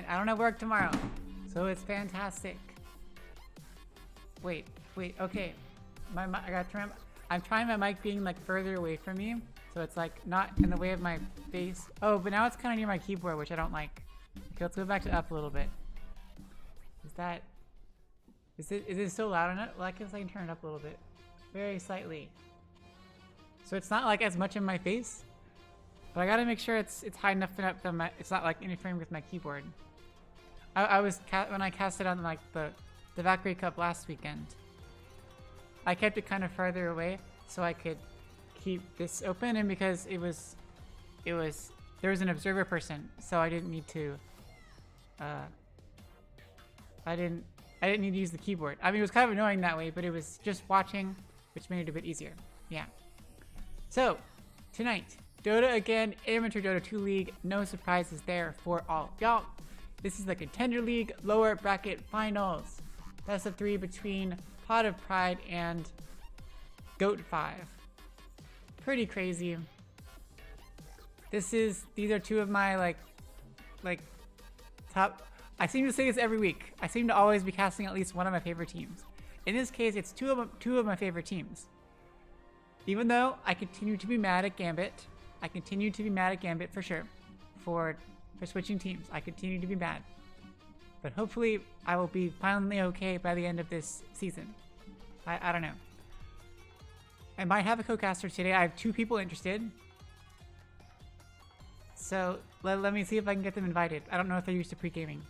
And I don't have work tomorrow. So it's fantastic. Wait, okay. I gotta turn. I'm trying my mic being like further away from me. So it's like not in the way of my face. Oh, but now it's kind of near my keyboard, which I don't like. Okay, let's go back to up a little bit. Is it still loud enough? Well, I guess I can turn it up a little bit. Very slightly. So it's not like as much in my face. But I gotta make sure it's high enough that it's not like interfering with my keyboard. When I cast it on like the Valkyrie Cup last weekend, I kept it kind of farther away so I could keep this open, and because there was an observer person, so I didn't need to I didn't need to use the keyboard. I mean, it was kind of annoying that way, but it was just watching, which made it a bit easier. Yeah. So tonight, Dota again, Amateur Dota 2 League, no surprises there for all y'all. This is the Contender League lower bracket finals. Best of 3 between Pot of Pride and G.O.A.T.5. Pretty crazy. These are two of my like top. I seem to say this every week. I seem to always be casting at least one of my favorite teams. In this case, it's two of my favorite teams. Even though I continue to be mad at Gambit. I continue to be mad at Gambit for sure. For switching teams. I continue to be mad. But hopefully I will be finally okay by the end of this season. I don't know. I might have a co-caster today. I have 2 people interested. So let me see if I can get them invited. I don't know if they're used to pre-gaming.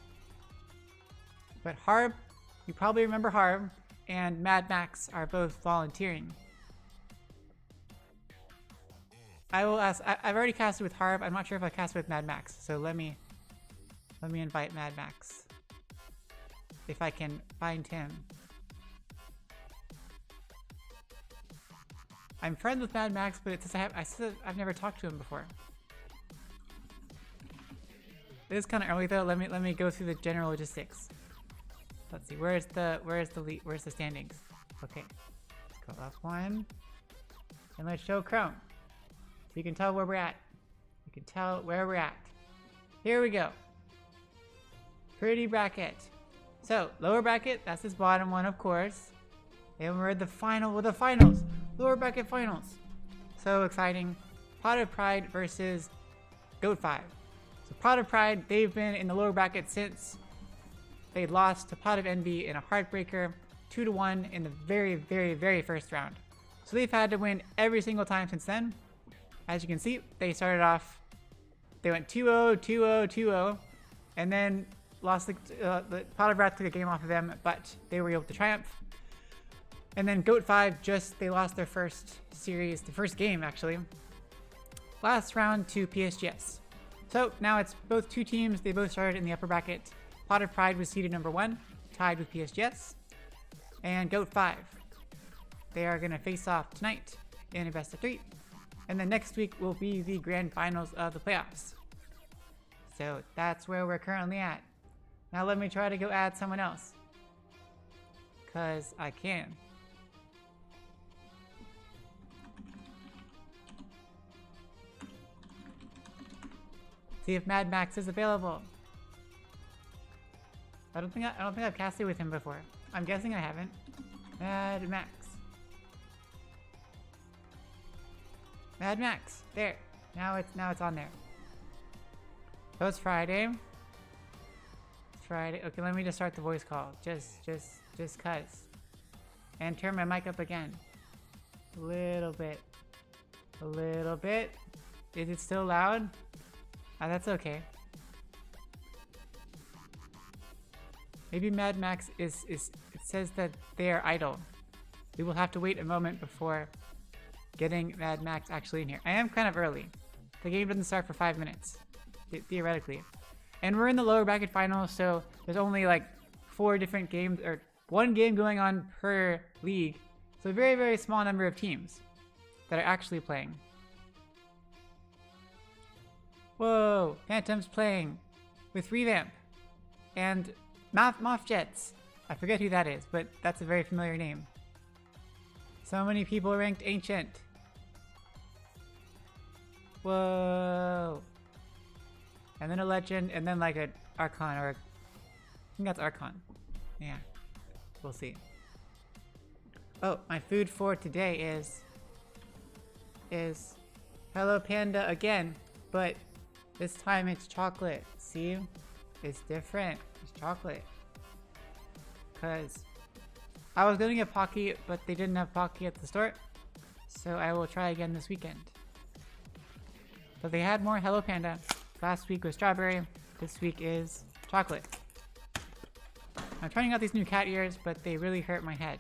But Harb, you probably remember Harb, and Mad Max are both volunteering. I will ask. I've already casted with Harb. I'm not sure if I casted with Mad Max. So let me invite Mad Max. If I can find him. I'm friends with Mad Max, but it says I've never talked to him before. It is kind of early though. Let me go through the general logistics. Let's see. Where's the standings? Okay. Let's go up one. And let's show Chrome. So you can tell where we're at. You can tell where we're at. Here we go. Pretty bracket. So, lower bracket, that's this bottom one, of course. And we're at the finals. Lower bracket finals. So exciting. Pot of Pride versus G.O.A.T.5. So Pot of Pride, they've been in the lower bracket since they lost to Pot of Envy in a heartbreaker 2-1 in the very, very, very first round. So they've had to win every single time since then. As you can see, they started off, they went 2-0, 2-0, 2-0, and then lost the Pot of Wrath took a game off of them, but they were able to triumph. And then G.O.A.T.5 they lost their first series, the first game actually, last round to PSGS. So now it's both two teams, they both started in the upper bracket. Pot of Pride was seeded number 1, tied with PSGS, and G.O.A.T.5. They are going to face off tonight in a best of 3. And then next week will be the grand finals of the playoffs. So that's where we're currently at. Now let me try to go add someone else. Because I can. See if Mad Max is available. I don't think I've casted with him before. I'm guessing I haven't. Mad Max. Mad Max. There. Now it's on there. So it's Friday. It's Friday. Okay, let me just start the voice call. Just cuz. And turn my mic up again. A little bit. A little bit. Is it still loud? That's okay. Maybe Mad Max it says that they are idle. We will have to wait a moment before getting Mad Max actually in here. I am kind of early. The game doesn't start for 5 minutes, theoretically. And we're in the lower bracket final, so there's only like 4 different games, or 1 game going on per league. So a very, very small number of teams that are actually playing. Whoa, Phantom's playing with Revamp and Moth Jets. I forget who that is, but that's a very familiar name. So many people ranked Ancient. Whoa. and then a legend, and then like an Archon, or I think that's Archon. Yeah, we'll see. Oh, my food for today is Hello Panda again, but this time it's chocolate. See? It's different. It's chocolate. Because I was going to get Pocky, but they didn't have Pocky at the store. So I will try again this weekend. But they had more Hello Panda. Last week was strawberry. This week is chocolate. I'm trying out these new cat ears, but they really hurt my head.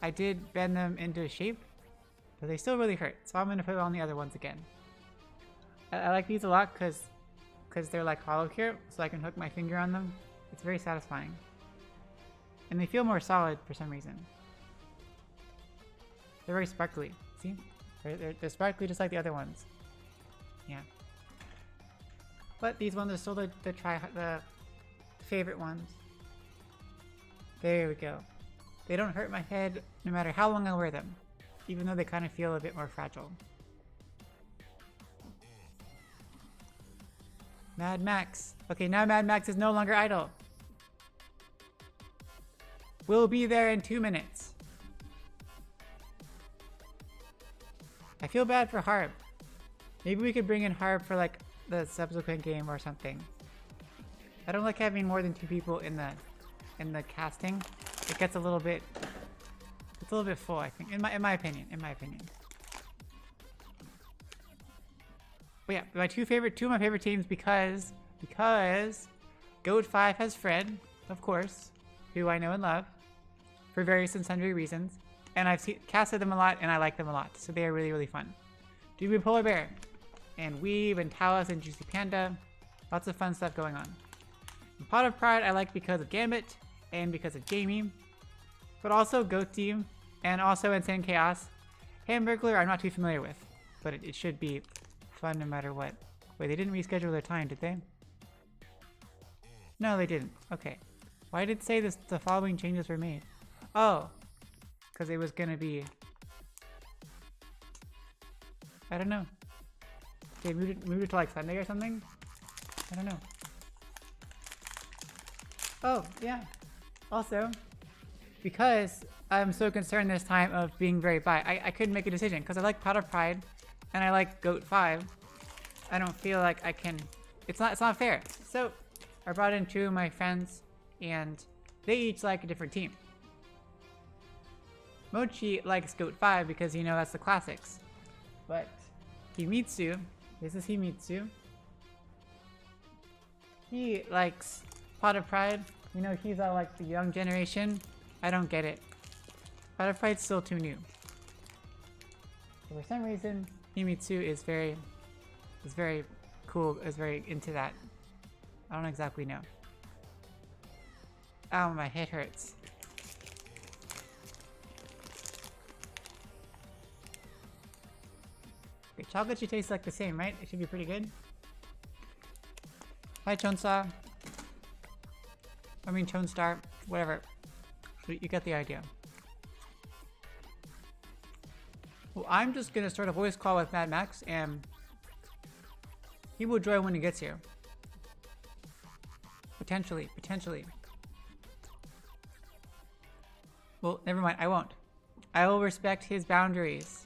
I did bend them into shape, but they still really hurt. So I'm going to put on the other ones again. I like these a lot because they're like hollow here, so I can hook my finger on them. It's very satisfying. And they feel more solid for some reason. They're very sparkly. See? They're sparkly just like the other ones. Yeah. But these ones are still the favorite ones. There we go. They don't hurt my head no matter how long I wear them, even though they kind of feel a bit more fragile. Mad Max. Okay, now Mad Max is no longer idle. We'll be there in 2 minutes. I feel bad for Harb. Maybe we could bring in Harb for like the subsequent game or something. I don't like having more than 2 people in the casting. It gets a little bit full, I think, in my opinion. But yeah, two of my favorite teams because G.O.A.T.5 has Fred, of course, who I know and love for various and sundry reasons, and I've casted them a lot and I like them a lot, so they are really, really fun. Doobie Polar Bear and Weave and Talos and Juicy Panda, lots of fun stuff going on. And Pot of Pride I like because of Gambit and because of Jamie, but also Goat Team and also Insane Chaos. Hamburglar I'm not too familiar with, but it should be fun no matter what. Wait, they didn't reschedule their time, did they? No, they didn't. Okay. Why did it say the following changes were made? Oh, because it was gonna be... I don't know. They moved it to like Sunday or something? I don't know. Oh, yeah. Also, because I'm so concerned this time of being very bi, I couldn't make a decision because I like Pot of Pride and I like G.O.A.T.5. I don't feel like I can... It's not fair. So I brought in 2 of my friends and they each like a different team. Mochi likes G.O.A.T.5 because, you know, that's the classics. But Himitsu, this is Himitsu. He likes Pot of Pride. You know, he's all like the young generation. I don't get it. Pot of Pride's still too new. So for some reason, Himitsu is very cool, is very into that. I don't exactly know. Ow, my head hurts. Okay, chocolate should taste like the same, right? It should be pretty good. Hi, Chonsa. I mean, Chonstar. Whatever. You get the idea. Well, I'm just gonna start a voice call with Mad Max, and he will join when he gets here. Potentially. Well, never mind. I won't. I will respect his boundaries.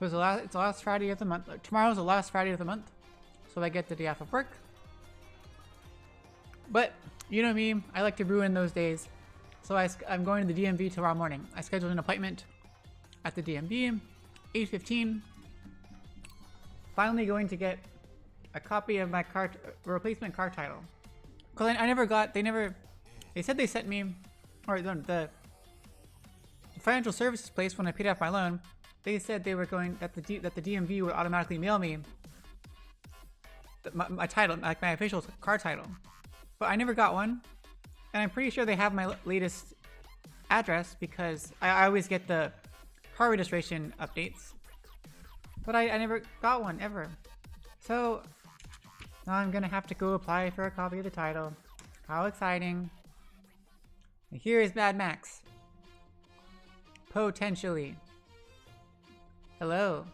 So it's the last Friday of the month. Tomorrow's the last Friday of the month, so I get the day off of work. But you know me, I like to brew in those days. So I'm going to the DMV tomorrow morning. I scheduled an appointment at the DMV, 8:15. Finally going to get a copy of my replacement car title. Cause I never got, they said they sent me, or the financial services place when I paid off my loan, they said they were going, that the DMV would automatically mail me my title, like my official car title. But I never got one. And I'm pretty sure they have my latest address because I always get the car registration updates. But I never got one, ever. So now I'm gonna have to go apply for a copy of the title. How exciting. And here is Mad Max. Potentially. Hello. Hey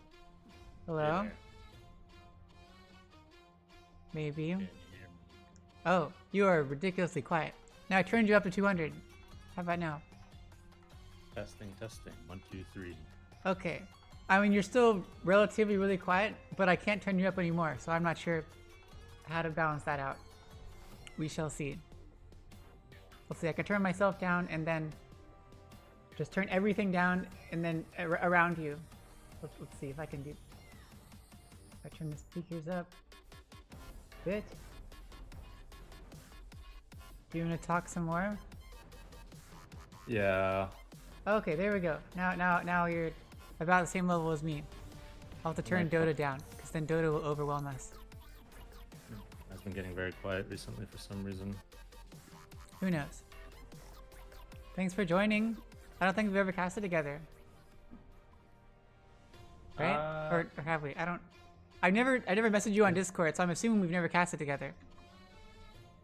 Hello. there. Maybe. Can you hear me? Oh, you are ridiculously quiet. Now I turned you up to 200. How about now? Testing, testing. 1, 2, 3. Okay. I mean, you're still relatively really quiet, but I can't turn you up anymore, so I'm not sure how to balance that out. We shall see. Let's see, I can turn myself down and then just turn everything down and then around you. Let's see if I can do. If I turn the speakers up a bit. Do you want to talk some more? Yeah. Okay, there we go. Now you're about the same level as me. I'll have to turn Dota down, because then Dota will overwhelm us. I've been getting very quiet recently for some reason. Who knows? Thanks for joining. I don't think we've ever casted together. Right? Or have we? I never messaged you on Discord, so I'm assuming we've never casted together.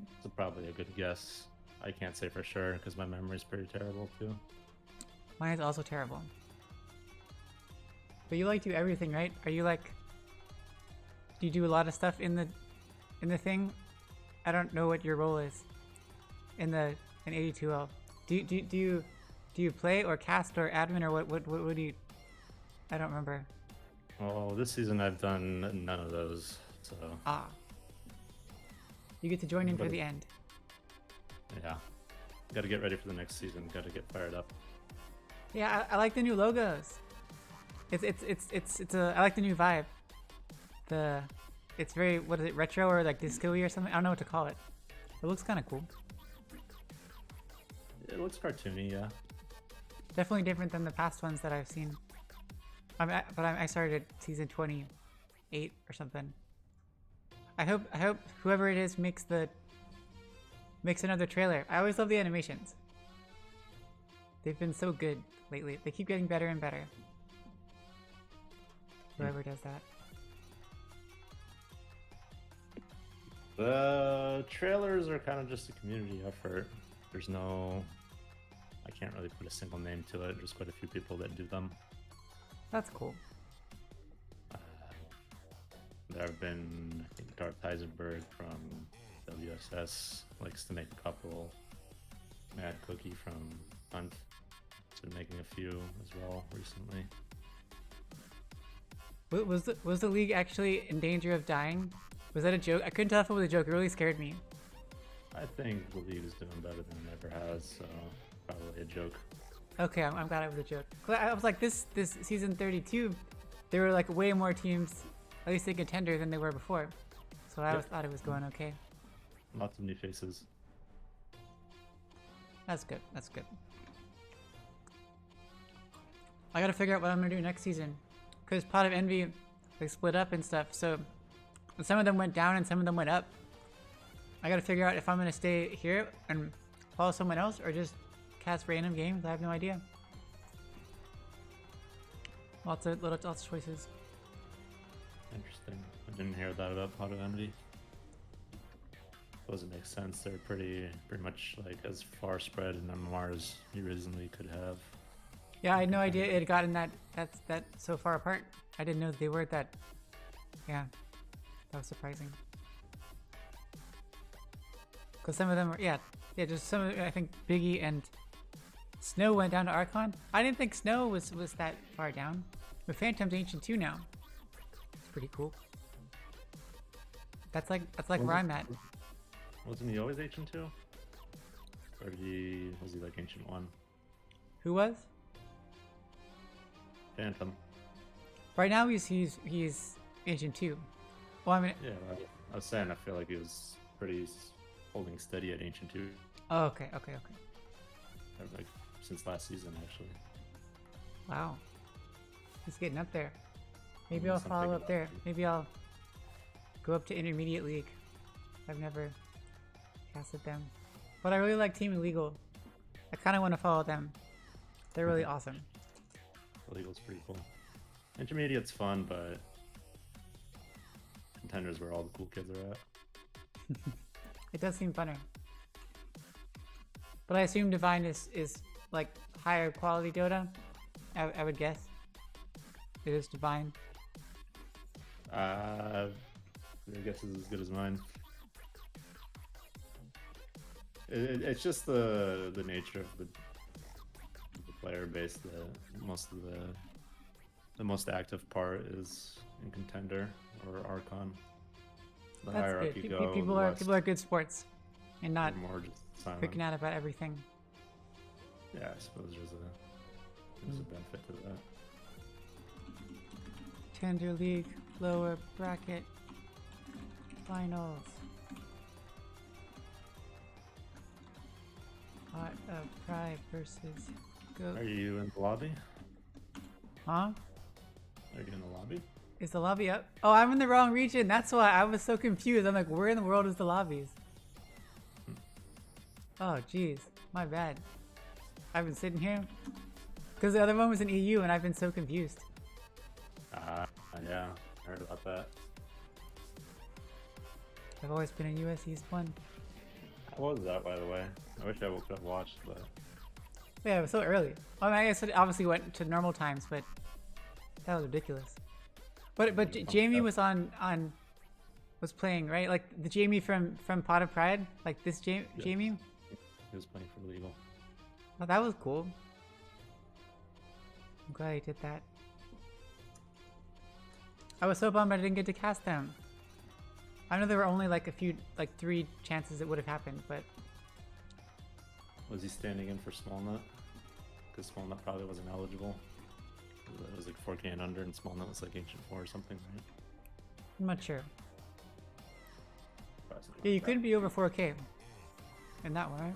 It's probably a good guess. I can't say for sure because my memory's pretty terrible too. Mine is also terrible. But you like do everything, right? Are you like... Do you do a lot of stuff in the thing? I don't know what your role is in 82L. Do you play or cast or admin or what do you... I don't remember. Oh, this season I've done none of those, so... Ah. You get to join in for the end. Yeah. Gotta get ready for the next season. Gotta get fired up. Yeah, I like the new logos. I like the new vibe. It's very, what is it, retro or like disco-y or something? I don't know what to call it. It looks kind of cool. It looks cartoony, yeah. Definitely different than the past ones that I've seen. I started at season 28 or something. I hope whoever it is makes another trailer. I always love the animations. They've been so good lately. They keep getting better and better. Whoever does that. The trailers are kind of just a community effort. There's no... I can't really put a single name to it. There's quite a few people that do them. That's cool. There have been, I think, G.O.A.T.5 from WSS likes to make a couple. Mad Cookie from Hunt has been making a few as well recently. Was the league actually in danger of dying? Was that a joke? I couldn't tell if it was a joke. It really scared me. I think the league is doing better than it ever has, so probably a joke. Okay, I'm glad it was a joke. I was like, this season 32, there were like way more teams, at least in Contender, than there were before. So I thought it was going okay. Lots of new faces. That's good. That's good. I gotta figure out what I'm gonna do next season, because Pot of Envy, they split up and stuff. So some of them went down and some of them went up. I gotta figure out if I'm gonna stay here and follow someone else or just cast random games. I have no idea. Lots of choices. Interesting. I didn't hear that about Pot of Envy. Suppose it makes sense. They're pretty much like as far spread in MMR as you reasonably could have. Yeah, I had no idea it had gotten that so far apart. I didn't know they were that. Yeah, that was surprising. Because some of them were, yeah, just some of, I think Biggie and Snow went down to Archon. I didn't think Snow was that far down. But Phantom's Ancient 2 now. It's pretty cool. That's like where I'm at. Wasn't he always Ancient 2? Or was he like Ancient 1? Who was? Phantom. Right now he's Ancient 2. Well, I mean, Yeah, I was saying I feel like he was pretty holding steady at Ancient 2. oh, okay. Like since last season actually. Wow. He's getting up there. Maybe I'll follow up there. Maybe I'll go up to Intermediate League. I've never casted them. But I really like Team Illegal. I kind of want to follow them. They're really awesome. Illegal's pretty cool. Intermediate's fun, but Contender's where all the cool kids are at. It does seem funner. But I assume Divine is like higher quality Dota, I would guess. It is divine. Your guess is as good as mine. It's just the nature of the player base. The most active part is in Contender or Archon. The That's higher good. up you go, People are good sports, and not they're more just silent. freaking out about everything. Yeah, I suppose there's a benefit to that. Contender League lower bracket finals. Pride versus G.O.A.T. Are you in the lobby? Huh? Are you in the lobby? Is the lobby up? Oh, I'm in the wrong region. That's why I was so confused. I'm like, where in the world is the lobbies? Oh, jeez. My bad. I've been sitting here. Because the other one was in EU and I've been so confused. Yeah. I heard about that. I've always been a US East one. How was that, by the way? I wish I would have watched, but... Yeah, it was so early. I mean, I guess it obviously went to normal times, but that was ridiculous. But Jamie was was playing, right? Like the Jamie from Pot of Pride, like this Jamie. He was playing for legal. Oh, that was cool. I'm glad he did that. I was so bummed I didn't get to cast them. I know there were only like 3 chances it would have happened, but... Was he standing in for Small Nut? Because Small Nut probably wasn't eligible. It was like 4K and under, and Small Nut was like Ancient 4 or something, right? I'm not sure. Yeah, you couldn't be over 4K in that one, right?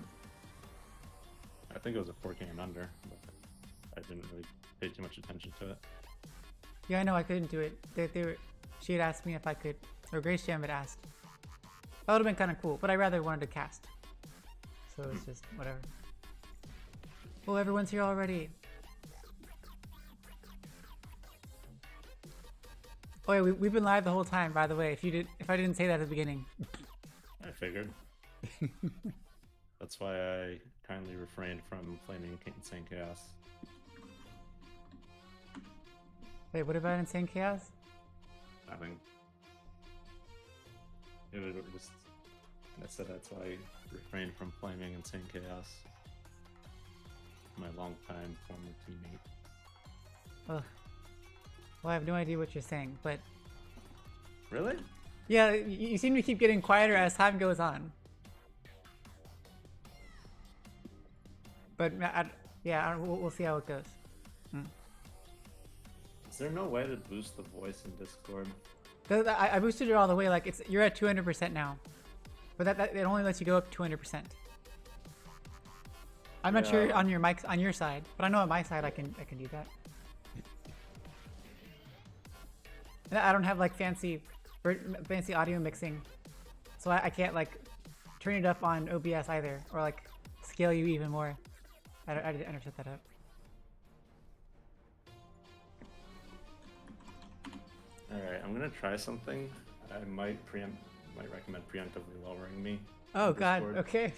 I think it was a 4K and under, but I didn't really pay too much attention to it. Yeah, I know I couldn't do it. She had asked me if I could, or Grace Jam had asked. That would have been kind of cool, but I rather wanted to cast. So it's just whatever. Oh, everyone's here already. Oh yeah, we've been live the whole time, by the way. If I didn't say that at the beginning. I figured. That's why I kindly refrained from flaming Insane Chaos. Wait, what about Insane Chaos? Nothing. It was. I said that's why I refrained from flaming Insane Chaos. My longtime former teammate. Ugh. Well, I have no idea what you're saying, but... Really? Yeah, you seem to keep getting quieter as time goes on. But, we'll see how it goes. Is there no way to boost the voice in Discord? I boosted it all the way, like, you're at 200% now. But that it only lets you go up 200%. I'm not sure on your mics, on your side, but I know on my side I can do that. And I don't have like fancy audio mixing, so I can't like turn it up on OBS either, or like scale you even more. I never set that up. All right, I'm gonna try something. I might recommend preemptively lowering me. Oh God, okay.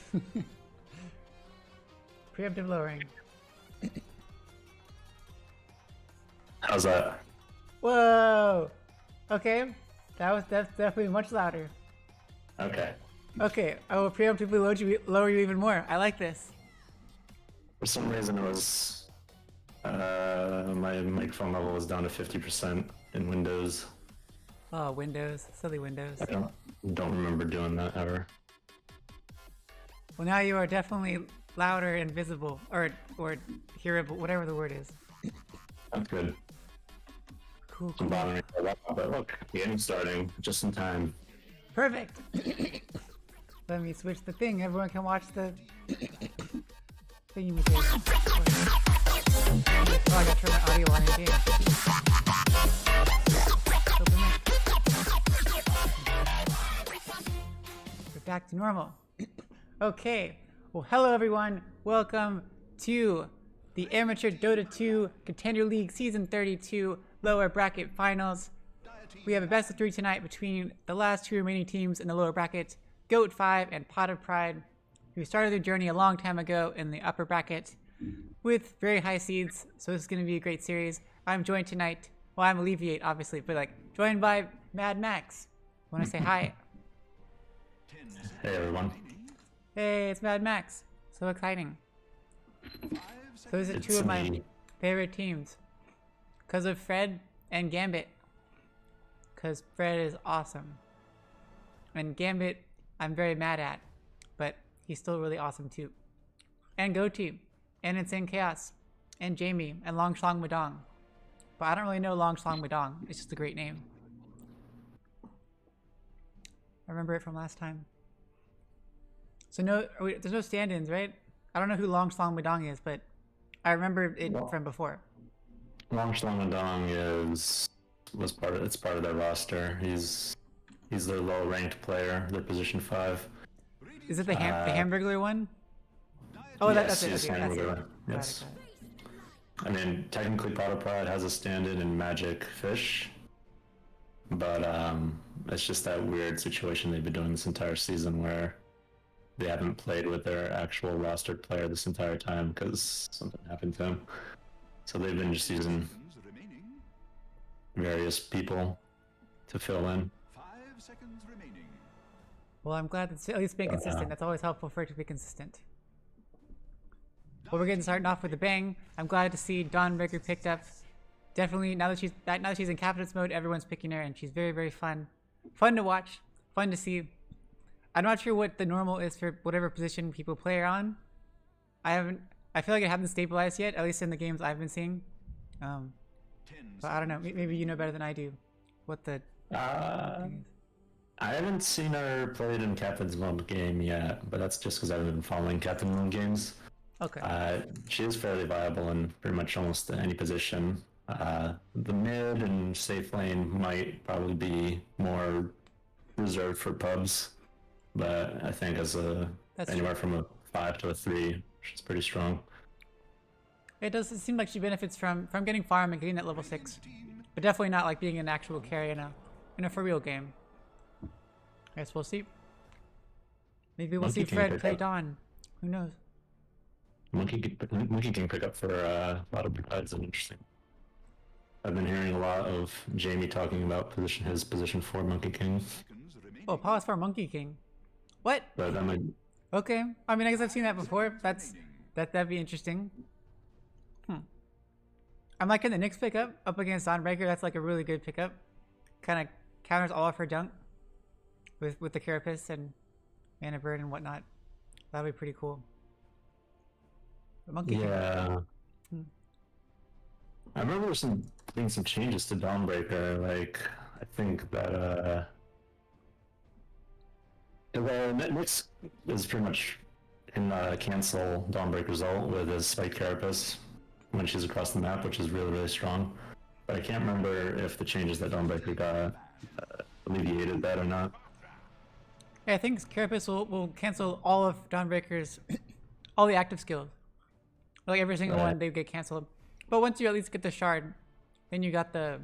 Preemptive lowering. How's that? Whoa. Okay, that's definitely much louder. Okay. Okay, I will preemptively lower you even more. I like this. For some reason, it was my microphone level was down to 50% in Windows. Oh, Windows, silly Windows. I don't remember doing that ever. Well, now you are definitely louder and visible, or hearable, whatever the word is. That's good. Cool. I'm bothering me, but look, game starting just in time. Perfect. Let me switch the thing. Everyone can watch the thing. Oh, I gotta turn my audio on in game. Open it. We're back to normal. Okay. Well, hello everyone. Welcome to the Amateur Dota 2 Contender League Season 32 Lower Bracket Finals. We have a best of 3 tonight between the last 2 remaining teams in the lower bracket, G.O.A.T.5 and Pot of Pride, who started their journey a long time ago in the upper bracket with very high seeds, so this is going to be a great series. I'm joined tonight Well, I'm Alleviate, obviously, but like joined by Mad Max. Want to say hi? Hey everyone. Hey, it's Mad Max. So exciting. So those are two of my favorite teams. Because of Fred and Gambit. Because Fred is awesome. And Gambit, I'm very mad at. But he's still really awesome too. And G.O.A.T.5. And Insane Chaos. And Jamie. And Long Shlong Madong. But I don't really know Long Shlong Madong. It's just a great name. I remember it from last time. So no, there's no stand-ins, right? I don't know who Long Shlong Madong is, but I remember it from before. Long Shlong Dong it's part of their roster. He's their low-ranked player. Their position 5. Is it the Hamburglar one? Oh, yes, that's it. Okay, that's it. Yes. I mean, technically, Potter Pride has a stand-in in Magic Fish, but it's just that weird situation they've been doing this entire season where they haven't played with their actual rostered player this entire time because something happened to him. So they've been just using various people to fill in. 5 seconds remaining. Well, I'm glad it's at least being consistent. That's always helpful for it to be consistent. Well, we're getting started off with a bang. I'm glad to see Dawnbreaker picked up. Definitely, now that she's in captain's mode, everyone's picking her, and she's very, very fun. Fun to watch. Fun to see. I'm not sure what the normal is for whatever position people play her on. I feel like it hasn't stabilized yet, at least in the games I've been seeing. But I don't know. Maybe you know better than I do what the thing is. I haven't seen her played in Captain's Mode game yet, but that's just because I haven't been following Captain's Mode games. Okay. She is fairly viable in pretty much almost any position. The mid and safe lane might probably be more reserved for pubs, but I think as anywhere from a 5 to a 3, she's pretty strong. It does seem like she benefits from getting farm and getting that level 6, but definitely not like being an actual carry in a for real game. I guess we'll see. Maybe we'll see Fred play Dawn. Who knows? Monkey King pick up for a lot of Pride's interesting. I've been hearing a lot of Jamie talking about his position 4 Monkey King. Oh, pause for Monkey King. What? But that might... Okay. I mean, I guess I've seen that before. That'd be interesting. I'm liking the Nyx pickup up against Dawnbreaker. That's like a really good pickup. Kind of counters all of her junk with the Carapace and Mana Bird and whatnot. That'd be pretty cool. The Monkey King. I remember being some changes to Dawnbreaker. Like, I think that Nyx is pretty much can cancel Dawnbreaker's ult with his Spike Carapace when she's across the map, which is really, really strong. But I can't remember if the changes that Dawnbreaker got alleviated that or not. Yeah, I think Carapace will cancel all of Dawnbreaker's all the active skills. Like every single one, they get canceled. But once you at least get the shard, then you have the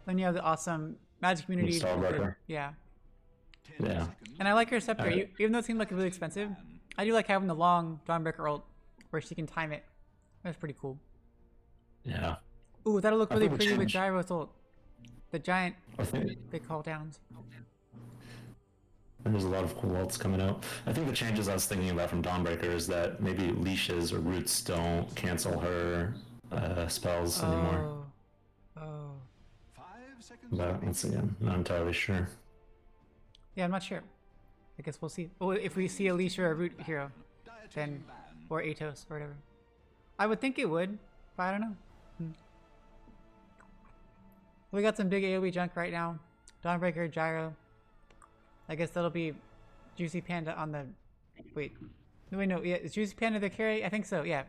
awesome magic community. Yeah. Yeah. And I like her scepter, even though it seemed like really expensive. I do like having the long Dawnbreaker ult where she can time it. That's pretty cool. Yeah. Ooh, that'll look really pretty with Gyro's ult. The giant big call downs. There's a lot of cool ults coming out. I think the changes I was thinking about from Dawnbreaker is that maybe leashes or roots don't cancel her spells anymore. Oh. 5 seconds. But once again, not entirely sure. Yeah, I'm not sure. I guess we'll see. Oh, if we see a leash or a root hero, then or Atos or whatever. I would think it would, but I don't know. We got some big AoE junk right now. Dawnbreaker, Gyro. I guess that'll be Juicy Panda on the... Wait, no, yeah, is Juicy Panda the carry? I think so, yeah.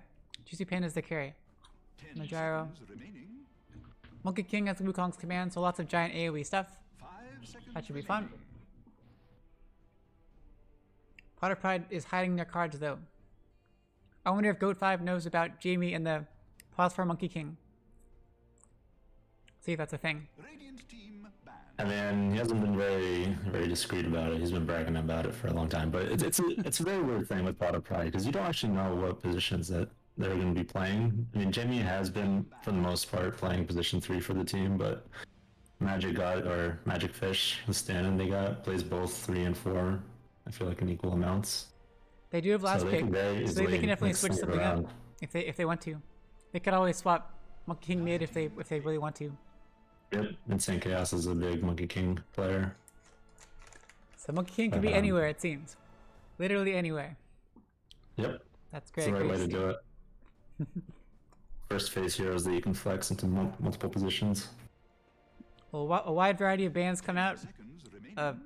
Juicy Panda's the carry. And the Gyro. Monkey King has Wukong's command, so lots of giant AoE stuff. That should be fun. Potter Pride is hiding their cards, though. I wonder if G.O.A.T.5 knows about Jamie and the pause for Monkey King. See if that's a thing. I mean, he hasn't been very, very discreet about it. He's been bragging about it for a long time. But it's a very weird thing with Potter Pride because you don't actually know what positions that they're going to be playing. I mean, Jamie has been, for the most part, playing position 3 for the team, but Magic Fish, the stand-in they got, plays both 3 and 4, I feel like in equal amounts. They do have last So they pick, can very so easily they can definitely like, switch swing it something around. up if they want to. They could always swap Monkey King mid if they really want to. Yep, Insane Chaos is a big Monkey King player. So Monkey King can be anywhere, it seems. Literally anywhere. Yep, That's it's great. the right Great way to see. do it. First phase heroes that you can flex into multiple positions. Well, a wide variety of bands come out. Seconds remaining.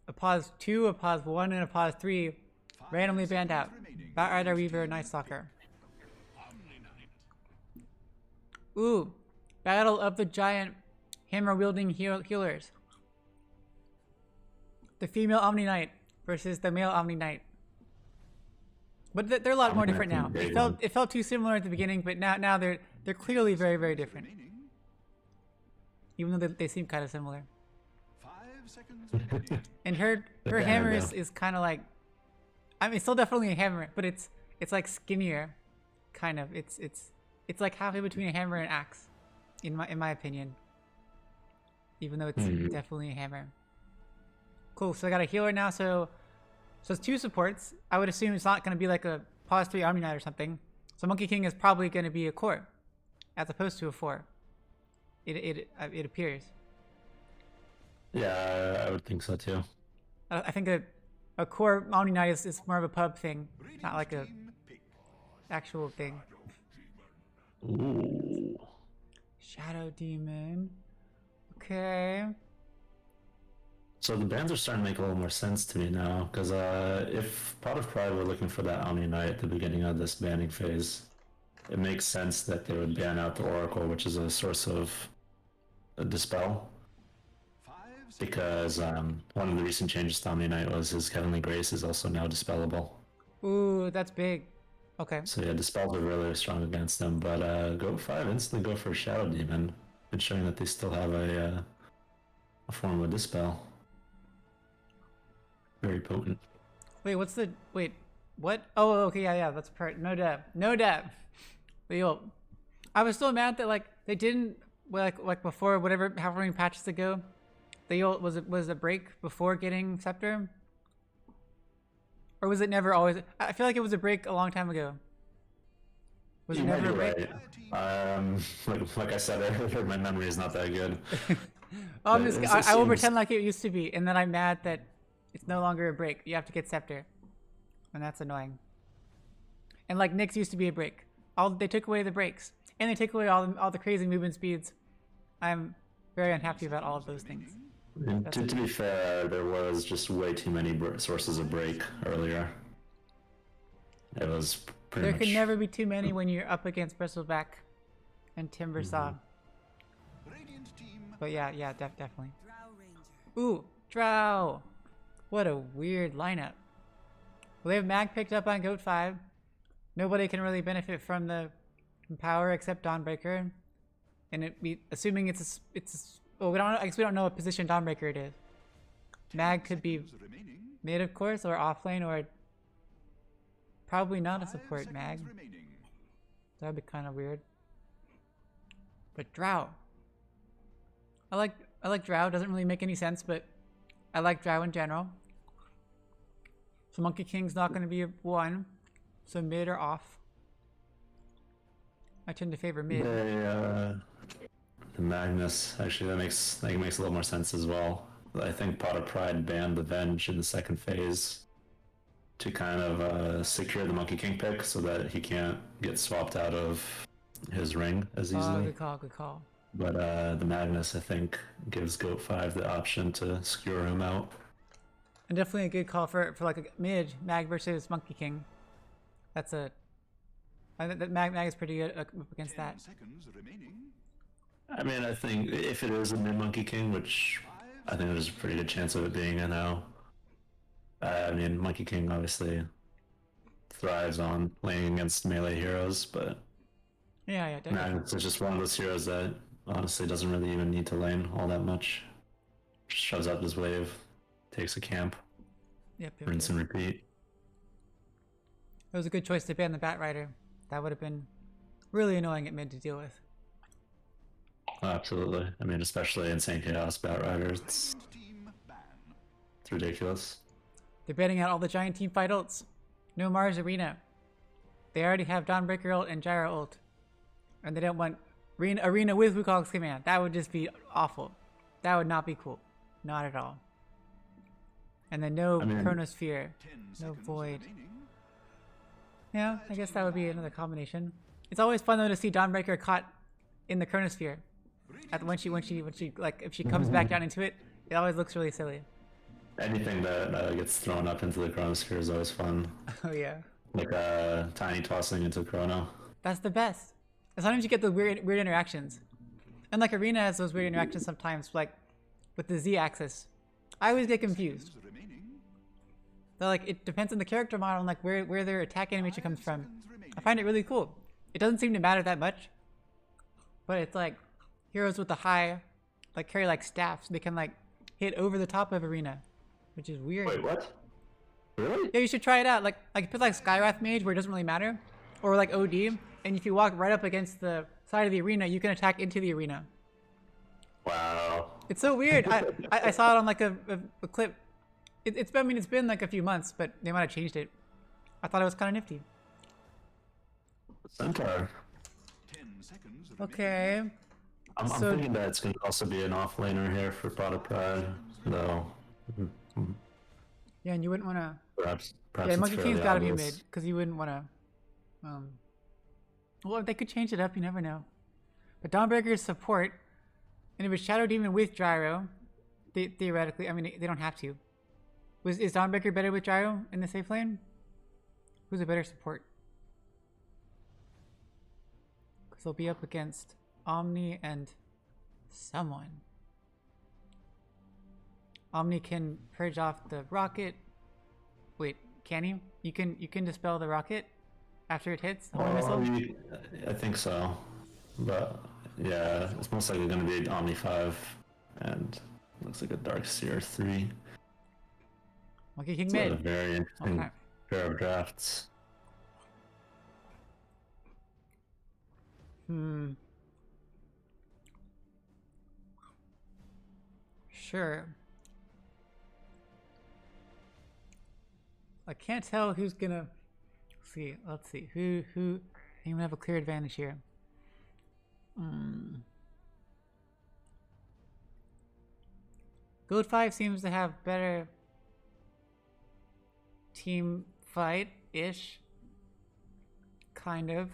A pause 2, a pause 1, and a pause 3 randomly banned out. Batrider, Weaver, Night Stalker. Ooh, Battle of the Giant Hammer-wielding healers. The female Omni Knight versus the male Omni Knight. But they're a lot more different now. It felt too similar at the beginning, but now they're clearly very, very different. Remaining. Even though they seem kind of similar. 5 seconds remaining. And her They're hammer kinda is kind of like, I mean, it's still definitely a hammer, but it's like skinnier, kind of. It's like halfway between a hammer and an axe, in my opinion. Even though it's definitely a hammer. Cool. So I got a healer now. So it's 2 supports. I would assume it's not going to be like a pause 3 Omni Knight or something. So Monkey King is probably going to be a core, as opposed to a 4. It appears. Yeah, I would think so too. I think a core Omni Knight is more of a pub thing, not like a Team pick. actual thing. Ooh. Shadow Demon. Okay. So the bans are starting to make a little more sense to me now, because if Pot of Pride were looking for that Omni Knight at the beginning of this banning phase, it makes sense that they would ban out the Oracle, which is a source of a Dispel, 5 seconds. because one of the recent changes to Omni Knight was his Heavenly Grace is also now dispellable. Ooh, that's big. Okay. So yeah, Dispels are really strong against them, but G.O.A.T.5 instantly go for Shadow Demon, and showing that they still have a form of Dispel. Very potent. Wait, what? Oh, okay, yeah, that's part. No dab. But yo, I was still mad that like they didn't like before whatever however many patches ago. Was a break before getting Scepter, or was it never always? I feel like it was a break a long time ago. Was it never a break? Right. Like I said earlier, my memory is not that good. Oh, I will seems- pretend like it used to be, and then I'm mad that it's no longer a break. You have to get Scepter, and that's annoying. And like Nyx used to be a break. They took away the breaks, and they took away all the crazy movement speeds. I'm very unhappy about all of those things. And to be fair, there was just way too many sources of break earlier. It was pretty There much... could never be too many when you're up against Bristleback and Timbersaw. Radiant team. But yeah, definitely. Ooh, Drow. What a weird lineup. Well, they have Mag picked up on G.O.A.T.5. Nobody can really benefit from the power except Dawnbreaker. And assuming well, I guess we don't know what position Dawnbreaker it is. Mag could be Seconds remaining. mid, of course, or off lane, or probably not a 5 support seconds Mag. remaining. That'd be kind of weird. But Drow. I like Drow. Doesn't really make any sense, but I like Drow in general. So Monkey King's not going to be a 1. So mid or off. I tend to favor mid. The Magnus, actually, that makes a little more sense as well. I think Pot of Pride banned the Venge in the second phase to kind of secure the Monkey King pick so that he can't get swapped out of his ring as easily. Good call. But the Magnus, I think, gives G.O.A.T.5 the option to skewer him out. And definitely a good call for like a mid Mag versus Monkey King. I think that Mag is pretty good up against 10 that. seconds remaining. I mean, I think if it is a mid Monkey King, which I think there's a pretty good chance of it being a no. I mean, Monkey King obviously thrives on playing against melee heroes, but Yeah, definitely. Magnus is just one of those heroes that honestly doesn't really even need to lane all that much. Just shoves up his wave, takes a camp, Yep. rinse and repeat. It was a good choice to ban the Batrider. That would have been really annoying at mid to deal with. Absolutely. I mean, especially in St. Chaos Batrider, it's Radiant team ban. ridiculous. They're banning out all the giant team fight ults. No Mars Arena. They already have Dawnbreaker ult and Gyro ult. And they don't want Arena with Wukong's command. That would just be awful. That would not be cool. Not at all. And then no Chronosphere. 10 No seconds Void. remaining. Yeah, I guess that would be another combination. It's always fun though to see Dawnbreaker caught in the Chronosphere. When she like if she comes back down into it, it always looks really silly. Anything that gets thrown up into the Chronosphere is always fun. Oh yeah. Like Tiny tossing into Chrono. That's the best. Sometimes you get the weird interactions. And like Arena has those weird interactions sometimes, like with the Z-axis. I always get confused. Seconds remaining. So like it depends on the character model and like where their attack animation comes from. I find it really cool. It doesn't seem to matter that much. But it's like heroes with the high like carry like staffs. They can like hit over the top of Arena. Which is weird. Wait, what? Really? Yeah, you should try it out. Like put like Skywrath Mage where it doesn't really matter. Or like OD. And if you walk right up against the side of the arena, you can attack into the arena. Wow. It's so weird. I saw it on like a clip. It's been like a few months, but they might have changed it. I thought it was kind of nifty. Centaur. 10 seconds remaining. Okay. I'm thinking that it's going to also be an offlaner here for Pot of Pride, though. Yeah, and you wouldn't want to. Perhaps Yeah, it's Monkey fairly King's got to be obvious. mid because you wouldn't want to. Well, they could change it up. You never know. But Dawnbreaker's support, and if it's Shadow Demon with Gyro, theoretically, I mean, they don't have to. Is Dawnbreaker better with Gyro in the safe lane? Who's a better support? Because they'll be up against Omni and someone. Omni can purge off the rocket. Wait, can you? You can dispel the rocket after it hits the Holy Missile? I think so. But yeah, it's most likely going to be Omni 5 and looks like a Dark Seer 3. Monkey King It's mid. a very interesting Okay. pair of drafts. Sure. I can't tell who's gonna see. Let's see. Who you have a clear advantage here. G.O.A.T.5 seems to have better team fight-ish. Kind of.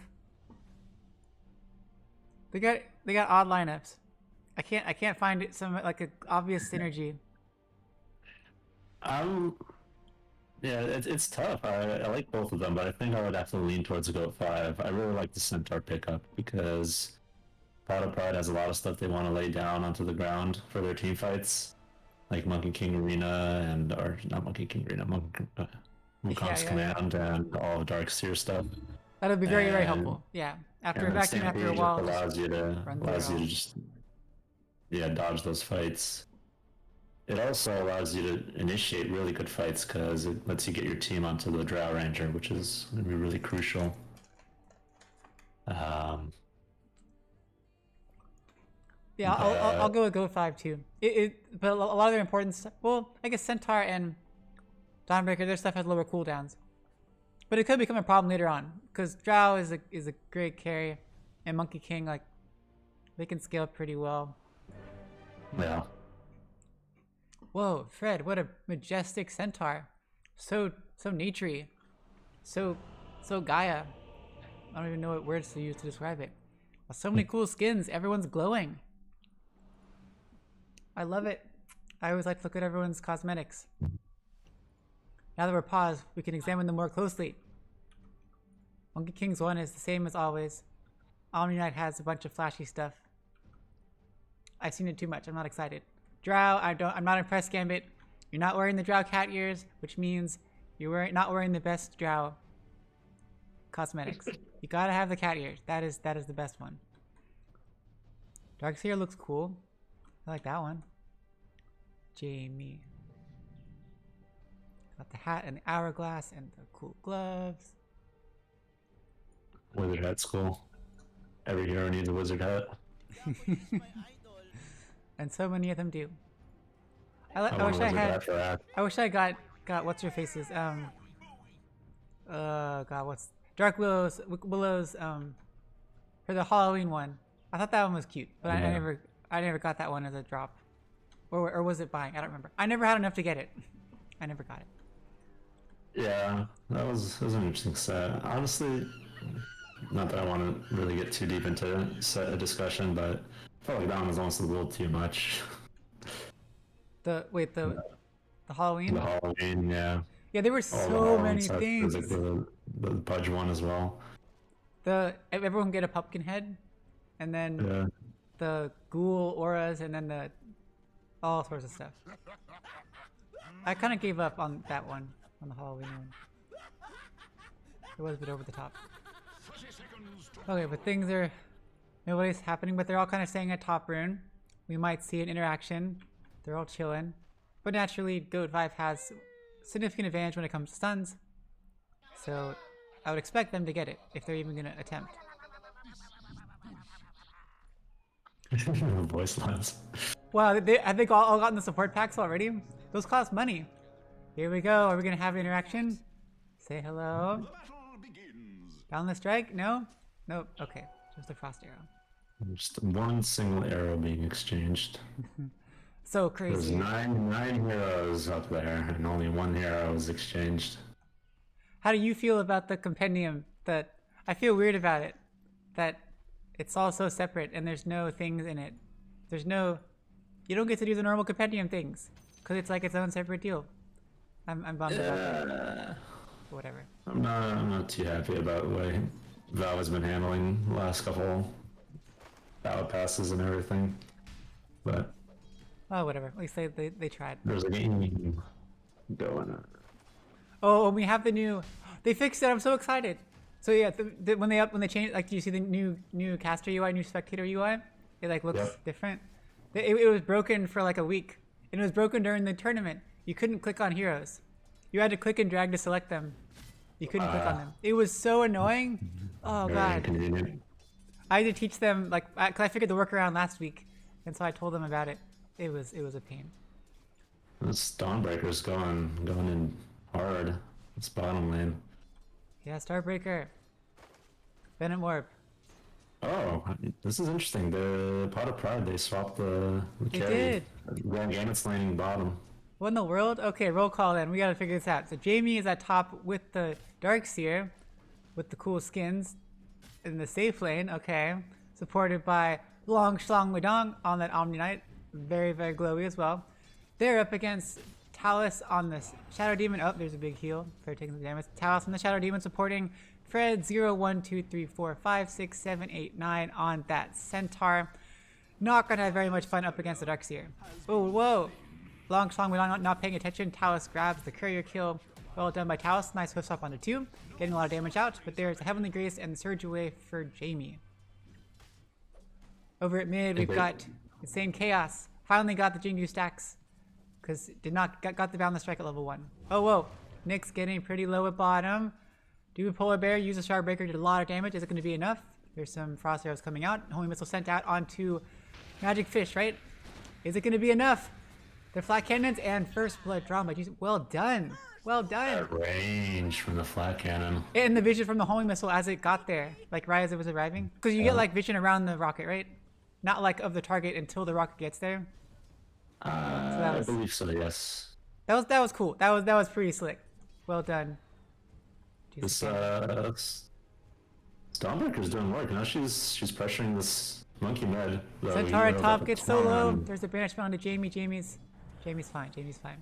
They got odd lineups. I can't find it some like a obvious synergy. Yeah, it's tough. I like both of them, but I think I would have to lean towards the G.O.A.T.5. I really like the Centaur pickup because Pot of Pride has a lot of stuff they want to lay down onto the ground for their team fights, like Monkey King Arena or not Monkey King Arena, Wukong's Command and all of Dark Seer stuff. That'll be very And- helpful. Yeah, after a And vacuum, after a Stampede while, allows you to run through it all. just dodge those fights. It also allows you to initiate really good fights because it lets you get your team onto the Drow Ranger, which is going to be really crucial. Yeah, I'll go with G.O.A.T.5 too. But a lot of their important stuff. Well, I guess Centaur and Dawnbreaker, their stuff has lower cooldowns. But it could become a problem later on because Drow is a great carry, and Monkey King they can scale pretty well. Yeah. Whoa, Fred, what a majestic Centaur! So naturey, so Gaia. I don't even know what words to use to describe it. So many cool skins. Everyone's glowing. I love it. I always like to look at everyone's cosmetics. Now that we're paused, we can examine them more closely. Monkey King's one is the same as always. Omni Knight has a bunch of flashy stuff. I've seen it too much. I'm not excited. Drow, I'm not impressed, Gambit. You're not wearing the Drow cat ears, which means you're not wearing the best Drow cosmetics. You gotta have the cat ears. That is the best one. Darkseer looks cool. I like that one. Jamie. Got the hat and the hourglass and the cool gloves. Wizard hat school. Every hero needs a wizard hat. And so many of them do. I I want wish a I wizard had. hat for that. I wish I got what's her faces. God, what's Dark Willow's for the Halloween one. I thought that one was cute, but Yeah. I never got that one as a drop, or was it buying? I don't remember. I never had enough to get it. I never got it. Yeah, that was an interesting set. Honestly, not that I want to really get too deep into set discussion, but I felt like that one was almost a little too much. The Halloween. The Halloween, yeah. Yeah, there were All the so Halloween many stuff. There's like things. the Pudge one as well. Everyone can get a pumpkin head, and then Yeah. the ghoul auras, and then the all sorts of stuff. I kind of gave up on that one, on the Halloween one. It was a bit over the top. Okay, but things are nobody's happening, but they're all kind of staying at top rune. We might see an interaction. They're all chilling, but naturally, G.O.A.T.5 has significant advantage when it comes to stuns. So I would expect them to get it if they're even gonna attempt. Voice lines. Wow, have they all gotten the support packs already? Those cost money. Here we go. Are we gonna have an interaction? Say hello. The battle begins. Down the strike? No? Nope. Okay. Just a frost arrow. Just one single arrow being exchanged. So There's crazy. nine heroes up there, and only one hero was exchanged. How do you feel about the compendium? That I feel weird about it. That it's all so separate and there's no things in it. There's no. You don't get to do the normal compendium things because it's like its own separate deal. I'm bummed about that. Whatever. I'm not too happy about the way Val has been handling the last couple battle passes and everything. But Oh, whatever. At least they tried. there's a game going on. Oh, and we have the new. They fixed it. I'm so excited. So yeah, when they changed, like, do you see the new caster UI, new spectator UI? It like looks Yep. different. It was broken for like a week, and it was broken during the tournament. You couldn't click on heroes. You had to click and drag to select them. You couldn't click on them. It was so annoying. Oh Very god. inconvenient. I had to teach them like, cause I figured the workaround last week, and so I told them about it. It was a pain. This Dawnbreaker's going in hard. It's bottom lane. Yeah, Starbreaker. Venom Orb. Oh, this is interesting. The Pot of Pride, they swapped the They carry. did. Gamut's laning bottom. What in the world? Okay, roll call then. We gotta figure this out. So Jamie is at top with the Darkseer, with the cool skins in the safe lane. Okay, supported by Long Shlong Wedong on that Omni Knight, very glowy as well. They're up against Talus on the Shadow Demon. Oh, there's a big heal for taking the damage. Talus on the Shadow Demon supporting Fred 0, 1, 2, 3, 4, 5, 6, 7, 8, 9 on that Centaur. Not gonna have very much fun up against the Darkseer. Oh, whoa! Long Shlong Wedong not paying attention. Talus grabs the courier kill. Well done by Talus. Nice whiff swap onto 2. Getting a lot of damage out, but there's a Heavenly Grace and the Surge away for Jamie. Over at mid, we've got Insane Chaos. Finally got the Jingu stacks. Because got the Boundless Strike at level 1. Oh, whoa. Nick's getting pretty low at bottom. Do Polar Bear use a Starbreaker, did a lot of damage. Is it going to be enough? There's some Frost Arrows coming out. Holy Missile sent out onto Magic Fish, right? Is it going to be enough? The flat cannons and first blood drawn by Jesus. Well done. Well done. That range from the flat cannon. And the vision from the homing missile as it got there, like right as it was arriving. Because you get like vision around the rocket, right? Not like of the target until the rocket gets there. I believe so, yes. That was cool. That was pretty slick. Well done. This Dawnbreaker's doing work. Now she's pressuring this monkey mid. Centaur at top gets so low. There's a banishment onto Jamie. Jamie's fine. Jamie's fine.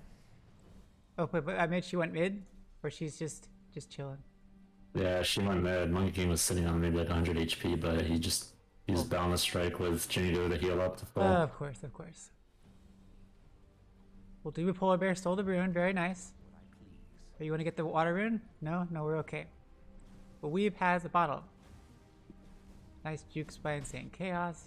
Oh wait, but I meant she went mid, or she's just chilling. Yeah, she went mid. Monkey King was sitting on maybe like 100 HP, but he just used Boundless Strike with Jingu to heal up to full. Of course. Well, do a Polar Bear stole the rune. Very nice. Oh, you want to get the water rune? No, we're okay. But Weeb has a bottle. Nice jukes by Insane Chaos.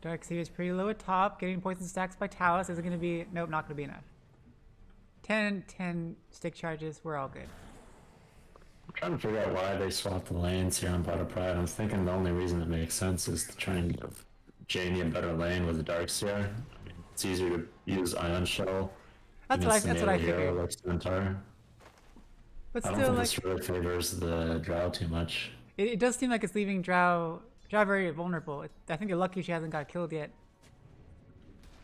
Darkseer is pretty low at top, getting poison stacks by Talus. Is it going to be... Nope, not going to be enough. 10 stick charges, we're all good. Trying to figure out why they swapped the lanes here on Pot of Pride. I'm thinking the only reason it makes sense is to try and give Jamie a better lane with the Darkseer. I mean, it's easier to use Ion Shell against the That's what I melee hero figured. like Centaur. But I don't still, think like, this really favors the Drow too much. it does seem like it's leaving Drow very vulnerable. I think you're lucky she hasn't got killed yet.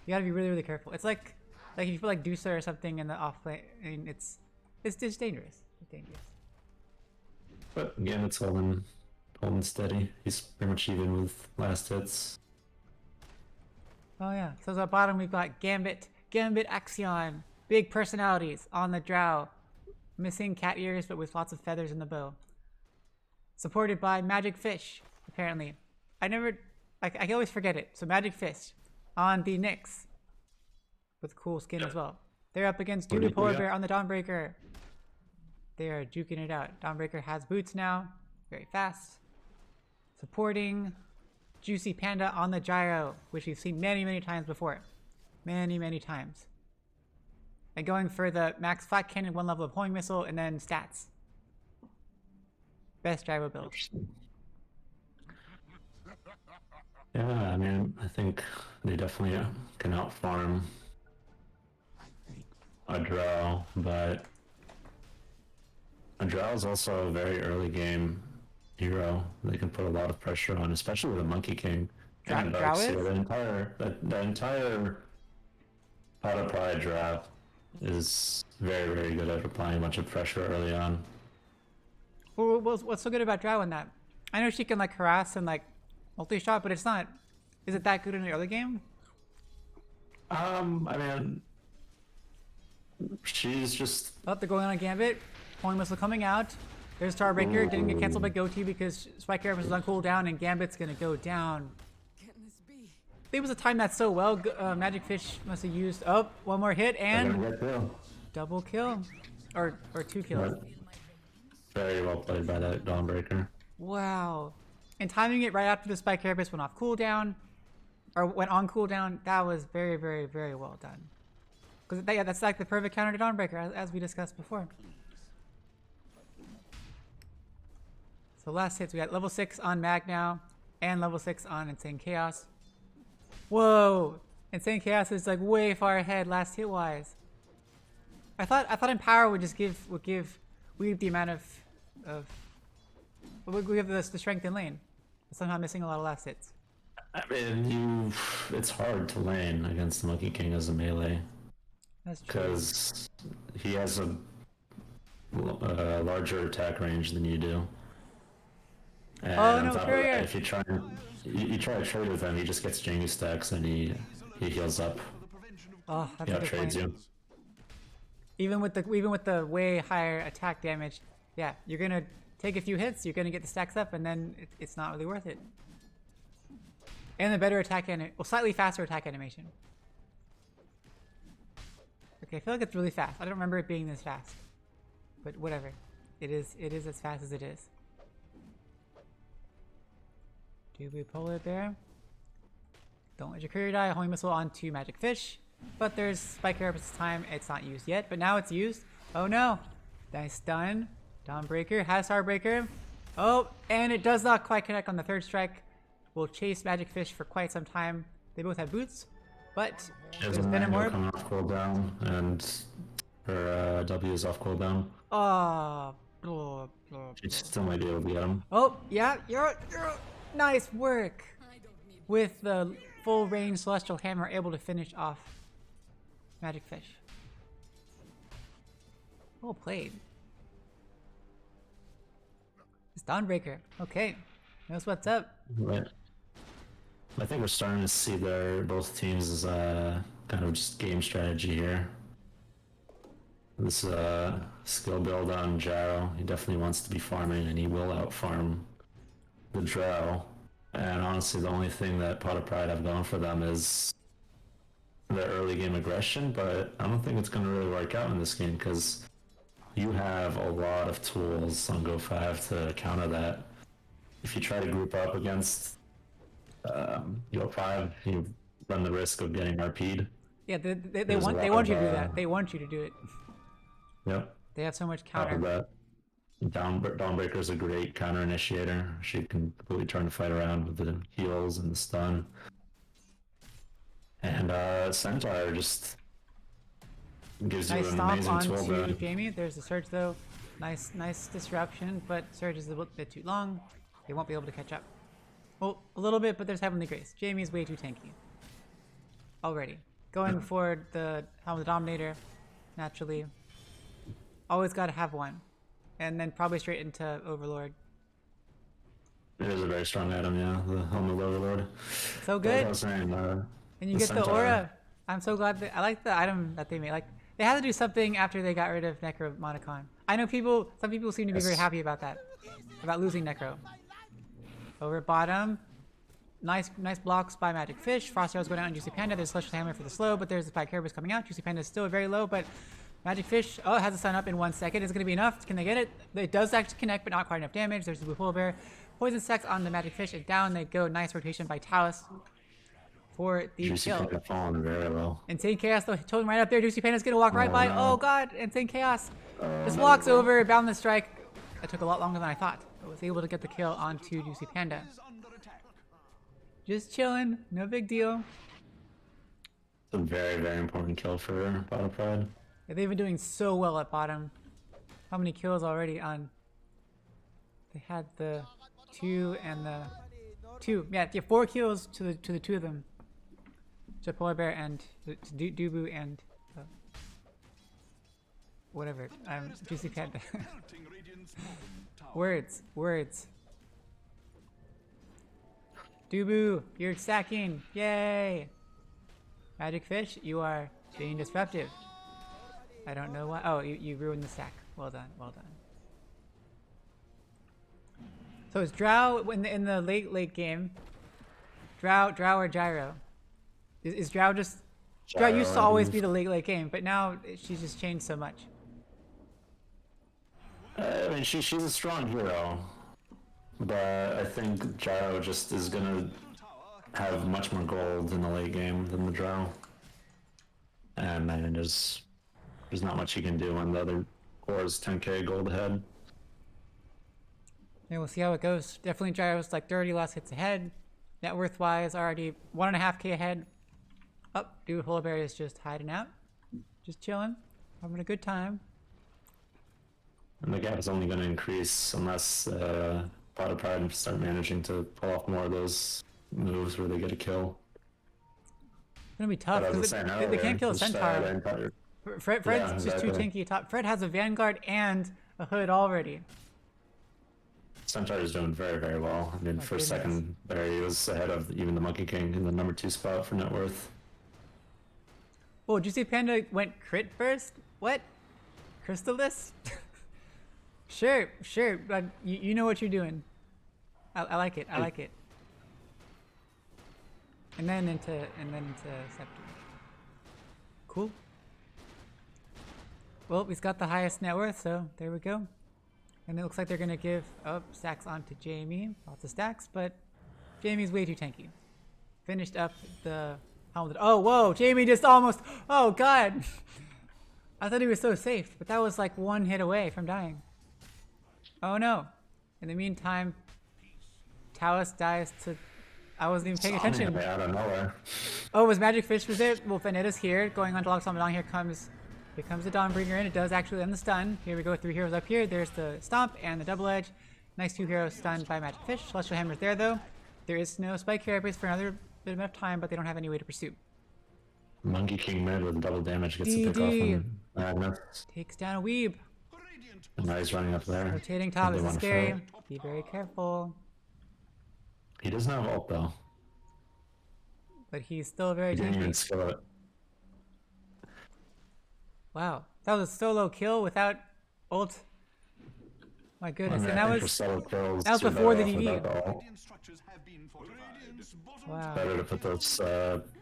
You gotta be really, really careful. It's like if you put like Dusa or something in the off lane, I mean, it's just dangerous. It's dangerous. But again, it's holding steady. He's pretty much even with last hits. Oh yeah. So at the bottom we've got Gambit, Axion, big personalities on the Drow, missing cat ears but with lots of feathers in the bow. Supported by Magic Fish, apparently. I always forget it. So Magic Fish on the Nyx with cool skin as well. They're up against Doobie Polar Bear on the Dawnbreaker. They are juking it out. Dawnbreaker has boots now, very fast. Supporting Juicy Panda on the Gyro, which we've seen many, many times before. Many, many times. And going for the max flat cannon, 1 level of homing missile, and then stats. Best gyro build. Yeah, I mean, I think they definitely can outfarm a Drow, but a Drow is also a very early game hero. They can put a lot of pressure on, especially with a Monkey King. And Drow is? The entire Pot of Pride Drow is very, very good at applying a bunch of pressure early on. Well, what's so good about Drow in that? I know she can like harass and like multi-shot, but it's not. Is it that good in the early game? I mean, she's just. Oh, they're going on a Gambit. Homing missile coming out. There's Starbreaker. Didn't get canceled by G.O.A.T.5 because Spike Carapace is on cooldown and Gambit's gonna go down. They was to time that so well. Magic Fish must have used. Oh, one more hit and double kill, or 2 kills. Very well played by that Dawnbreaker. Wow, and timing it right after the Spike Carapace went off cooldown, or went on cooldown. That was very, very, very well done. Because yeah, that's like the perfect counter to Dawnbreaker, as we discussed before. So last hits, we got level 6 on Mag now, and level 6 on Insane Chaos. Whoa! Insane Chaos is like way far ahead last hit wise. I thought Empower would just weave the amount of we have the strength in lane. Somehow missing a lot of last hits. I mean, it's hard to lane against the Monkey King as a melee. That's true. Because he has a larger attack range than you do. And Oh no, that, if you try to trade with him, he just gets Jamie stacks and he heals up. Oh, that's Yeah, a good trades point. you. Even with the way higher attack damage, yeah, you're gonna take a few hits, you're gonna get the stacks up, and then it's not really worth it. And the better attack slightly faster attack animation. Okay, I feel like it's really fast. I don't remember it being this fast, but whatever. It is as fast as it is. Doobie Polar Bear. Don't let your courier die. Homing missile onto Magic Fish. But there's Spike Carapace's time. It's not used yet, but now it's used. Oh no. Nice stun. Dawnbreaker has Starbreaker. Oh, and it does not quite connect on the third strike. We'll chase Magic Fish for quite some time. They both have boots, but there's Venom Orb. Coming off cooldown, and her W is off cooldown. Oh. She still might be able to get him. Oh, yeah, you're nice work. With the full range Celestial Hammer, able to finish off Magic Fish. Well played. It's Dawnbreaker. Okay, knows what's up. Right. I think we're starting to see both teams' kind of just game strategy here. This skill build on Jaro, he definitely wants to be farming, and he will outfarm the Drow. And honestly, the only thing that Pot of Pride have going for them is the early game aggression, but I don't think it's going to really work out in this game because you have a lot of tools on G.O.A.T.5 to counter that. If you try to group up against G.O.A.T.5, you run the risk of getting RP'd. Yeah, they want you to do that. They want you to do it. Yep. They have so much counter. Dawnbreaker is a great counter initiator. She can completely turn the fight around with the heals and the stun. And Centaur just gives you Nice an stomp amazing tool onto to... Jamie. There's the Surge though. Nice disruption, but Surge is a bit too long. They won't be able to catch up. Well, a little bit, but there's Heavenly Grace. Jamie's way too tanky. Already. Going for the Helm of the Dominator, naturally. Always gotta have one. And then probably straight into Overlord. It is a very strong item, yeah, the Helm of Overlord. So But I good. was saying, And you get the Centaur- aura. I'm so glad that I like the item that they made. Like they had to do something after they got rid of Necromonicon. I know some people seem to be very happy about that. About losing Necro. Over bottom. Nice blocks by Magic Fish. Frost Arrows going out on Juicy Panda. There's Celestial Hammer for the slow, but there's the Spike Caribous coming out. Juicy Panda is still very low, but Magic Fish, oh, it has a stun up in 1 second. Is it going to be enough? Can they get it? It does actually connect, but not quite enough damage. There's the Blue Polar Bear. Poison Sex on the Magic Fish, and down they go. Nice rotation by Talos for the Juicy kill. Panda falling very low. Insane Chaos, though, told him right up there. Juicy Panda's going to walk right by. no. Oh, God. Insane Chaos just walks over, bound the strike. That took a lot longer than I thought. I was able to get the kill onto Juicy Panda. Just chilling. No big deal. It's a very, very important kill for Battle Pride. Yeah, they've been doing so well at bottom. How many kills already on? They had the 2 and the 2. Yeah, 4 kills to the 2 of them. To Polar Bear and to Dubu and whatever. Juicy Panda. Words. Dubu, you're stacking. Yay! Magic Fish, you are being disruptive. I don't know why. Oh, you ruined the stack. Well done. So it's Drow in the late game. Drow or Gyro? Is Drow just... Drow used to always be the late game, but now she's just changed so much. I mean, she's a strong hero, but I think Gyro just is gonna have much more gold in the late game than the Drow. And then there's not much you can do when the other core is 10k gold ahead. Yeah, we'll see how it goes. Definitely Gyro's like 30 last hits ahead. Net worth wise, already 1.5k ahead. Up, dude, Polar Bear is just hiding out. Just chilling. Having a good time. And the gap is only going to increase unless Pot of Pride start managing to pull off more of those moves where they get a kill. It's gonna be tough because they can't kill a Centaur. Fred's just too tanky top. Fred has a Vanguard and a Hood already. Centaur is doing very, very well. I mean, for second there, he was ahead of even the Monkey King in the number 2 spot for net worth. Oh, did you say Panda went crit first? What? Crystallis? Sure, but you know what you're doing. I like it. And then into Scepter. Cool. Well, he's got the highest net worth, so there we go. And it looks like they're gonna give stacks onto Jamie. Lots of stacks, but Jamie's way too tanky. Finished up the helmet. Oh, whoa! Jamie just almost. Oh God! I thought he was so safe, but that was like 1 hit away from dying. Oh no! In the meantime, Talos dies to. I wasn't even paying attention. Out of nowhere. Oh, was Magic Fish was there? Well, Venetta's here, going on to Lock Summon. Here comes the Dawnbringer in. It does actually end the stun. Here we go, 3 heroes up here. There's the Stomp and the Double Edge. Nice 2 heroes stunned by Magic Fish. Celestial Hammer's there though. There is no Spike Carapace for another bit of enough time, but they don't have any way to pursue. Monkey King mid with double damage gets the pick off on Magnus. Takes down a Weeb. And now he's running up there. Rotating top is scary. Be very careful. He doesn't have ult though. But he's still very He didn't even tanky. skill it. Wow, that was a solo kill without ult. My goodness, and that was before the DD. Wow. Better to put those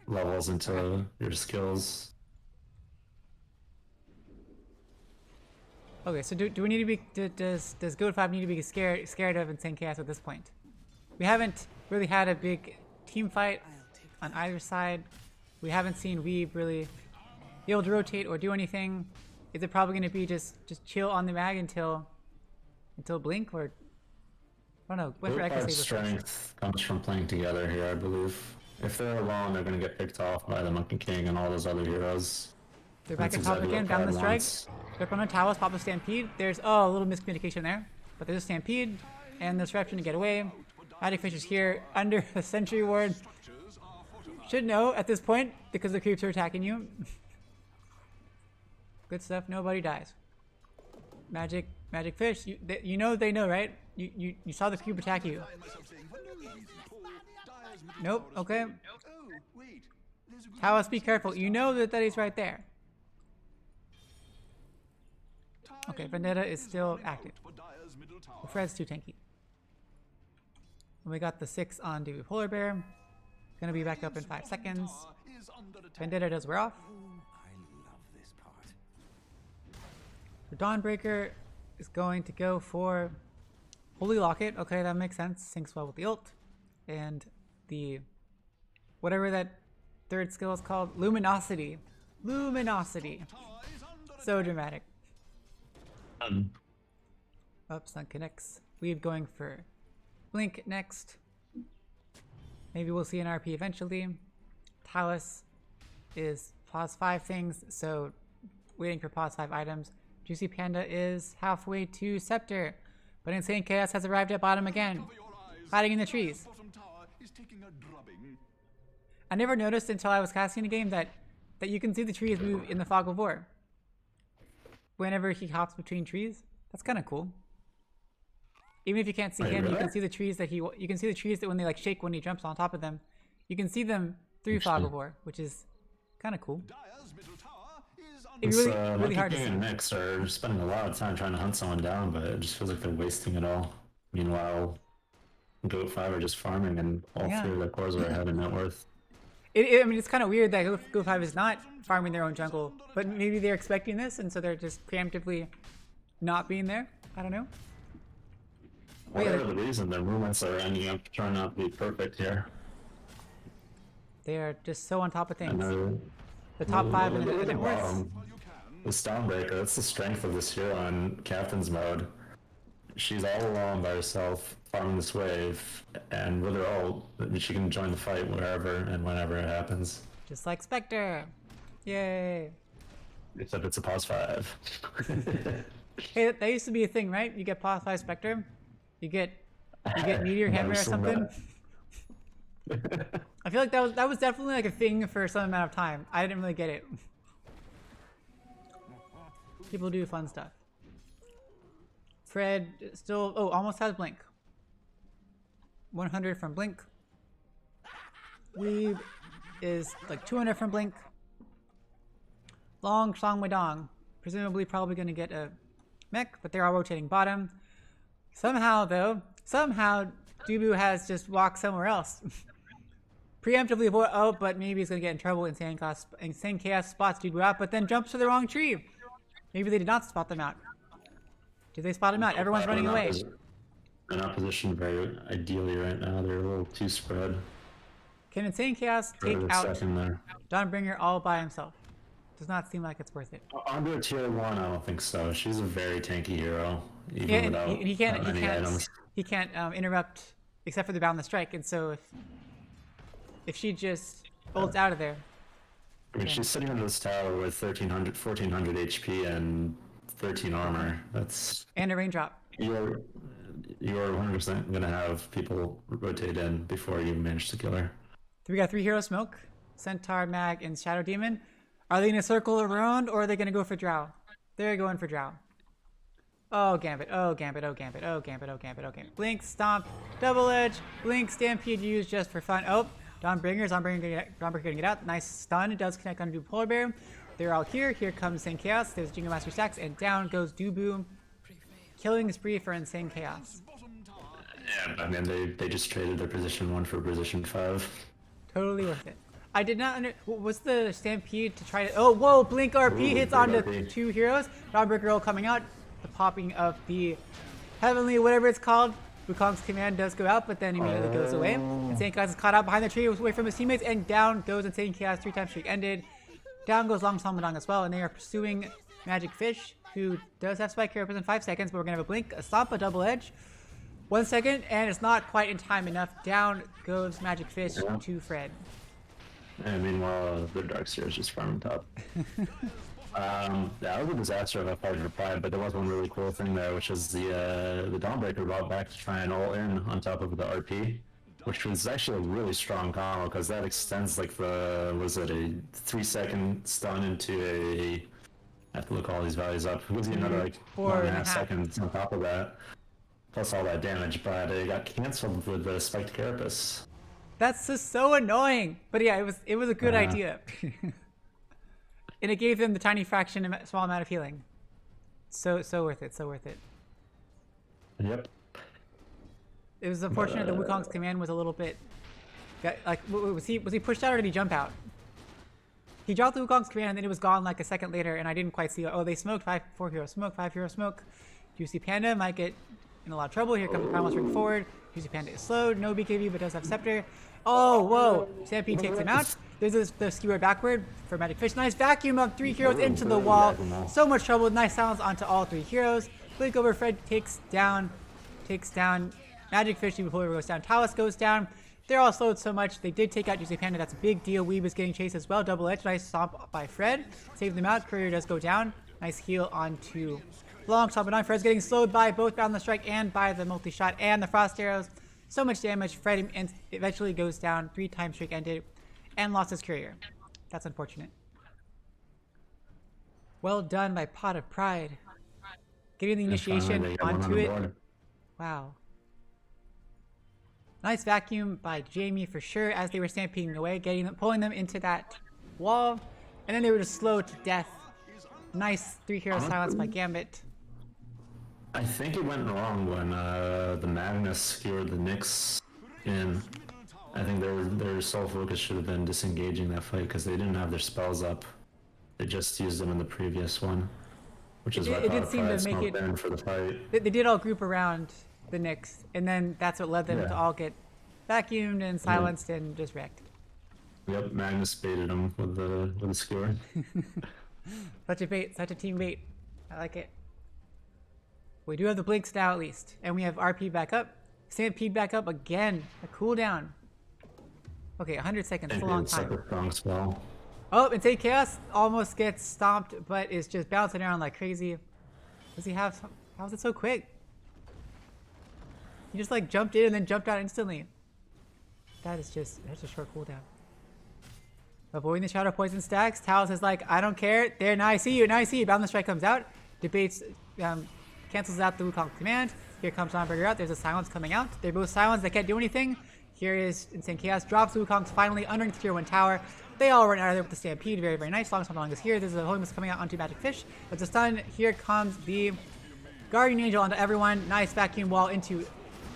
levels into your skills. Okay, so do we need to be does G.O.A.T.5 need to be scared of Insane Chaos at this point? We haven't really had a big team fight on either side. We haven't seen Weeb really be able to rotate or do anything. Is it probably going to be just chill on the mag until until Blink, or I don't know. Went for Group Echo 5 Saber first. strength comes from playing together here, I believe. If they're alone, they're going to get picked off by the Monkey King and all those other heroes. They're back That's at top exactly again, what down the Pride strike. wants. Grip on the towers, pop a Stampede. There's, oh, a little miscommunication there. But there's a Stampede, and the disruption to get away. Magic Fish is here, under the Sentry Ward. Should know at this point, because the creeps are attacking you. Good stuff, nobody dies. Magic Fish, you know they know, right? You saw the cube attack you. Nope, okay. Talos, be careful. You know that he's right there. Okay, Vendetta is still active. The Fred's too tanky. And we got the 6 on Dewey Polar Bear. Gonna be back up in 5 seconds. Vendetta does wear off. The Dawnbreaker is going to go for Holy Locket. Okay, that makes sense. Syncs well with the ult. And the whatever that third skill is called, Luminosity. Luminosity. So dramatic. Up, Stun connects. Weave going for Blink next. Maybe we'll see an RP eventually. Talus is pause 5 things, so waiting for pause 5 items. Juicy Panda is halfway to Scepter, but Insane Chaos has arrived at bottom again, hiding in the trees. I never noticed until I was casting the game that you can see the trees move in the Fog of War. Whenever he hops between trees, that's kind of cool. Even if you can't see him, you can see the trees that you can see the trees that when they like shake when he jumps on top of them, you can see them through Fog of War, which is kind of cool. It's really hard to see. And Nyx are spending a lot of time trying to hunt someone down, but it just feels like they're wasting it all. Meanwhile, G.O.A.T.5 are just farming, and all 3 of their cores are ahead in net worth. I mean, it's kind of weird that G.O.A.T.5 is not farming their own jungle, but maybe they're expecting this, and so they're just preemptively not being there. I don't know. Whatever the reason, their movements are ending up turning out to be perfect here. They are just so on top of things. And the top 5 and it works. The Stormbreaker, that's the strength of this hero in Captain's mode. She's all alone by herself, farming this wave, and with her ult, she can join the fight wherever and whenever it happens. Just like Spectre. Yay. Except it's a pause 5. Hey, that used to be a thing, right? You get pause 5 Spectre, you get Meteor Hammer or something. I feel like that was definitely like a thing for some amount of time. I didn't really get it. People do fun stuff. Fred still almost has Blink. 100 from Blink. Weeb is like 200 from Blink. Long Song Wedong, presumably probably going to get a mech, but they're all rotating bottom. Somehow Dubu has just walked somewhere else. Preemptively avoid, but maybe he's going to get in trouble. Insane Chaos spots Dubu out, but then jumps to the wrong tree. Maybe they did not spot them out. Did they spot him out? Everyone's running away. They're not positioned very ideally right now. They're a little too spread. Can Insane Chaos take out Dawnbringer all by himself? Does not seem like it's worth it. Under a tier 1, I don't think so. She's a very tanky hero. Even without he can't interrupt except for the boundless strike, and so if she just ults out of there. I mean, she's sitting under this tower with 1400 HP and 13 armor. And a raindrop. You're 100% gonna have people rotate in before you manage to kill her. We got 3 hero smoke, Centaur, Mag, and Shadow Demon. Are they gonna circle around or are they gonna go for Drow? They're going for Drow. Oh Gambit, oh Gambit, oh Gambit, oh Gambit, oh Gambit, oh Gambit. Blink, Stomp, Double Edge, Blink, Stampede used just for fun. Oh, Dawnbringer getting it out. Nice stun, it does connect onto Polar Bear. They're all here. Here comes Insane Chaos. There's Jingle Master stacks, and down goes Dubu. Killing spree for Insane Chaos. Yeah, I mean, they just traded their position 1 for position 5. Totally worth it. I did not what's the Stampede to try to... Oh, whoa, Blink RP hits onto 2 heroes. Dawnbreaker roll coming out. The popping of the Heavenly, whatever it's called. Wukong's command does go out, but then immediately goes away. Insane Chaos is caught out behind the tree, away from his teammates, and down goes Insane Chaos. 3 times streak ended. Down goes Long Samadang as well, and they are pursuing Magic Fish. who does have Spike Carapace in 5 seconds, but we're gonna have a blink, a stomp, a double edge. 1 second, and it's not quite in time enough. Down goes Magic Fish to Fred. And meanwhile, the Darkseer is just farming top. That was a disaster on that part of the Pride, but there was one really cool thing there, which is the Dawnbreaker brought back to try and all in on top of the RP, which was actually a really strong combo because that extends like was it a 3-second stun into a. I have to look all these values up. It was another like 1.5 seconds on top of that, plus all that damage, but it got cancelled with the Spiked Carapace. That's just so annoying. But yeah, it was a good idea. And it gave them the tiny fraction, small amount of healing. So worth it, so worth it. Yep. It was unfortunate that Wukong's command was a little bit... Like, was he pushed out or did he jump out? He dropped the Wukong's command and then it was gone like a second later and I didn't quite see... Oh, they smoked 4 hero smoke, 5 hero smoke. Juicy Panda might get in a lot of trouble. Here comes the Primal Spring forward. Juicy Panda is slowed, no BKB but does have Scepter. Oh, whoa! Stampede takes him out. There's the skewer backward for Magic Fish. Nice vacuum of 3 heroes into the wall. So much trouble. Nice silence onto all 3 heroes. Blink over Fred takes down Magic Fish before he goes down. Talus goes down. They're all slowed so much. They did take out Juicy Panda. That's a big deal. Weeb is getting chased as well. Double edge. Nice stomp by Fred. Save them out. Courier does go down. Nice heal onto Long Stomp. But Fred's getting slowed by both Boundless Strike and by the multi-shot and the Frost Arrows. So much damage. Fred eventually goes down. 3-time streak ended. And lost his Courier. That's unfortunate. Well done by Pot of Pride. Getting the initiation onto it. Wow. Nice vacuum by Jamie for sure as they were stampeding away, pulling them into that wall. And then they were just slowed to death. Nice 3 hero silence by Gambit. I think it went wrong when the Magnus skewered the Nyx in. I think their sole focus should have been disengaging that fight because they didn't have their spells up. They just used them in the previous one, which is why it did seem to make it in for the fight. They did all group around the Nyx, and then that's what led them to all get vacuumed and silenced and just wrecked. Yep, Magnus baited them with the skewer. Such a bait, such a team bait. I like it. We do have the blinks now at least, and we have RP back up, Stampede back up again. A cooldown. Okay, 100 seconds. That's a long time. Like a strong spell. Oh, and Insane Chaos almost gets stomped, but is just bouncing around like crazy. Does he have some... How is it so quick? He just like jumped in and then jumped out instantly. That's a short cooldown. Avoiding the Shadow Poison stacks. Talos is like, I don't care. There, now I see you. Now I see you. Boundless Strike comes out. Debates, cancels out the Wukong command. Here comes Dawnbreaker out. There's a silence coming out. They're both silenced. They can't do anything. Here is Insane Chaos. Drops the Wukong's finally underneath tier 1 tower. They all run out of there with the Stampede. Very, very nice. Long is here. There's a Holy Mist coming out onto Magic Fish. That's a stun. Here comes the Guardian Angel onto everyone. Nice vacuum wall into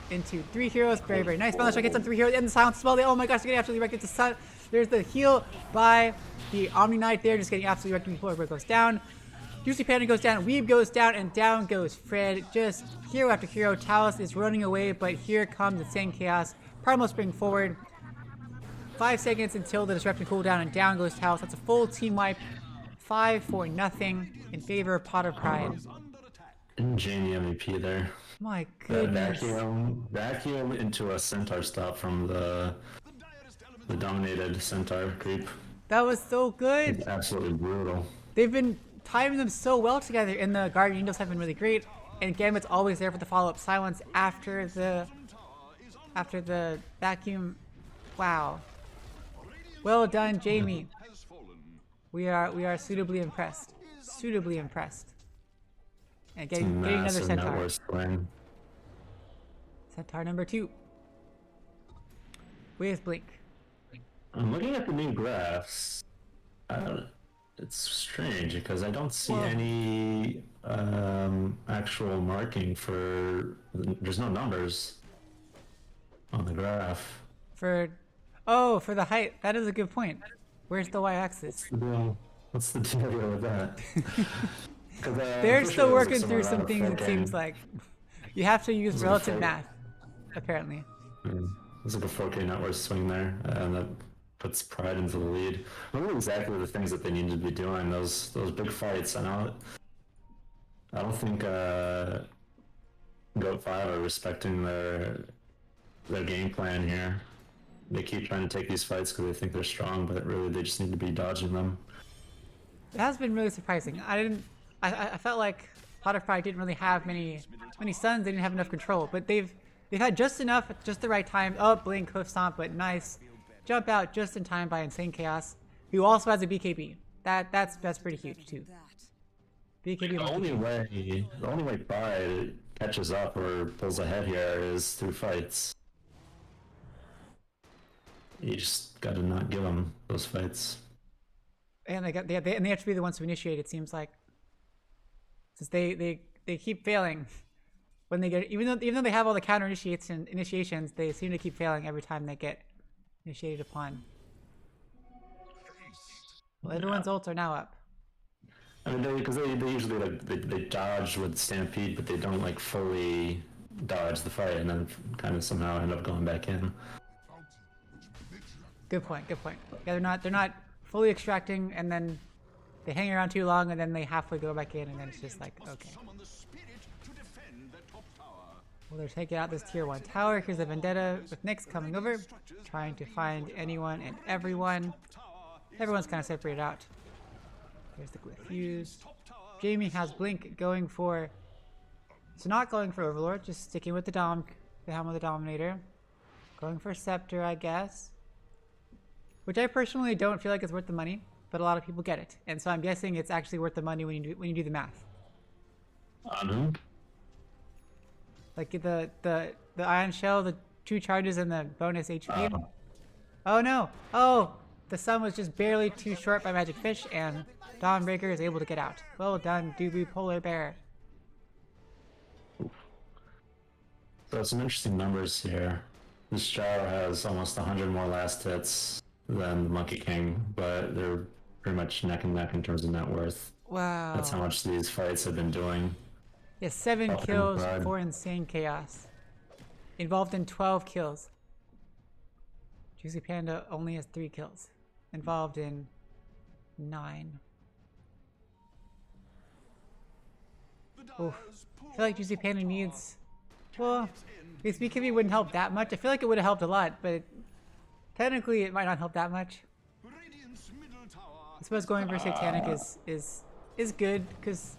3 heroes. Very, very nice. Boundless Strike hits on 3 heroes. And the silence as well. Oh my gosh, they're getting absolutely wrecked. It's a sun. There's the heal by the Omni Knight there. Just getting absolutely wrecked before it goes down. Juicy Panda goes down. Weeb goes down. And down goes Fred. Just hero after hero. Talus is running away. But here comes Insane Chaos. Primal Spring forward. 5 seconds until the disruption cooldown, and down goes Talus. That's a full team wipe. 5-0 in favor of Pot of Pride. Jamie MVP there. My goodness. Vacuum into a Centaur stop from the dominated Centaur creep. That was so good. It's absolutely brutal. They've been timing them so well together, and the Guardian Angels have been really great. And Gambit's always there for the follow-up silence after the vacuum. Wow. Well done, Jamie. We are suitably impressed. Suitably impressed. And getting another Centaur. Centaur number 2. With Blink. I'm looking at the new graphs. It's strange because I don't see any actual marking for. There's no numbers on the graph. For the height. That is a good point. Where's the y-axis? What's the deal with that? They're still working through some things, it seems like. You have to use relative math, apparently. There's like a 4K network swing there, and that puts Pride into the lead. I don't know exactly the things that they need to be doing, those big fights. I know I don't think G.O.A.T.5 are respecting their game plan here. They keep trying to take these fights because they think they're strong, but really they just need to be dodging them. It has been really surprising. I felt like G.O.A.T.5 didn't really have many stuns. They didn't have enough control, but they've had just enough at just the right time. Oh, blink, hoof stomp, but nice jump out just in time by Insane Chaos, who also has a BKB. That's pretty huge too. BKB. The only way Pride catches up or pulls ahead here is through fights. You just gotta not give them those fights. And they have to be the ones to initiate. It seems like, since they keep failing when they get, even though they have all the counter initiations, they seem to keep failing every time they get initiated upon. Well, everyone's ults are now up. I mean, because they usually like they dodge with Stampede, but they don't like fully dodge the fight, and then kind of somehow end up going back in. Good point. Yeah, they're not fully extracting, and then they hang around too long, and then they halfway go back in, and then it's just like, okay. Well, they're taking out this tier 1 tower. Here's a Vendetta with Nyx coming over, trying to find anyone and everyone. Everyone's kind of separated out. There's the Glyph fuse. Jamie has Blink going for... So not going for Overlord, just sticking with the Helm of the Dominator. Going for Scepter, I guess. Which I personally don't feel like is worth the money, but a lot of people get it. And so I'm guessing it's actually worth the money when you do the math. Like the Ion Shell, the 2 charges and the bonus HP. Oh no! Oh! The sun was just barely too short by Magic Fish, and Dawnbreaker is able to get out. Well done, Doobie Polar Bear. So some interesting numbers here. This Jar has almost 100 more last hits than the Monkey King, but they're pretty much neck and neck in terms of net worth. Wow. That's how much these fights have been doing. Yeah, 7 kills for Insane Chaos. Involved in 12 kills. Juicy Panda only has 3 kills. Involved in 9. Oof. I feel like Juicy Panda needs... Well, this BKB wouldn't help that much. I feel like it would have helped a lot, but technically it might not help that much. I suppose going for Satanic is good, because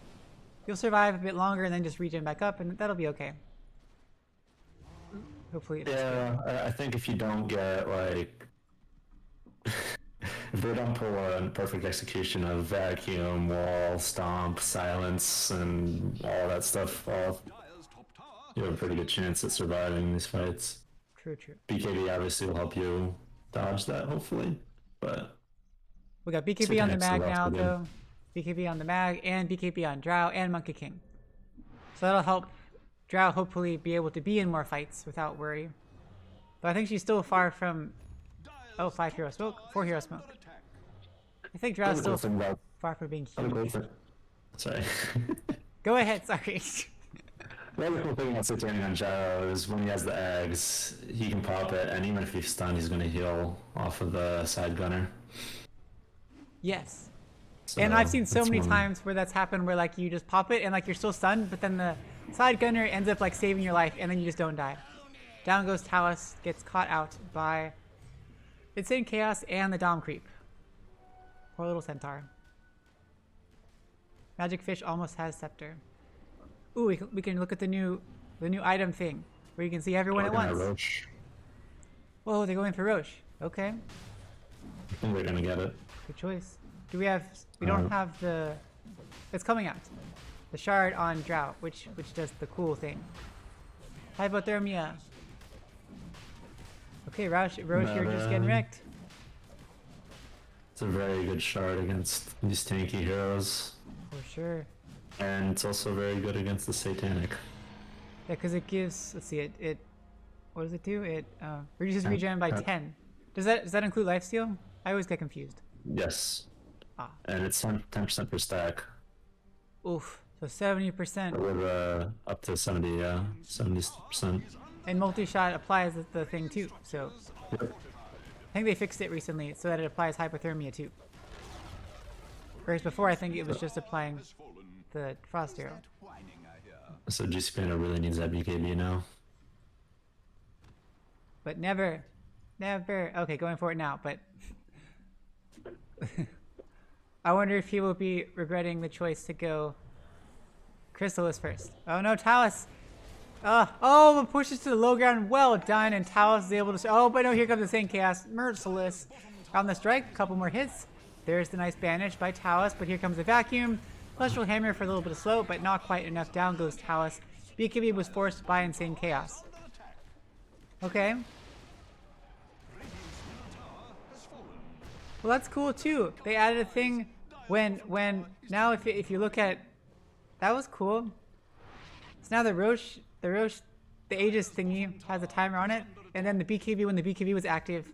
you'll survive a bit longer and then just regen back up, and that'll be okay. Hopefully it is. Yeah, I think if you don't get, like... if they don't pull a perfect execution of Vacuum, Wall, Stomp, Silence, and all that stuff off, you have a pretty good chance at surviving these fights. True. BKB obviously will help you dodge that, hopefully, but... We got BKB on the mag now, though. BKB on the mag, and BKB on Drow, and Monkey King. So that'll help Drow hopefully be able to be in more fights without worry. But I think she's still far from... Oh, 5 hero smoke, 4 hero smoke. I think Drow's still far from being huge. Sorry. Go ahead, sorry. The other cool thing about Satanic on Gyro is when he has the eggs, he can pop it, and even if he's stunned, he's going to heal off of the side gunner. Yes. So and I've seen so many times where that's happened, where like you just pop it and like you're still stunned, but then the side gunner ends up like saving your life, and then you just don't die. Down goes Talus, gets caught out by Insane Chaos and the Dom Creep. Poor little Centaur. Magic Fish almost has Scepter. Ooh, we can look at the new item thing, where you can see everyone at once. Roche. Whoa, they're going for Roche. Okay. I think they're gonna get it. Good choice. We don't have the... It's coming out. The shard on Drought, which does the cool thing. Hypothermia. Okay, Roche, you're just getting wrecked. It's a very good shard against these tanky heroes. For sure. And it's also very good against the Satanic. Yeah, because it gives... Let's see, it... What does it do? It reduces regen by 10. Does that include lifesteal? I always get confused. Yes. Ah. And it's 10% per stack. Oof. So 70%. With up to 70, yeah. 70%. And multi-shot applies the thing too, so... Yep. I think they fixed it recently so that it applies hypothermia too. Whereas before I think it was just applying the frost arrow. So GC Panda really needs that BKB now. But never. Okay, going for it now, but I wonder if he will be regretting the choice to go Chrysalis first. Oh no, Talus! Oh, pushes to the low ground. Well done, and Talus is able to. Oh, but no, here comes the same chaos. Merciless on the strike. A couple more hits. There's the nice banish by Talus, but here comes the vacuum. Celestial Hammer for a little bit of slow, but not quite enough. Down goes Talus. BKB was forced by Insane Chaos. Okay. Well, that's cool too. They added a thing when now if you look at that was cool. So now the Roche, the Aegis thingy has a timer on it, and then the BKB when the BKB was active,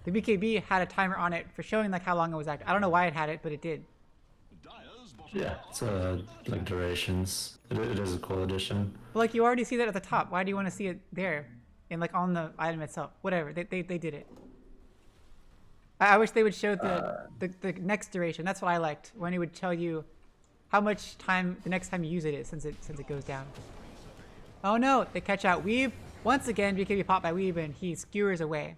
the BKB had a timer on it for showing like how long it was active. I don't know why it had it, but it did. Yeah, it's like durations. It is a cool addition. Well, like you already see that at the top. Why do you want to see it there, and like on the item itself? Whatever. They did it. I wish they would show the next duration. That's what I liked, when it would tell you how much time the next time you use it is, since it goes down. Oh no, they catch out Weave. Once again, BKB popped by Weave and he skewers away.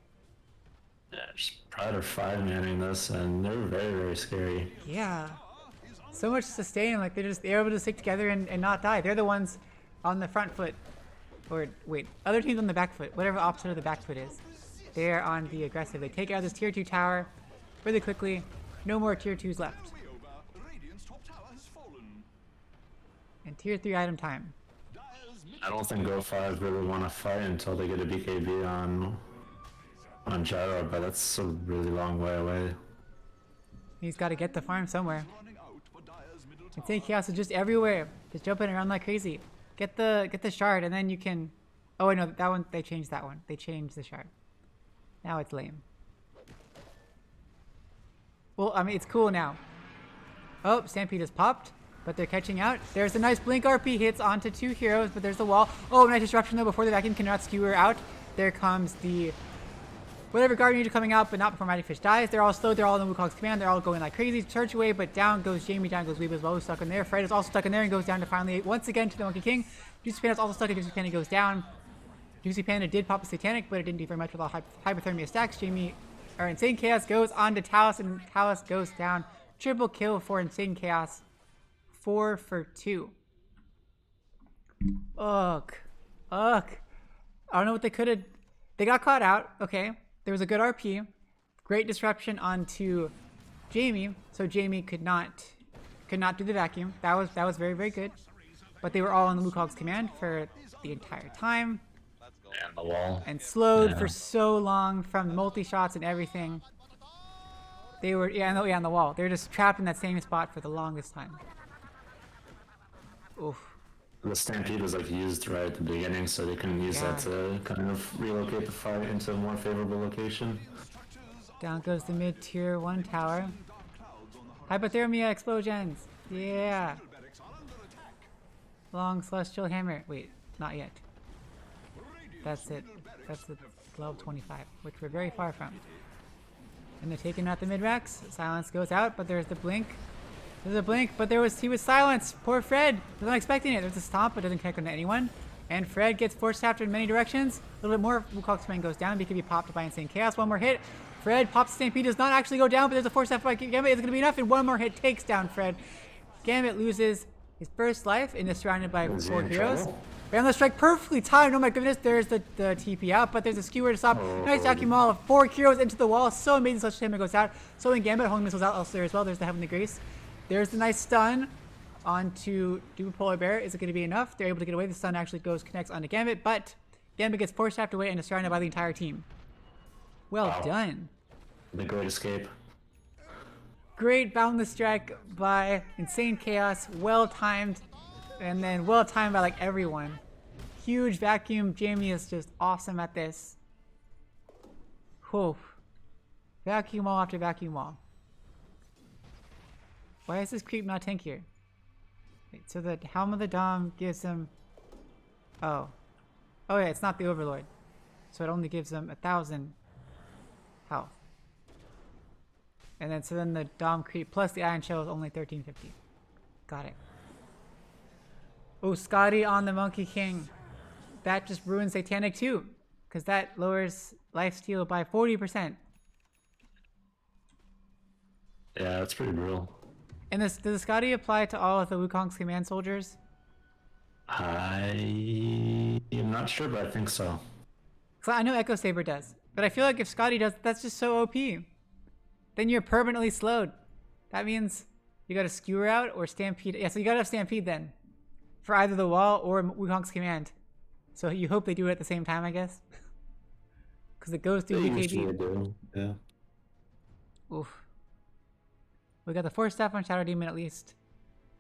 Yeah, just Pride are 5-manning this, and they're very, very scary. Yeah. So much sustain, like they're able to stick together and not die. They're the ones on the front foot. Or wait, other teams on the back foot, whatever opposite of the back foot is. They're on the aggressive. They take out this tier 2 tower really quickly. No more tier 2s left. And tier 3 item time. I don't think G.O.A.T.5 really want to fight until they get a BKB on Gyro, but that's a really long way away. He's got to get the farm somewhere. Insane Chaos is just everywhere, just jumping around like crazy. Get the shard, and then you can. Oh wait, no, that one they changed that one. They changed the shard. Now it's lame. Well, I mean it's cool now. Oh, Stampede has popped, but they're catching out. There's a nice blink RP hits onto 2 heroes, but there's the wall. Oh, nice disruption though before the vacuum cannot skewer out. There comes the whatever Guardian Angel coming out, but not before Mighty Fish dies. They're all slow. They're all in the Wukong's command. They're all going like crazy. Church away, but down goes Jamie. Down goes Weeb as well, who's stuck in there. Fred is also stuck in there and goes down to finally once again to the Monkey King. Juicy Panda's also stuck. Juicy Panda goes down. Juicy Panda did pop a Satanic, but it didn't do very much with all hypothermia stacks. Insane Chaos goes on to Talus, and Talus goes down. Triple kill for Insane Chaos. 4 for 2. Ugh. I don't know what they could have. They got caught out. Okay. There was a good RP. Great disruption onto Jamie, so Jamie could not do the vacuum. That was very, very good. But they were all on the Wukong's command for the entire time. And the wall. And slowed for so long from multi-shots and everything. They were, on the wall. They were just trapped in that same spot for the longest time. Oof. The Stampede was like used right at the beginning, so they couldn't use that to kind of relocate the fight into a more favorable location. Down goes the mid-tier 1 tower. Hypothermia explosions. Yeah. Long Celestial Hammer. Wait, not yet. That's it. That's the level 25, which we're very far from. And they're taking out the mid-racks. Silence goes out, but there's the blink. There's a blink, but he was silenced. Poor Fred. Was not expecting it. There's a stomp, but doesn't connect on anyone. And Fred gets force tapped in many directions. A little bit more. Wukong's command goes down. BKB popped by Insane Chaos. One more hit. Fred pops Stampede. Does not actually go down, but there's a force tap by Gambit. It's going to be enough, and one more hit takes down Fred. Gambit loses his first life and is surrounded by 4 heroes. Rambo strike perfectly timed. Oh my goodness, there's the TP out, but there's a skewer to stop. Nice vacuum wall of 4 heroes into the wall. So amazing. Celestial Hammer goes out. So in Gambit, Homing Missiles out also there as well. There's the Heavenly Grace. There's the nice stun onto Duper Polar Bear. Is it going to be enough? They're able to get away. The stun actually connects onto Gambit, but Gambit gets force tapped away and is surrounded by the entire team. Well done. The great escape. Great boundless strike by Insane Chaos. Well timed. And then well timed by like everyone. Huge vacuum. Jamie is just awesome at this. Whew. Vacuum wall after vacuum wall. Why is this creep not tankier? Wait, so the Helm of the Dom gives him... Oh. Oh yeah, it's not the Overlord. So it only gives them 1,000 health. And then so then the Dom creep plus the Iron Shell is only 1350. Got it. Oh, Scotty on the Monkey King. That just ruins Satanic too, because that lowers lifesteal by 40%. Yeah, that's pretty brutal. And does the Scotty apply to all of the Wukong's command soldiers? I am not sure, but I think so. So I know Echo Saber does, but I feel like if Scotty does, that's just so OP. Then you're permanently slowed. That means you got to skewer out or stampede. Yeah, so you got to have stampede then, for either the wall or Wukong's command. So you hope they do it at the same time, I guess, because it goes through They usually BKB. do. Yeah. Oof. We got the Force Staff on Shadow Demon at least.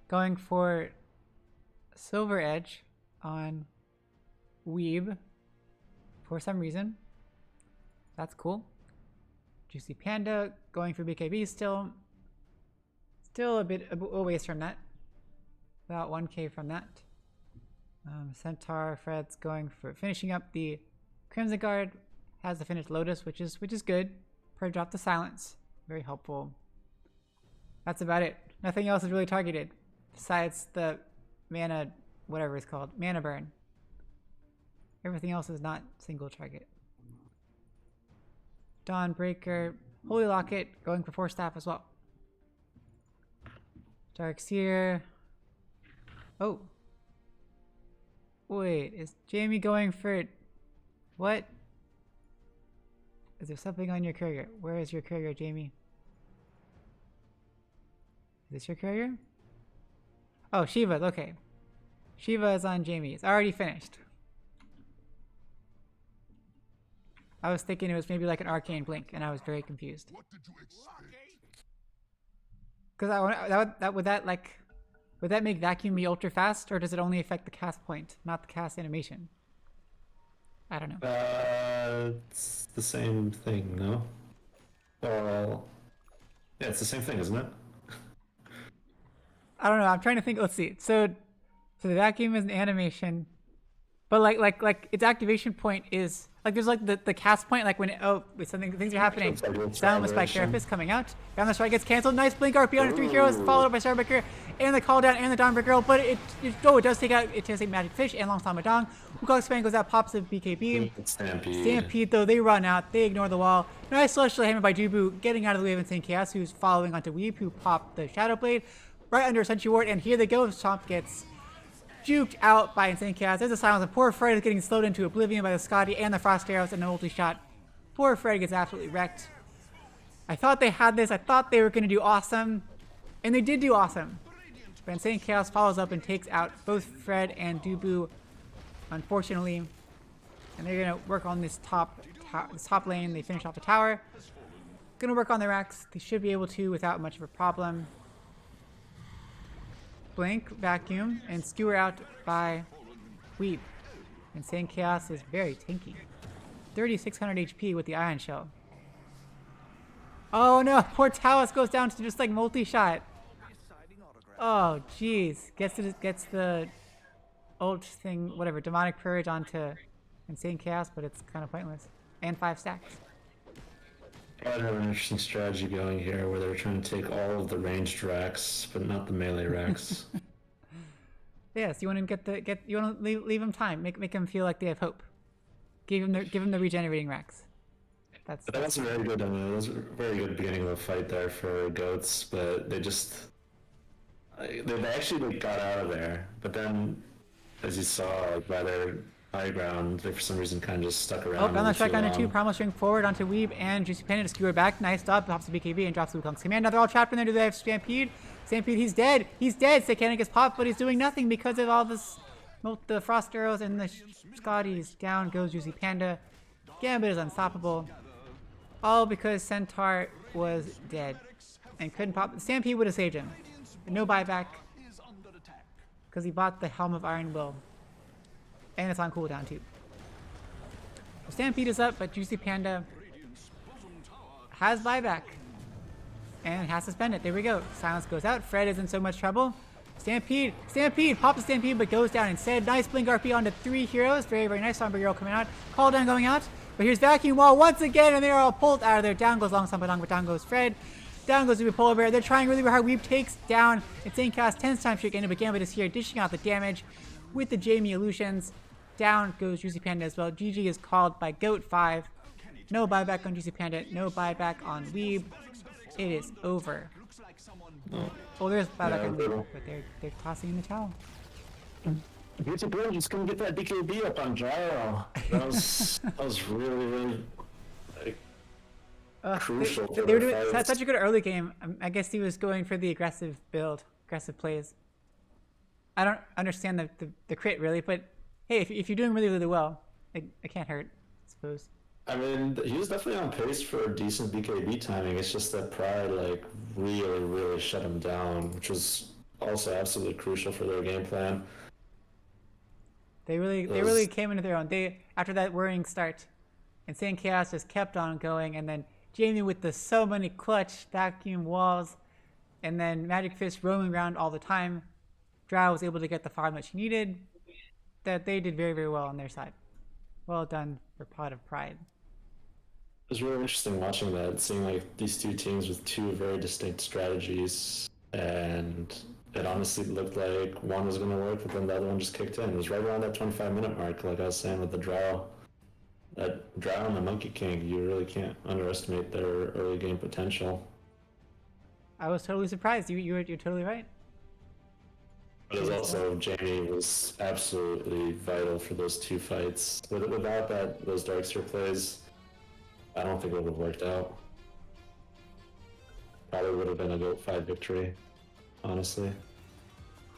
Going for Silver Edge on Weeb for some reason. That's cool. Juicy Panda going for BKB still. Still a bit a ways from that. About 1k from that. Centaur Fred's going for finishing up the Crimson Guard. Has the finished Lotus, which is good. Probably drop the silence. Very helpful. That's about it. Nothing else is really targeted besides the mana, whatever it's called, mana burn. Everything else is not single target. Dawnbreaker, Holy Locket, going for Force Staff as well. Dark Seer. Oh. Wait, is Jamie going for what? Is there something on your courier? Where is your courier, Jamie? Is this your courier? Oh, Shiva, okay. Shiva is on Jamie. It's already finished. I was thinking it was maybe like an arcane blink, and I was very confused. What did you expect? Because would that make vacuum be ultra fast, or does it only affect the cast point, not the cast animation? I don't know. It's the same thing, no? Well, yeah, it's the same thing, isn't it? I don't know. I'm trying to think. Let's see. So the vacuum is an animation, but like its activation point is like there's like the cast point, like when things are happening. Soundless by Carapace coming out. Down the strike gets canceled. Nice blink RP on 3 heroes, followed up by Starbreaker and the call down and the Dawnbreaker. But it does take out Magic Fish and Long Samadong. Wukong's Span goes out, pops the BKB. Stampede though, they run out, they ignore the wall. Nice Celestial Hammer by Jubu, getting out of the way of Insane Chaos, who's following onto Weeb, who popped the Shadow Blade right under a Sentry Ward, and here they go. Chomp gets juked out by Insane Chaos. There's a silence, and poor Fred is getting slowed into oblivion by the Scotty and the Frost Arrows and the multi-shot. Poor Fred gets absolutely wrecked. I thought they had this. I thought they were going to do awesome, and they did do awesome. But Insane Chaos follows up and takes out both Fred and Dubu, unfortunately. And they're going to work on this top lane. They finish off the tower. Going to work on the racks. They should be able to without much of a problem. Blink, vacuum, and skewer out by Weeb. Insane Chaos is very tanky. 3600 HP with the Ion Shell. Oh no, poor Talos goes down to just like multi-shot. Oh jeez, gets the ult thing, whatever, Demonic Purge onto Insane Chaos, but it's kind of pointless. And 5 stacks. I have an interesting strategy going here where they're trying to take all of the ranged racks, but not the melee racks. Yes, you want to you want to leave them time, make them feel like they have hope. Give them the regenerating racks. That was a very good. That was a very good beginning of a fight there for goats, but they actually got out of there. But then, as you saw, by their high ground, they for some reason kind of just stuck around. Oh, down the strike onto 2, Primal String forward onto Weeb and Juicy Panda to skewer back. Nice stop, pops the BKB and drops the Wukong's command. Now they're all trapped in there. Do they have Stampede? Stampede, he's dead. He's dead. Satanic gets popped, but he's doing nothing because of all this, the Frost Arrows and the Scotties. Down goes Juicy Panda. Gambit is unstoppable. All because Centaur was dead and couldn't pop. Stampede would have saved him. No buyback because he bought the Helm of Iron Will. And it's on cooldown too. Stampede is up, but Juicy Panda has buyback. And has to spend it. There we go. Silence goes out. Fred is in so much trouble. Stampede! Pop the Stampede, but goes down instead. Nice blink RP onto 3 heroes. Very, very nice. Somber Girl coming out. Call down going out. But here's Vacuum Wall once again, and they're all pulled out of there. Down goes Long Samadong, but down goes Fred. Down goes the Polar Bear. They're trying really hard. Weeb takes down Insane Chaos 10th time straight into, but Gambit is here dishing out the damage with the Jamie illusions. Down goes Juicy Panda as well. GG is called by G.O.A.T.5. No buyback on Juicy Panda. No buyback on Weeb. It is over. Oh, there's buyback on Weeb, but they're tossing in the towel. Beauty Boy just couldn't get that BKB up on Gyro. That was really crucial. They were doing such a good early game. I guess he was going for the aggressive build, aggressive plays. I don't understand the crit really, but hey, if you're doing really well, it can't hurt, I suppose. I mean, he was definitely on pace for decent BKB timing. It's just that Pride like really shut him down, which was also absolutely crucial for their game plan. They really came into their own. After that worrying start, Insane Chaos just kept on going, and then Jamie with the so many clutch vacuum walls, and then Magic Fist roaming around all the time. Drow was able to get the farm that she needed. That they did very well on their side. Well done for Pot of Pride. It was really interesting watching that, seeing like these two teams with two very distinct strategies, and it honestly looked like one was going to work, but then the other one just kicked in. It was right around that 25-minute mark, like I was saying with the Drow. That Drow and the Monkey King, you really can't underestimate their early game potential. I was totally surprised. You're totally right. But it was also, Jamie was absolutely vital for those two fights. Without those Darkseer plays, I don't think it would have worked out. Probably would have been a G.O.A.T.5 victory, honestly.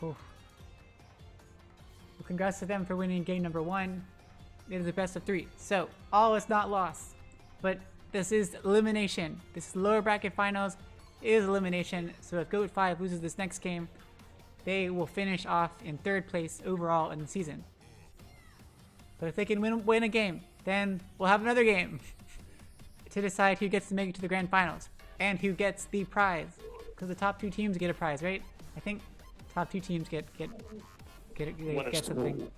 Well, congrats to them for winning game number 1. It is a best of 3. So, all is not lost. But this is elimination. This is lower bracket finals. It is elimination. So if G.O.A.T.5 loses this next game, they will finish off in 3rd place overall in the season. But if they can win a game, then we'll have another game to decide who gets to make it to the grand finals and who gets the prize. Because the top 2 teams get a prize, right? I think top 2 teams get something.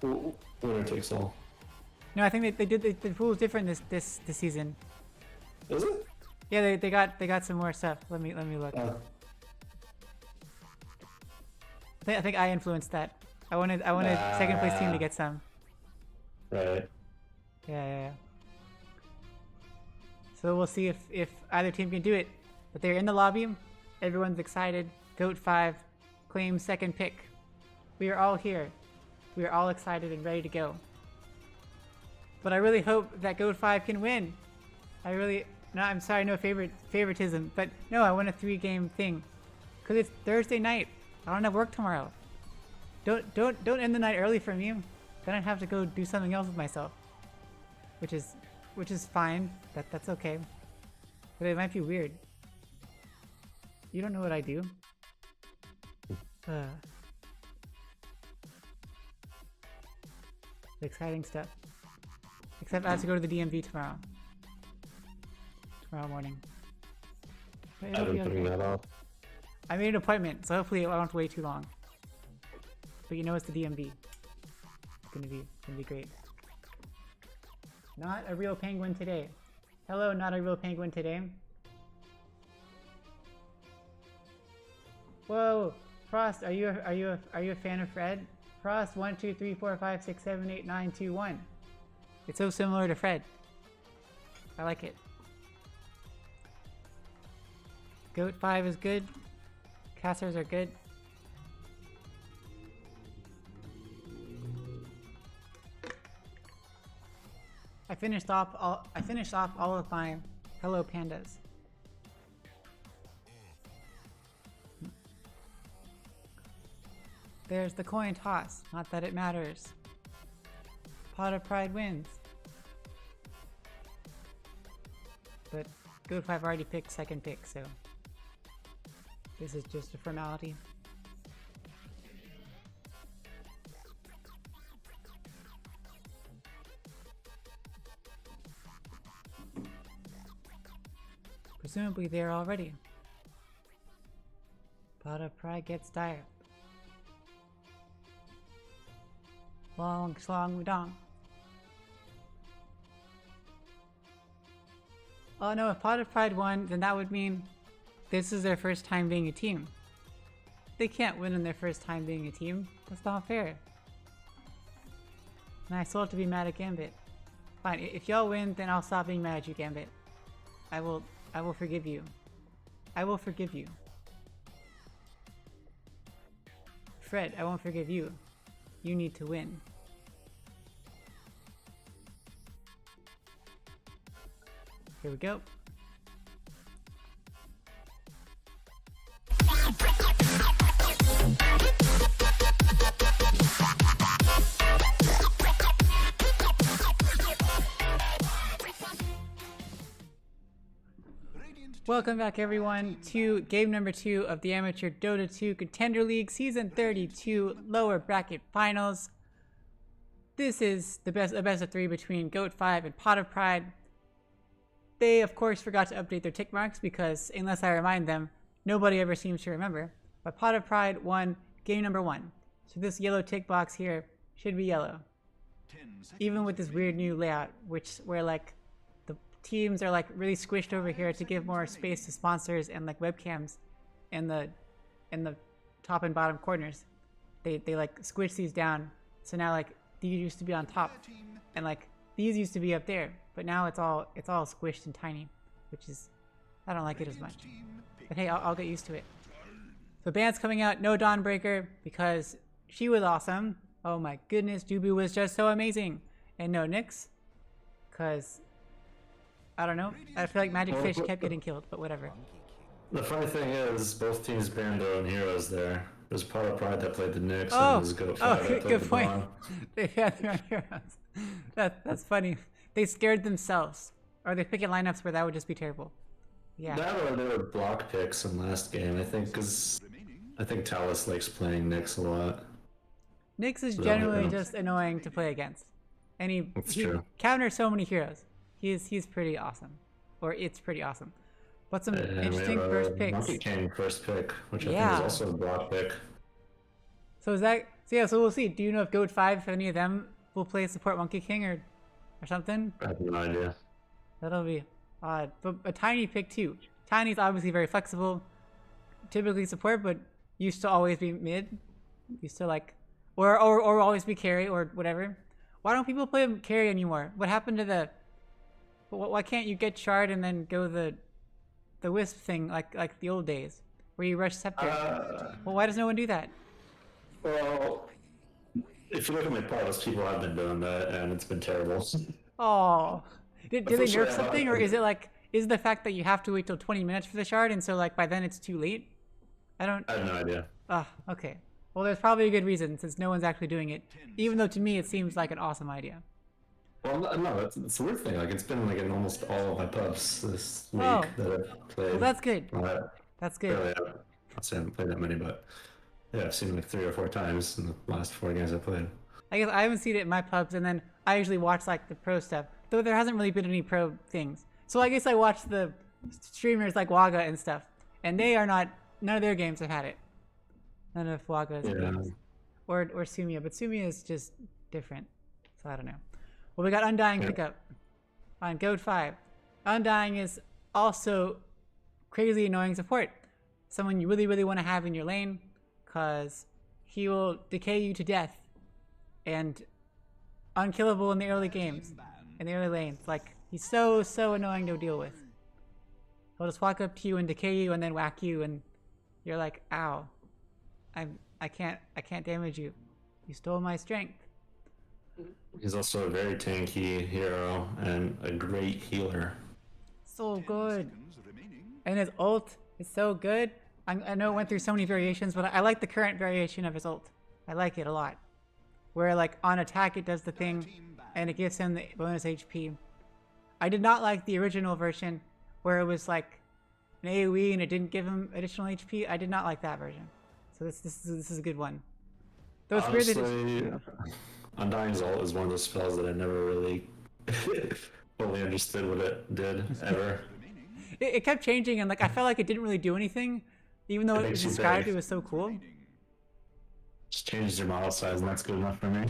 Winner takes all. No, I think they did the rules different this season. Is it? Yeah, they got some more stuff. Let me look. I think I influenced that. I wanted second place team to get some. Right. Yeah. So we'll see if either team can do it. But they're in the lobby. Everyone's excited. G.O.A.T.5 claims 2nd pick. We are all here. We are all excited and ready to go. But I really hope that G.O.A.T.5 can win. I'm sorry, no favoritism, but no, I want a 3-game thing. Cause it's Thursday night. I don't have work tomorrow. Don't end the night early for me. Then I have to go do something else with myself. Which is fine. That's okay. But it might be weird. You don't know what I do. Exciting stuff. Except I have to go to the DMV tomorrow morning. But I've been putting that off. I made an appointment, so hopefully I don't have to wait too long. But you know it's the DMV. It's gonna be great. Not a real penguin today. Hello, not a real penguin today. Whoa, Frost, are you a fan of Fred? Frost 1 2 3 4 5 6 7 8 9 2 1. It's so similar to Fred. I like it. G.O.A.T.5 is good. Casters are good. I finished off all of my Hello Pandas. There's the coin toss. Not that it matters. Pot of Pride wins. But G.O.A.T.5 already picked 2nd pick, so this is just a formality. Presumably they're all ready. Pot of Pride gets dire. Long slong dong. Oh no, if Pot of Pride won, then that would mean this is their first time being a team. They can't win in their first time being a team. That's not fair. And I still have to be mad at Gambit. Fine, if y'all win, then I'll stop being mad at you, Gambit. I will forgive you. I will forgive you. Fred, I won't forgive you. You need to win. Here we go. Welcome back everyone to game number 2 of the Amateur Dota 2 Contender League Season 32 lower bracket finals. This is the best of 3 between G.O.A.T.5 and Pot of Pride. They of course forgot to update their tick marks because unless I remind them, nobody ever seems to remember. But Pot of Pride won game number 1. So this yellow tick box here should be yellow. Even with this weird new layout, where like the teams are like really squished over here to give more space to sponsors and like webcams in the top and bottom corners. They like squish these down. So now like these used to be on top and like these used to be up there, but now it's all squished and tiny, which is, I don't like it as much. But hey, I'll get used to it. So band's coming out, no Dawnbreaker because she was awesome. Oh my goodness, Doobie was just so amazing. And no Nyx, because I don't know. I feel like Magic Fish kept getting killed, but whatever. The funny thing is, both teams banned their own heroes there. There's Pot of Pride that played the Nyx, Oh, and there's G.O.A.T.5 that played good the point. Dawn. They had their own heroes. That's funny. They scared themselves. Or they pick lineups where that would just be terrible. Yeah. That or they were block picks in last game, I think, because I think Talus likes playing Nyx a lot. Nyx is So, generally yeah. just annoying to play against. And he true. counters so many heroes. He's pretty awesome. Or it's pretty awesome. But some interesting we have first picks. Monkey King first pick, which I Yeah. think is also a block pick. So is that so we'll see. Do you know if G.O.A.T.5, if any of them will play support Monkey King or something? I have no idea. That'll be odd. But a Tiny pick too. Tiny's obviously very flexible. Typically support, but used to always be mid. Used to like or always be carry or whatever. Why don't people play carry anymore? What happened to the why can't you get shard and then go the wisp thing like the old days where you rush scepter? Well, why does no one do that? Well, if you look at my playlists, people have been doing that, and it's been terrible. Oh, did they Unfortunately, nerf something, or is it like the fact that you have to wait till 20 minutes for the shard, and so like by then it's too late? I have no idea. Okay. Well, there's probably a good reason since no one's actually doing it, even though to me it seems like an awesome idea. Well, no, it's a weird thing. Like, it's been like in almost all of my pubs this week Oh. that I've played. Well, that's good. Well, That's good. really, I'd say I haven't played that many, but yeah, I've seen it like 3 or 4 times in the last 4 games I played. I guess I haven't seen it in my pubs, and then I usually watch like the pro stuff, though there hasn't really been any pro things. So I guess I watch the streamers like Waga and stuff, and they are not. None of their games have had it. None of Waga's games, or Sumia, but Sumia is just different. So I don't know. Well, we got Undying pickup on G.O.A.T.5. Undying is also crazy annoying support. Someone you really, really want to have in your lane, because he will decay you to death and unkillable in the early games, in the early lanes. Like, he's so annoying to deal with. He'll just walk up to you and decay you and then whack you, and you're like, ow. I can't damage you. You stole my strength. He's also a very tanky hero and a great healer. So good. And his ult is so good. I know it went through so many variations, but I like the current variation of his ult. I like it a lot. Where like on attack it does the thing and it gives him the bonus HP. I did not like the original version where it was like an AoE and it didn't give him additional HP. I did not like that version. So this is a good one. Though it's weird that Honestly, Undying's ult is one of those spells that I never really fully understood what it did ever. it kept changing, and like I felt like it didn't really do anything, even though it was described it was so cool. Just changes your model size, and that's good enough for me.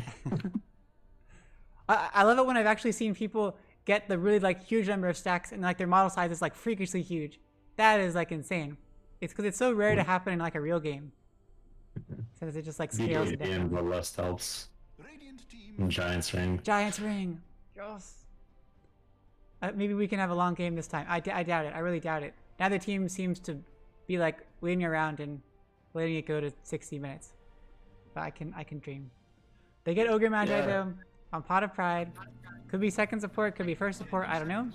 I love it when I've actually seen people get the really like huge number of stacks and like their model size is like freakishly huge. That is like insane. It's because it's so rare to happen in like a real game. Since it just like scales BKB and indefinitely. Bloodlust helps. Radiant team And Giant's Ring. Giant's Ring. Yes. Maybe we can have a long game this time. I doubt it. I really doubt it. Now the team seems to be like waiting around and letting it go to 60 minutes. But I can dream. They get Ogre Magi though on Pot of Pride. Could be second support, could be first support, I don't know.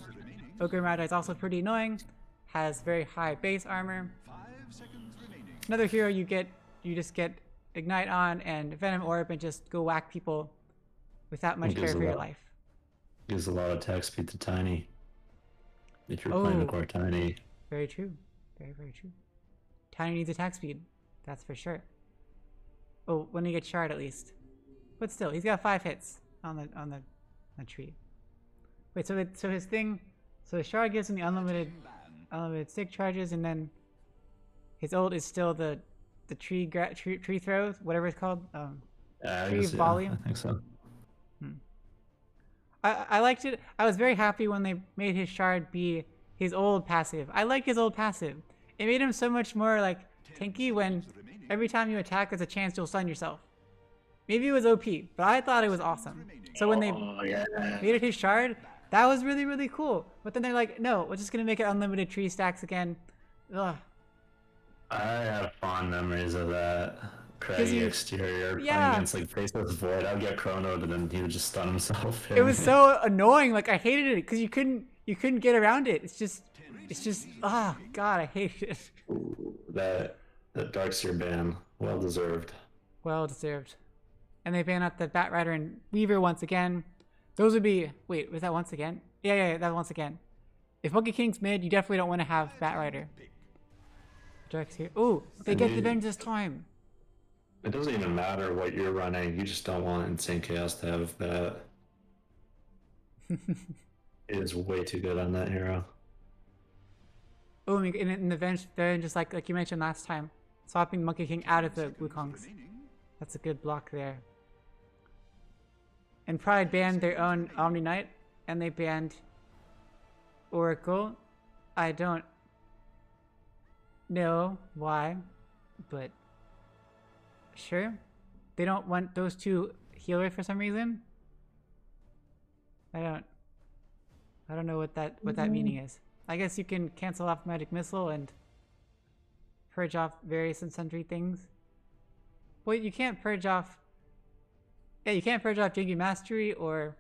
Ogre Magi is also pretty annoying. Has very high base armor. 5 seconds remaining. Another hero you just get Ignite on and Venom Orb and just go whack people without much care for your life. Gives a lot of attack speed to Tiny. If you're playing a core Tiny. Very true. Very, very true. Tiny needs attack speed. That's for sure. Oh, when he gets Shard at least. But still, he's got 5 hits on the tree. Wait, so his thing, so the Shard gives him the unlimited stick charges, and then his ult is still the tree throw, whatever it's called. Tree volley. I think so. I liked it. I was very happy when they made his Shard be his old passive. I like his old passive. It made him so much more like tanky when every time you attack, there's a chance you'll stun yourself. Maybe it was OP, but I thought it was awesome. So when they made it his Shard, that was really, really cool. But then they're like, no, we're just gonna make it unlimited tree stacks again. Ugh. I have fond memories of that craggy exterior playing against like Faceless Void. I would get chronoed and then he would just stun himself. It was so annoying. Like I hated it because you couldn't get around it. It's just oh god, I hate it. Ooh, that Darkseer ban, well deserved. Well deserved. And they ban out the Batrider and Weaver once again. Those would be wait, was that once again? Yeah, that once again. If Monkey King's mid, you definitely don't want to have Batrider. Darkseer. Ooh, they get the Venge this time. It doesn't even matter what you're running, you just don't want Insane Chaos to have that. It is way too good on that hero. Oh, and the Venge, just like you mentioned last time, swapping Monkey King out of the Wukongs. That's a good block there. And Pride banned their own Omni Knight, and they banned Oracle. I don't know why, but sure. They don't want those two healers for some reason. I don't know what that meaning is. I guess you can cancel off Magic Missile and purge off various and sundry things. Well, you can't purge off. Yeah, you can't purge off Jingu Mastery or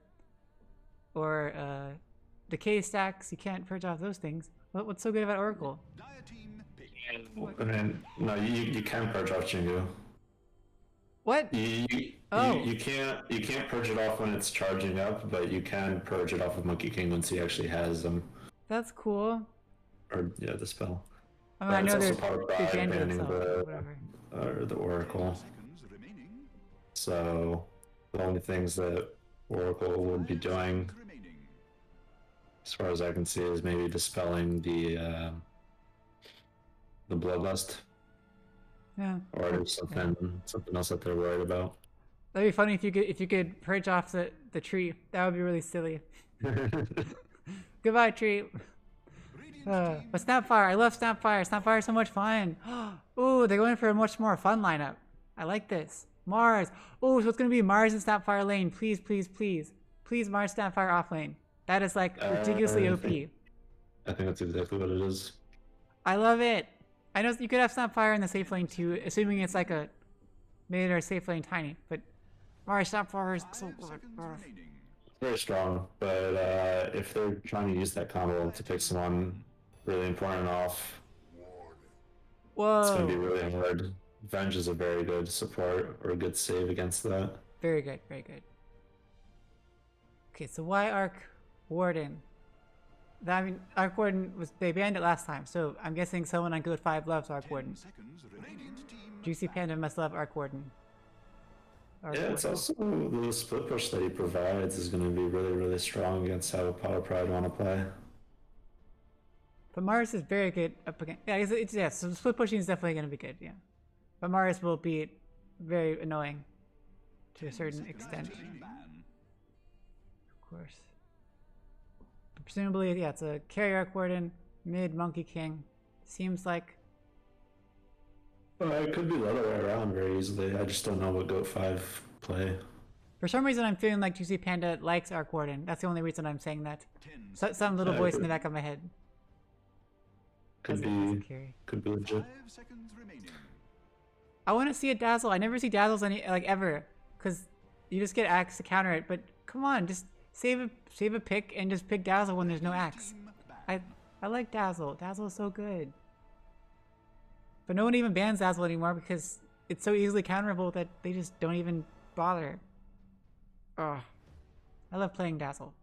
Decay stacks. You can't purge off those things. What's so good about Oracle? I mean, no, you can purge off Jingu. What? You can't purge it off when it's charging up, but you can purge it off of Monkey King once he actually has them. That's cool. Or yeah, the spell. I mean, I know it's they're also part of banned banning themselves, the whatever. the Oracle. So the only things that Oracle would be doing, as far as I can see, is maybe dispelling the bloodlust. Yeah. Or something else that they're worried about. That'd be funny if you could purge off the tree. That would be really silly. Goodbye, tree. But Snapfire, I love Snapfire. Snapfire is so much fun. Ooh, they're going for a much more fun lineup. I like this. Mars. Oh, so it's gonna be Mars and Snapfire lane. Please, please, please, please, Mars Snapfire off lane. That is like ridiculously OP. I think that's exactly what it is. I love it. I know you could have Snapfire in the safe lane too, assuming it's like a mid or safe lane tiny. But Mars Snapfire is so good. Very strong, but if they're trying to use that combo to pick someone really important off, whoa, it's gonna be really hard. Venge is a very good support or a good save against that. Very good, very good. Okay, so why Arc Warden? I mean, Arc Warden they banned it last time, so I'm guessing someone on G.O.A.T.5 loves Arc Warden. Juicy Panda must love Arc Warden. It's also the split push that he provides is going to be really, really strong against how Power Pride want to play. But Mars is very good up against. Yeah, so split pushing is definitely going to be good. Yeah, but Mars will be very annoying to a certain extent. Of course. But presumably, yeah, it's a carry Arc Warden, mid Monkey King. Seems like It could be the other way around very easily. I just don't know what G.O.A.T.5 play. For some reason, I'm feeling like Juicy Panda likes Arc Warden. That's the only reason I'm saying that. 10 Some little Yeah, voice in could- the back of my head. Could Doesn't be carry. legit. 5 seconds remaining. I want to see a dazzle. I never see dazzles ever, because you just get axe to counter it. But come on, just save a pick and just pick dazzle when there's no axe. Team back. I like dazzle. Dazzle is so good. But no one even bans dazzle anymore because it's so easily counterable that they just don't even bother. Ugh. I love playing dazzle.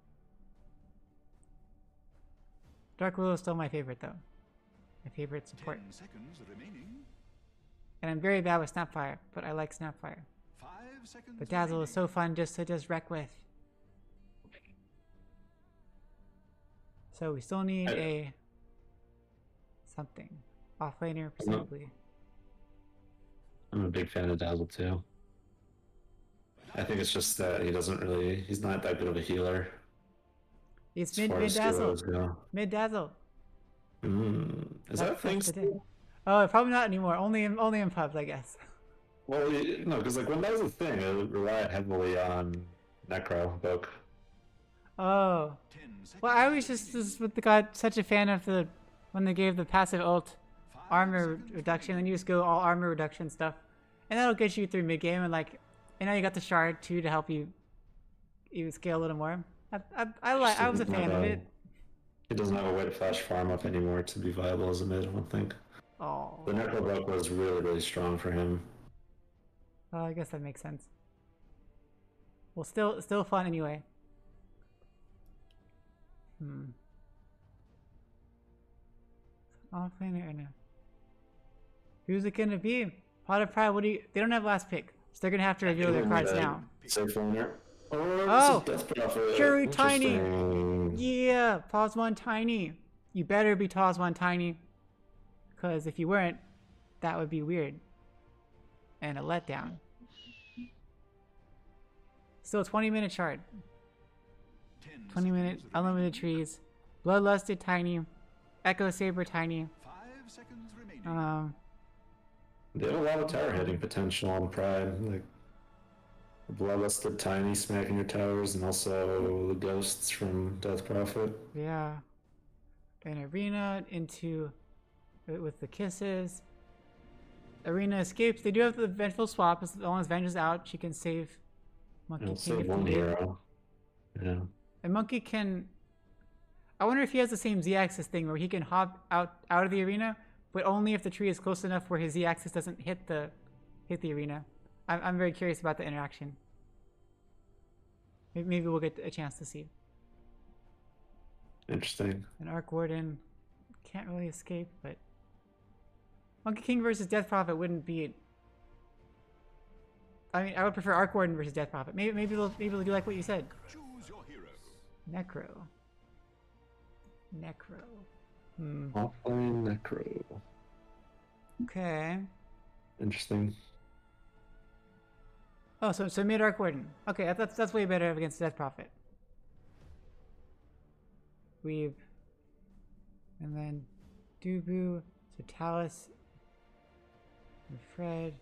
Dark Willow is still my favorite though. My favorite support. 10 seconds remaining. And I'm very bad with Snapfire, but I like Snapfire. 5 seconds But dazzle is so fun just to wreck with. So we still need a something. Offlaner, presumably. I'm a big fan of Dazzle too. I think it's just that he's not that good of a healer. It's as far mid as dazzle. heroes go. Mid dazzle. Is that a thing That's the still? thing. Oh, probably not anymore. Only in pubs, I guess. Well, no, because like when that was a thing, it relied heavily on Necro book. Oh. 10 seconds. Well, I was just got such a fan of when they gave the passive ult armor reduction, and you just go all armor reduction stuff, and that'll get you through mid game, and now you got the shard too to help you scale a little more. I was a fan of it. He doesn't have a way to flash farm up anymore to be viable as a mid, I don't think. Oh, The Necro book was really, really strong for him. well, I guess that makes sense. Well, still fun anyway. Offlaner or no? Who's it gonna be? Pot of Pride. They don't have last pick, so they're gonna have to reveal their cards now. Safe owner. Oh, Death Prophet. Curie Tiny. Interesting. Yeah, Pause One Tiny. You better be Pause One Tiny, because if you weren't, that would be weird and a letdown. Still 20-minute shard. 20-minute unlimited trees. Bloodlusted Tiny. Echo Saber Tiny. 5 seconds remaining. They have a lot of tower hitting potential on Pride. Like Bloodlusted Tiny smacking your towers, and also the ghosts from Death Prophet. Yeah. An arena into with the kisses. Arena escapes. They do have the Vengeful swap. As long as Venge is out, she can save Monkey It'll King save if one needed. hero. Yeah. And Monkey can. I wonder if he has the same Z-axis thing where he can hop out of the arena, but only if the tree is close enough where his Z-axis doesn't hit the arena. I'm very curious about the interaction. Maybe we'll get a chance to see. Interesting. An Arc Warden can't really escape, but Monkey King versus Death Prophet wouldn't be. I mean, I would prefer Arc Warden versus Death Prophet. Maybe they'll do like what you said. Choose your hero. Necro. Offline Necro. Okay. Interesting. Oh, so mid Arc Warden. Okay, that's way better against Death Prophet. Weave. And then Dubu, so Talus, and Fred.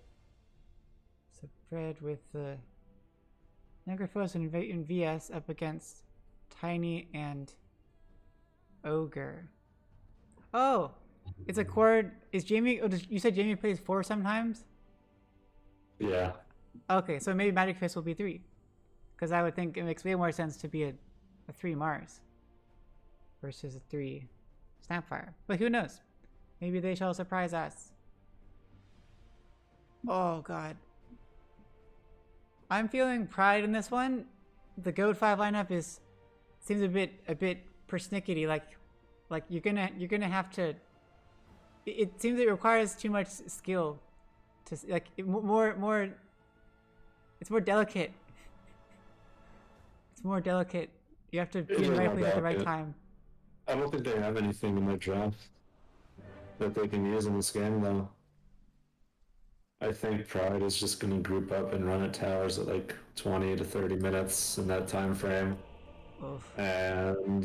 So Fred with the Necrophos and VS up against Tiny and Ogre. Oh! It's a chord. Is Jamie. Oh, you said Jamie plays 4 sometimes? Yeah. Okay, so maybe Magic Fist will be 3. Because I would think it makes way more sense to be a 3 Mars versus a 3 Snapfire. But who knows? Maybe they shall surprise us. Oh god. I'm feeling pride in this one. The G.O.A.T.5 lineup seems a bit persnickety, like you're gonna have to. It seems it requires too much skill to more. It's more delicate. It's more delicate. You have to be in the right place at the right time. I don't think they have anything in their draft that they can use in this game, though. I think Pride is just going to group up and run at towers at like 20 to 30 minutes in that time frame. Oof. And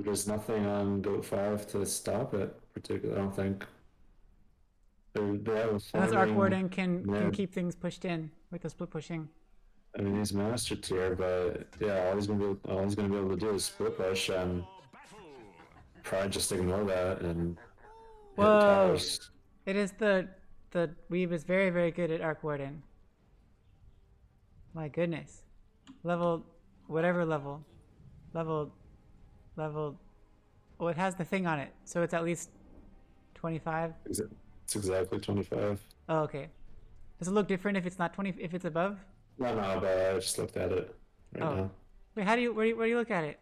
there's nothing on G.O.A.T.5 to stop it, particularly, I don't think. They have a Unless Arc farming Warden can mid. keep things pushed in with the split pushing. I mean, he's master tier, but yeah, all he's gonna be able to do is split push and probably just ignore that and hit Whoa! towers. It is the weave is very, very good at Arc Warden. My goodness. Level, whatever level. Level. Well, it has the thing on it, so it's at least 25. It's exactly 25. Oh, okay. Does it look different if it's not 20? If it's above? No, but I just looked at it right Oh. now. Wait, how do you? Where do you look at it?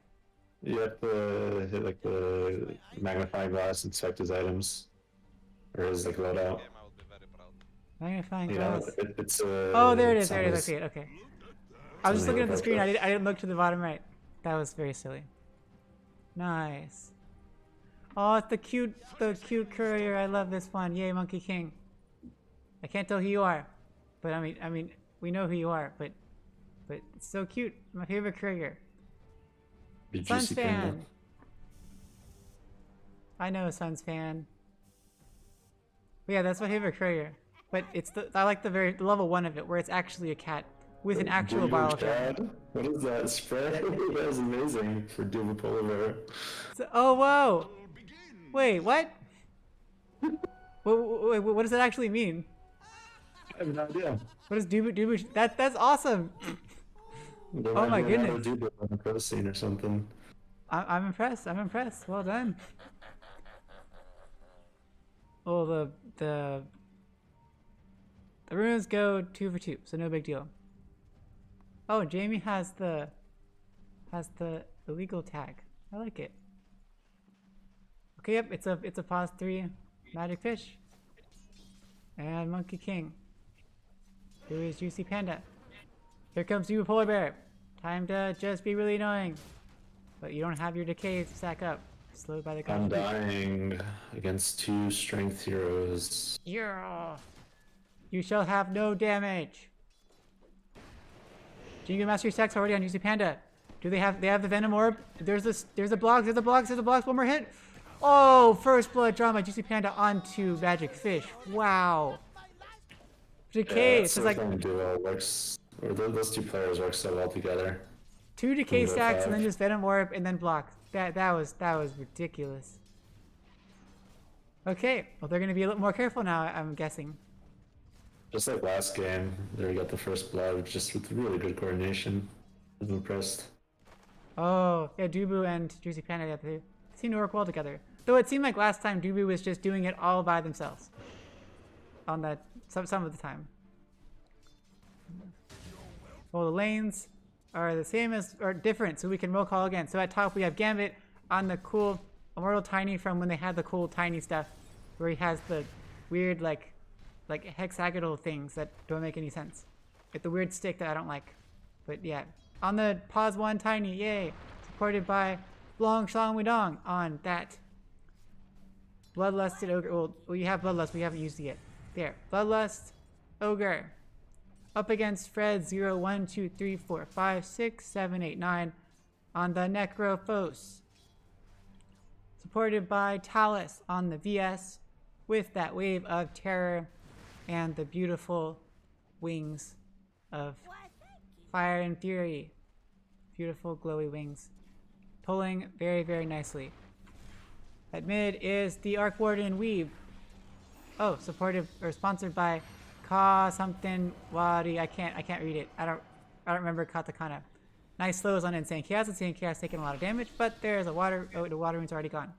You have to hit like the magnifying glass, inspect his items, or his like loadout. Magnifying You glass. know, it's Oh, there it is. it's There on it is. I his- see it. Okay. I was just looking at the screen. I didn't look to the bottom right. That was very silly. Nice. Oh, it's the cute courier. I love this one. Yay, Monkey King. I can't tell who you are, but I mean, we know who you are. But it's so cute. My favorite courier. Be Suns juicy panda. fan. I know Suns fan. But yeah, that's my favorite courier. But it's I like the level 1 of it, where it's actually a cat with an actual bottle of water. Chad? What is that spray? That is amazing for Duva Polar Bear. Oh, whoa! Wait, what? What does that actually mean? I have no idea. What is Dubu? That's awesome! There Oh might my be another goodness. Duva on the pro scene or something. I'm impressed. I'm impressed. Well done. Oh, the runes go 2 for 2, so no big deal. Oh, Jamie has the illegal tag. I like it. Okay, yep, it's a pause 3 magic fish. And Monkey King. Who is Juicy Panda? Here comes you, Polar Bear. Time to just be really annoying. But you don't have your decay to stack up. Slowed by the I'm cost. dying against 2 strength heroes. Yeah. You shall have no damage. Jingo Mastery stacks already on Juicy Panda. Do they have the Venom Orb? There's a block, one more hit. Oh, first blood drama, Juicy Panda onto Magic Fish. Wow. Decay, That's it's like the duo works, or those 2 players work so well together. 2 decay G.O.A.T.5. stacks and then just Venom Orb and then block. That was ridiculous. Okay, well they're gonna be a little more careful now, I'm guessing. Just like last game, they got the first blood just with really good coordination. I'm impressed. Oh, yeah, Dubu and Juicy Panda, yeah, they seem to work well together. Though it seemed like last time Dubu was just doing it all by themselves. On that, some of the time. Well, the lanes are the same as, or different, so we can roll call again. So at top we have Gambit on the cool Immortal Tiny from when they had the cool Tiny stuff, where he has the weird like hexagonal things that don't make any sense. With the weird stick that I don't like. But yeah, on the pause 1 Tiny, yay! Supported by Long Shlong Widong on that Bloodlusted Ogre. Well, you have Bloodlust, we haven't used it yet. There, Bloodlust Ogre. Up against Fred 0, 1, 2, 3, 4, 5, 6, 7, 8, 9 on the Necrophos. Supported by Talus on the VS with that wave of terror and the beautiful wings of fire and fury. Beautiful glowy wings. Pulling very, very nicely. At mid is the Arc Warden Weave. Oh, supported or sponsored by Ka something Wadi. I can't read it. I don't remember katakana. Nice slows on Insane Chaos. Insane Chaos taking a lot of damage, but there's a water. Oh, the water rune's already gone.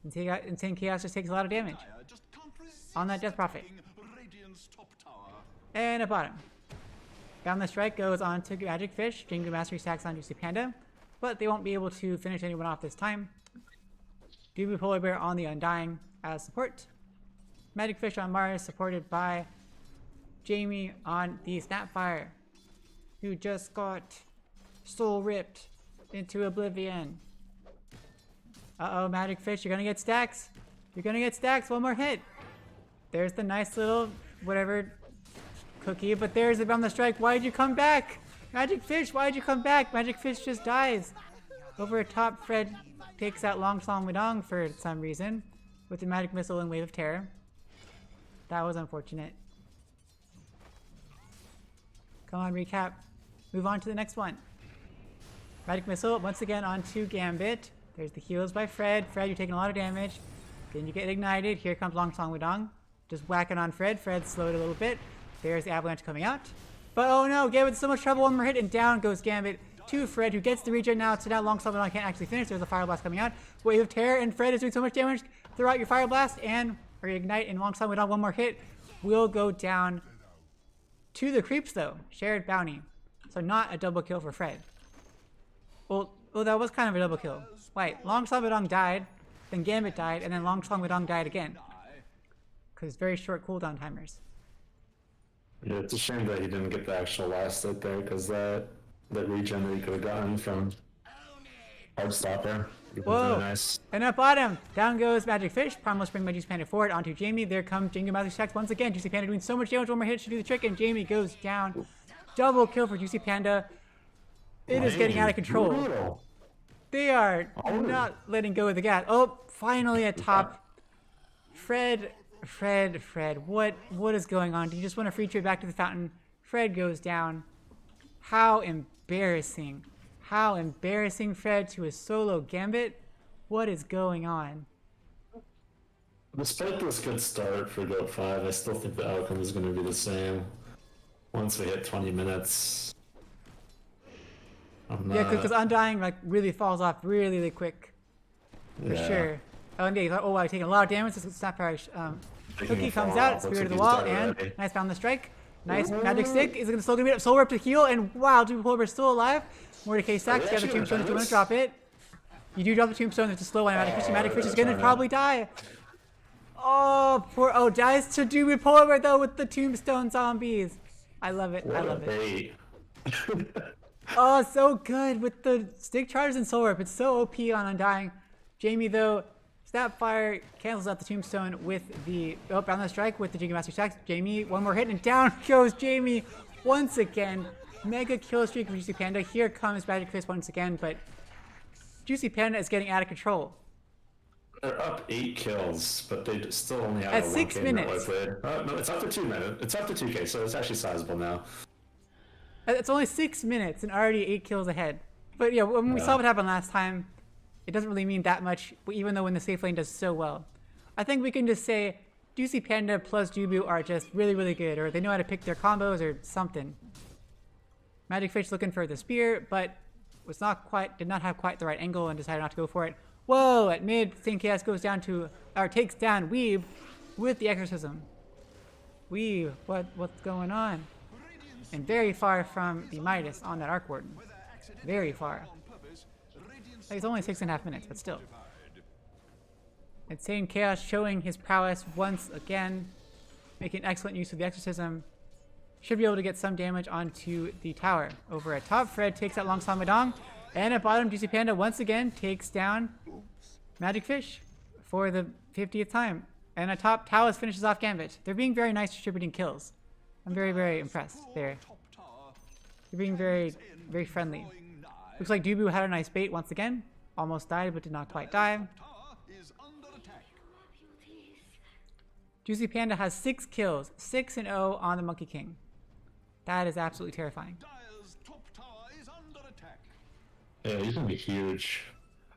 Insane Chaos just takes a lot of damage on that Death Prophet. And a bottom. Boundless Strike goes on to Magic Fish. Jingu Mastery stacks on Juicy Panda, but they won't be able to finish anyone off this time. Dubu Polar Bear on the Undying as support. Magic Fish on Mars, supported by Jamie on the Snapfire, who just got soul ripped into oblivion. Uh-oh, Magic Fish, you're gonna get stacks. You're gonna get stacks, one more hit. There's the nice little whatever cookie, but there's the Boundless Strike. Why'd you come back? Magic Fish, why'd you come back? Magic Fish just dies. Over top, Fred takes out Long Song Widong for some reason with the Magic Missile and Wave of Terror. That was unfortunate. Come on, recap. Move on to the next one. Magic Missile once again onto Gambit. There's the heals by Fred. Fred, you're taking a lot of damage. Then you get ignited. Here comes Long Song Wudong. Just whacking on Fred. Fred slowed a little bit. There's the avalanche coming out. But oh no, Gambit's so much trouble. One more hit and down goes Gambit to Fred, who gets the regen now. So now Long Song Wudong can't actually finish. There's a Fire Blast coming out. Wave of Terror, and Fred is doing so much damage. Throw out your Fire Blast and or ignite, and Long Song Wudong, one more hit, will go down to the creeps though. Shared bounty. So not a double kill for Fred. Well, that was kind of a double kill. Wait, Long Song Wudong died, then Gambit died, and then Long Song Wudong died again. Because very short cooldown timers. Yeah, it's a shame that he didn't get the actual last hit there, because that regen that he could have gotten from Hardstopper. Whoa! Really nice. And up bottom, down goes Magic Fish. Primal Spring by Juicy Panda forward onto Jamie. There comes Jingle Master Stacks once again. Juicy Panda doing so much damage. One more hit should do the trick, and Jamie goes down. Double kill for Juicy Panda. It is getting out of control. Brutal. They are not letting go of the gas. Oh, finally at top. Fred, what is going on? Do you just want to free trade back to the fountain? Fred goes down. How embarrassing. How embarrassing, Fred, to a solo Gambit. What is going on? Despite this good start for G.O.A.T.5, I still think the outcome is going to be the same. Once we hit 20 minutes. Yeah, because Undying like really falls off really quick. For sure. Oh, and yeah, you thought, oh wow, you're taking a lot of damage. This Snap Power Cookie comes out, Spirit of the Wall, and nice Bound the Strike. Nice Magic Stick. Is it going to slow Gambit up? Soul Rip to heal, and wow, Duper Polar Bear's still alive. Mordecai Stacks, you have the Tombstone if you want to drop it. You do drop the Tombstone, there's a slow one. Magic Fish. Magic Fish is going to probably die. Oh, dies to Duper Polar Bear though with the Tombstone zombies. I love it. I love it. Oh, so good with the stick charges and soul rip. It's so OP on Undying. Jamie though, Snapfire cancels out the Tombstone with the Bound the Strike with the Jingle Master Stacks. Jamie, one more hit and down goes Jamie once again. Mega kill streak for Juicy Panda. Here comes Magic Fist once again, but Juicy Panda is getting out of control. They're up 8 kills, but they still only have at a 6 minutes. No, it's up to 2 minutes. It's up to 2K, so it's actually sizable now. It's only 6 minutes and already 8 kills ahead. But yeah, when we saw what happened last time, it doesn't really mean that much, even though when the safe lane does so well. I think we can just say Juicy Panda plus Jubu are just really good, or they know how to pick their combos or something. Magic Fish looking for the spear, but did not have quite the right angle and decided not to go for it. Whoa, at mid, Saint Chaos goes down to, or takes down Weeb with the Exorcism. Weeb, what's going on? And very far from the Midas on that Arc Warden. Very far. It's only 6.5 minutes, but still. Insane Chaos showing his prowess once again, making excellent use of the Exorcism. Should be able to get some damage onto the tower. Over at top, Fred takes out Long Song Wudong, and at bottom, Juicy Panda once again takes down Magic Fish for the 50th time. And at top, Taos finishes off Gambit. They're being very nice distributing kills. I'm very impressed there. They're being very friendly. Looks like Dubu had a nice bait once again. Almost died, but did not quite die. Juicy Panda has 6 kills, 6-0 on the Monkey King. That is absolutely terrifying. Yeah, he's gonna be huge.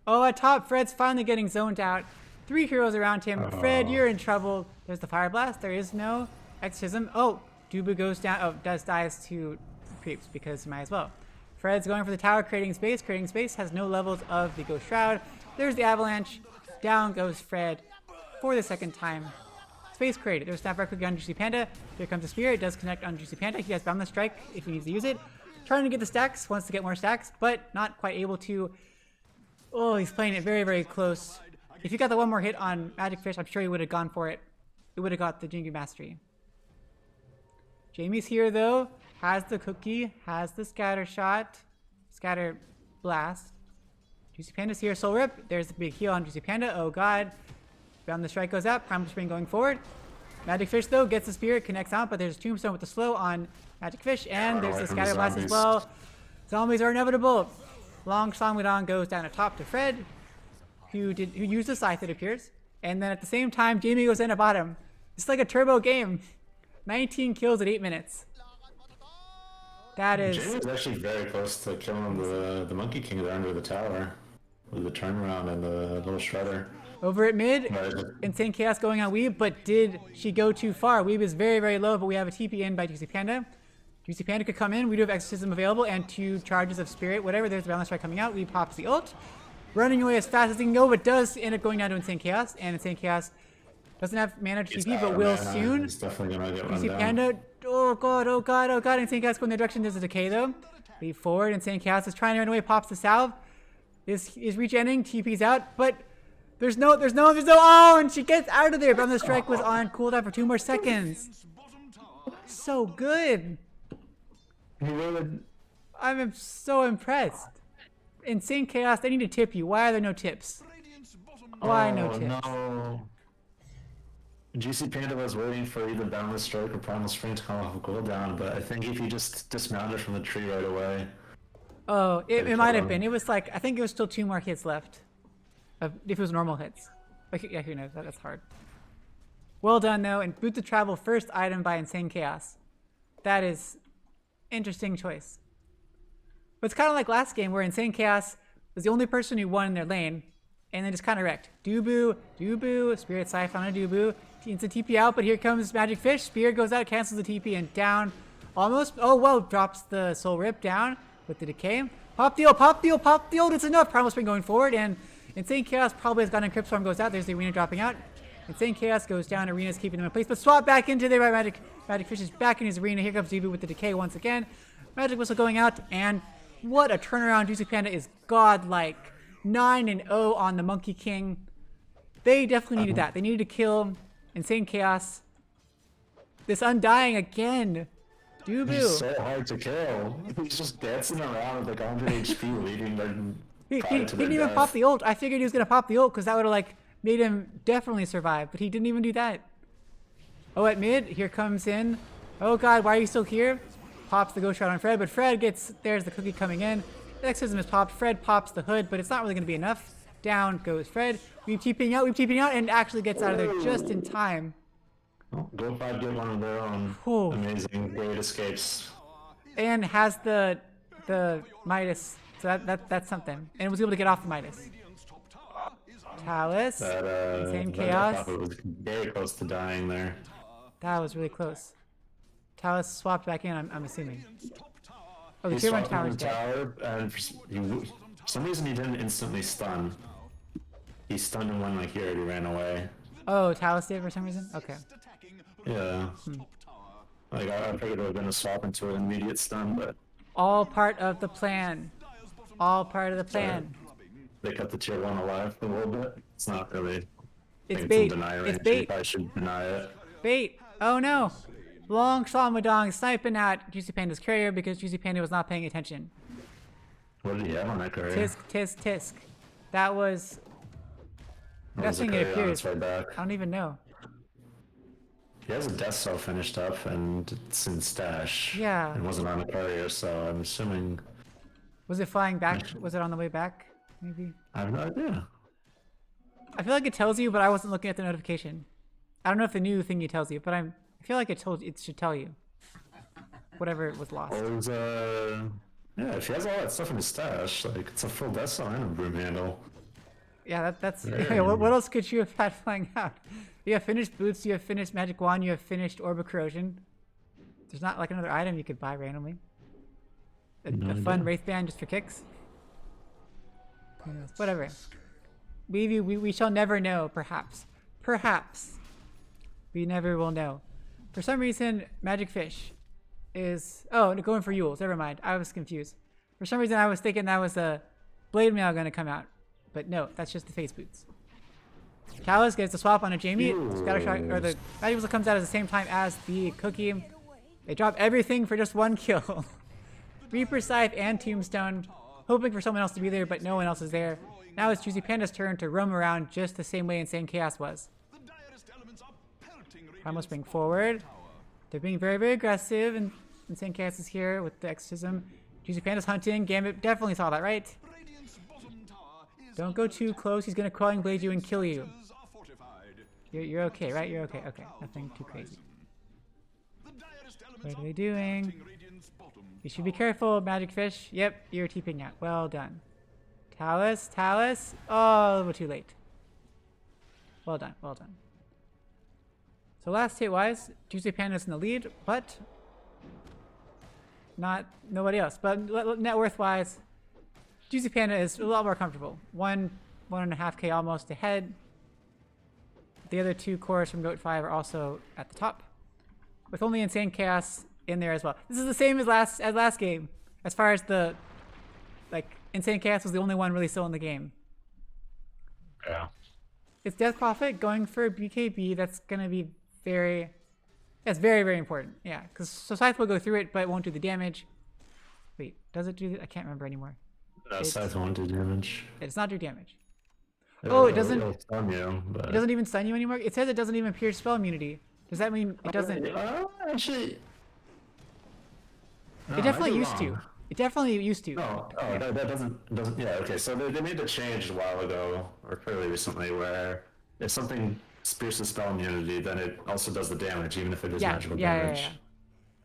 Oh, at top, Fred's finally getting zoned out. 3 heroes around him. Fred, you're in trouble. There's the Fire Blast. There is no Exorcism. Oh, Dubu goes down. Oh, dies to creeps because he might as well. Fred's going for the tower, creating space. Creating space has no levels of the Ghost Shroud. There's the Avalanche. Down goes Fred for the 2nd time. Space created. There's Snap Record on Juicy Panda. Here comes the Spear. It does connect on Juicy Panda. He has Bound the Strike if he needs to use it. Trying to get the stacks, wants to get more stacks, but not quite able to. Oh, he's playing it very close. If he got the one more hit on Magic Fish, I'm sure he would have gone for it. It would have got the Jingu Mastery. Jamie's here though. Has the cookie, has the scatter shot, scatter blast. Juicy Panda's here, Soul Rip. There's the big heal on Juicy Panda. Oh god. Bound the Strike goes out, Primal Spring going forward. Magic Fish though gets the Spirit, connects out, but there's Tombstone with the slow on Magic Fish, and there's the scatter blast as well. Zombies are inevitable. Long Song Wudong goes down at top to Fred, who used the Scythe, it appears. And then at the same time, Jamie goes in at bottom. Just like a turbo game. 19 kills at 8 minutes. That is... Jamie was actually very close to killing the Monkey King there under the tower. With the turnaround and the little shredder. Over at mid, Right. insane chaos going on Weeb, but did she go too far? Weeb is very, very low, but we have a TP in by Juicy Panda. Juicy Panda could come in. We do have Exorcism available and 2 charges of Spirit. Whatever, there's the balance strike coming out. Weeb pops the ult. Running away as fast as he can go, but does end up going down to Insane Chaos. And Insane Chaos doesn't have mana to TP, but will soon. He's definitely gonna get run Juicy down. Panda, oh god, oh god, oh god. Insane Chaos going in their direction. There's a decay though. Leap forward. Insane Chaos is trying to run away, pops the salve. Is regenning, TP's out, but there's no, oh, and she gets out of there. But the strike was on cooldown for 2 more seconds. So good. I'm so impressed. Insane Chaos, they need to tip you. Why are there no tips? Why no tips? No. GC Panda was waiting for either Boundless Strike or Primal Spring to come off of cooldown, but I think if you just dismounted from the tree right away. Oh, it might have been. It was like, I think it was still 2 more hits left. If it was normal hits. Like, yeah, who knows? That's hard. Well done, though. And Boot to Travel, first item by Insane Chaos. That is interesting choice. But it's kind of like last game where Insane Chaos was the only person who won in their lane. And then just kind of wrecked. Dubu, Spirit Siphon on a Dubu. Instant TP out, but here comes Magic Fish. Spear goes out, cancels the TP, and down. Almost. Oh, well, drops the Soul Rip down with the decay. Pop the ult, pop the ult, pop the ult. It's enough. Primal Spring going forward, and Insane Chaos probably has gotten Crypt Storm goes out. There's the Arena dropping out. Insane Chaos goes down. Arena's keeping them in place, but swap back into there by Magic Fish is back in his Arena. Here comes Dubu with the decay once again. Magic Whistle going out, and what a turnaround. Juicy Panda is godlike. 9-0 on the Monkey King. They definitely needed that. They needed to kill Insane Chaos. This Undying again. Dubu. He's so hard to kill. He's just dancing around with like 100 HP leading them. He didn't even pop the ult. I figured he was going to pop the ult because that would have like made him definitely survive, but he didn't even do that. Oh, at mid, here comes in. Oh god, why are you still here? Pops the Ghost Shroud on Fred, but Fred gets, there's the cookie coming in. The Exorcism is popped. Fred pops the hood, but it's not really going to be enough. Down goes Fred. We've TPing out, and actually gets out of there just in time. Oh, G.O.A.T.5 get one of their own Whew. amazing great escapes. And has the Midas, so that's something. And was able to get off the Midas. Talus, Insane Chaos. It was very close to dying there. That was really close. Talus swapped back in, I'm assuming. Oh, the He tier 1 swapped in tower's the dead. tower, and for some reason he didn't instantly stun. He stunned him when like he already ran away. Oh, Talus did for some reason? Okay. Yeah. Like I figured it would have been a swap into an immediate stun, but All part of the plan. All part of the plan. they kept the tier 1 alive a little bit. It's not really. It's I think bait. in deny It's range. You bait. probably should deny it. Bait. Oh no. Long Salmadong sniping at Juicy Panda's carrier because Juicy Panda was not paying attention. What did he have on that carrier? Tisk, tisk, tisk. That was... What was the Nothing, it carrier on appears. its way back? I don't even know. He has a death cell finished up and it's in stash. Yeah. It wasn't on a carrier, so I'm assuming. Was it flying back? Was it on the way back? Maybe? I have no idea. I feel like it tells you, but I wasn't looking at the notification. I don't know if the new thingy tells you, but I feel like it should tell you. Whatever was lost. Well, it was, yeah, if he has all that stuff in his stash, like, it's a full death cell and a broom handle. Yeah, that's... Yeah. Yeah, what else could you have had flying out? You have finished boots, you have finished magic wand, you have finished orb of corrosion. There's not like another item you could buy randomly. A fun wraith band just for kicks. Who knows? Whatever. We shall never know, perhaps. Perhaps. We never will know. For some reason, Magic Fish is... Oh, going for Yules. Never mind. I was confused. For some reason, I was thinking that was a Blade Mail going to come out. But no, that's just the face boots. Talus gets the swap on a Jamie. Scatter shot, or the Magic Whistle comes out at the same time as the cookie. They drop everything for just 1 kill. Reaper Scythe and Tombstone, hoping for someone else to be there, but no one else is there. Now it's Juicy Panda's turn to roam around just the same way Insane Chaos was. Primal Spring forward. They're being very, very aggressive, and Insane Chaos is here with the Exorcism. Juicy Panda's hunting. Gambit definitely saw that, right? Don't go too close. He's going to Quelling Blade you and kill you. You're okay, right? You're okay. Okay, nothing too crazy. What are they doing? You should be careful, Magic Fish. Yep, you're TPing out. Well done. Talus, Talus. Oh, a little too late. Well done, well done. So last hit-wise, Juicy Panda's in the lead, but not nobody else. But net worth-wise, Juicy Panda is a lot more comfortable. 1.5K almost ahead. The other two cores from G.O.A.T.5 are also at the top, with only Insane Chaos in there as well. This is the same as last game, as far as the Insane Chaos was the only one really still in the game. Yeah. It's Death Prophet going for BKB. That's gonna be very very important. Yeah, because Scythe will go through it, but it won't do the damage. Wait, does it do? I can't remember anymore. No, Scythe won't do damage. It does not do damage. Oh, it doesn't. It'll stun you, but... It doesn't even stun you anymore. It says it doesn't even pierce spell immunity. Does that mean it doesn't? Actually, no, it definitely used to. It definitely used to. No, yeah. that doesn't. Yeah, okay. So they made a change a while ago, or fairly recently, where if something pierces spell immunity, then it also does the damage, even if it is magical damage.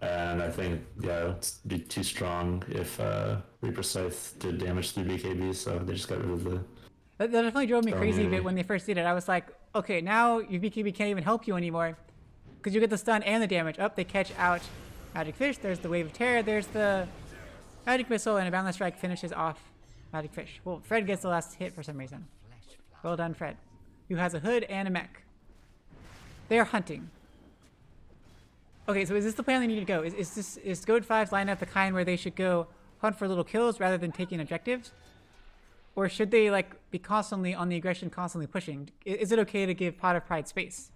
And I think, it'd be too strong if Reaper Scythe did damage through BKB, so they just got rid of the... That definitely drove me crazy a bit when they first did it. I was like, okay, now your BKB can't even help you anymore, because you get the stun and the damage. They catch out Magic Fish. There's the Wave of Terror. There's the Magic Missile, and a Boundless Strike finishes off Magic Fish. Well, Fred gets the last hit for some reason. Well done, Fred, who has a hood and a mech. They are hunting. Okay, so is this the plan they need to go? Is G.O.A.T.5's lineup the kind where they should go hunt for little kills rather than taking objectives? Or should they be constantly on the aggression, constantly pushing? Is it okay to give Pot of Pride space?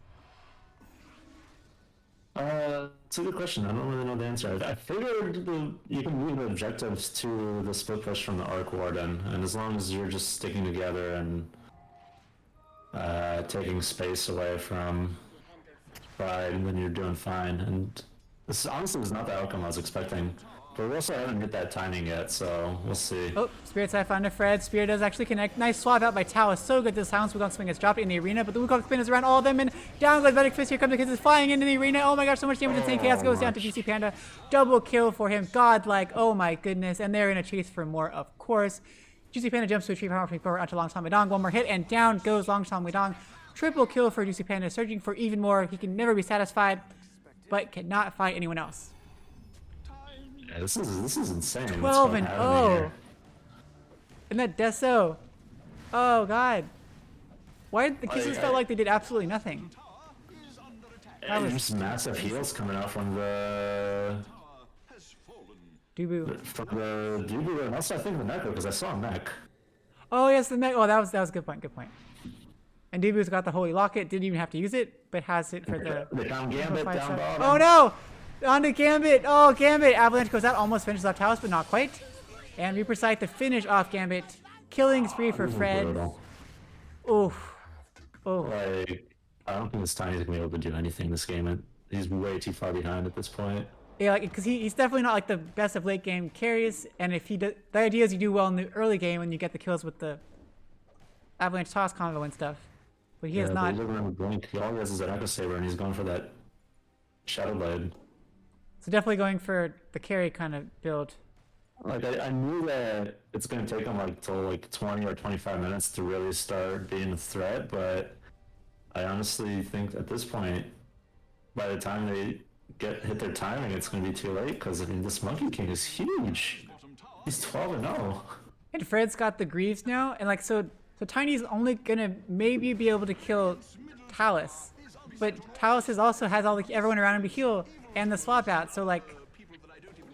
It's a good question. I don't really know the answer. I figured you can move the objectives to the split push from the Arc Warden, and as long as you're just sticking together and taking space away from Pride, then you're doing fine. And this honestly was not the outcome I was expecting. But we also haven't hit that timing yet, so we'll see. Oh, Spirit's Eye found a Fred. Spirit does actually connect. Nice swap out by Talus. So good. The Silence Wukong Swing has dropped in the arena, but the Wukong Spin is around all of them, and down goes Magic Fist. Here comes the kids flying into the arena. Oh my gosh, so much damage. Insane Chaos goes down to GC Panda. Double kill for him. Godlike. Oh my goodness. And they're in a chase for more, of course. GC Panda jumps to retrieve power from onto Longshan Weidong. One more hit, and down goes Longshan Weidong. Triple kill for GC Panda, searching for even more. He can never be satisfied, but cannot fight anyone else. Yeah, this is insane. 12 and 0. And that Deso. Oh god. Why did the Kisses felt like they did absolutely nothing? That was just massive heals coming out from the Dubu. From the Dubu, and also I think the Neko, because I saw a mech. Oh yes, the mech. Oh, that was a good point. Good point. And Dubu's got the Holy Locket. Didn't even have to use it, but has it for the down Gambit down bottom. Oh no! On to Gambit. Oh, Gambit. Avalanche goes out, almost finishes off Talus, but not quite. And Reaper Scythe to finish off Gambit. Killing spree for Fred. Oof. Oh. I don't think this Tiny's gonna be able to do anything in this game. He's way too far behind at this point. Yeah, because he's definitely not the best of late game carries. And if the idea is you do well in the early game when you get the kills with the Avalanche Toss combo and stuff. But he has not. He's looking at the blink. He always has an Echo Saber, and he's going for that Shadow Blade. So definitely going for the carry kind of build. I knew that it's going to take him till 20 or 25 minutes to really start being a threat, but I honestly think at this point, by the time they hit their timing, it's going to be too late, because this Monkey King is huge. He's 12 and 0. And Fred's got the Greaves now, and so Tiny's only gonna maybe be able to kill Talus, but Talus also has everyone around him to heal and the swap out, so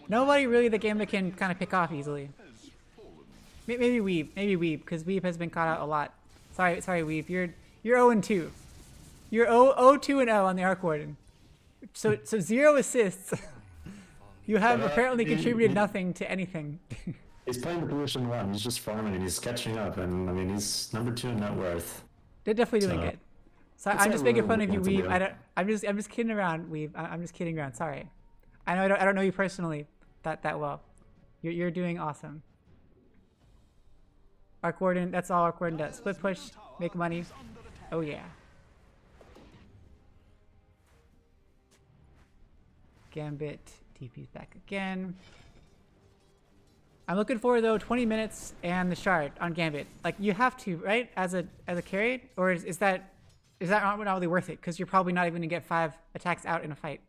nobody really the game that can kind of pick off easily. Maybe Weeb, because Weeb has been caught out a lot. Sorry Weeb, you're 0 and 2. You're 2 and 0 on the Arc Warden. So 0 assists. You have apparently contributed nothing to anything. He's playing the position 1. He's just farming and he's catching up, and he's number 2 in net worth. They're definitely doing good. So I'm just making fun of you, Weeb. I'm just kidding around, Weeb. I'm just kidding around. Sorry. I know I don't know you personally that well. You're doing awesome. Arc Warden. That's all Arc Warden does. Split push, make money. Oh yeah. Gambit TP's back again. I'm looking for though 20 minutes and the shard on Gambit. Like you have to, right? As a carry, or is that not really worth it? Because you're probably not even gonna get 5 attacks out in a fight.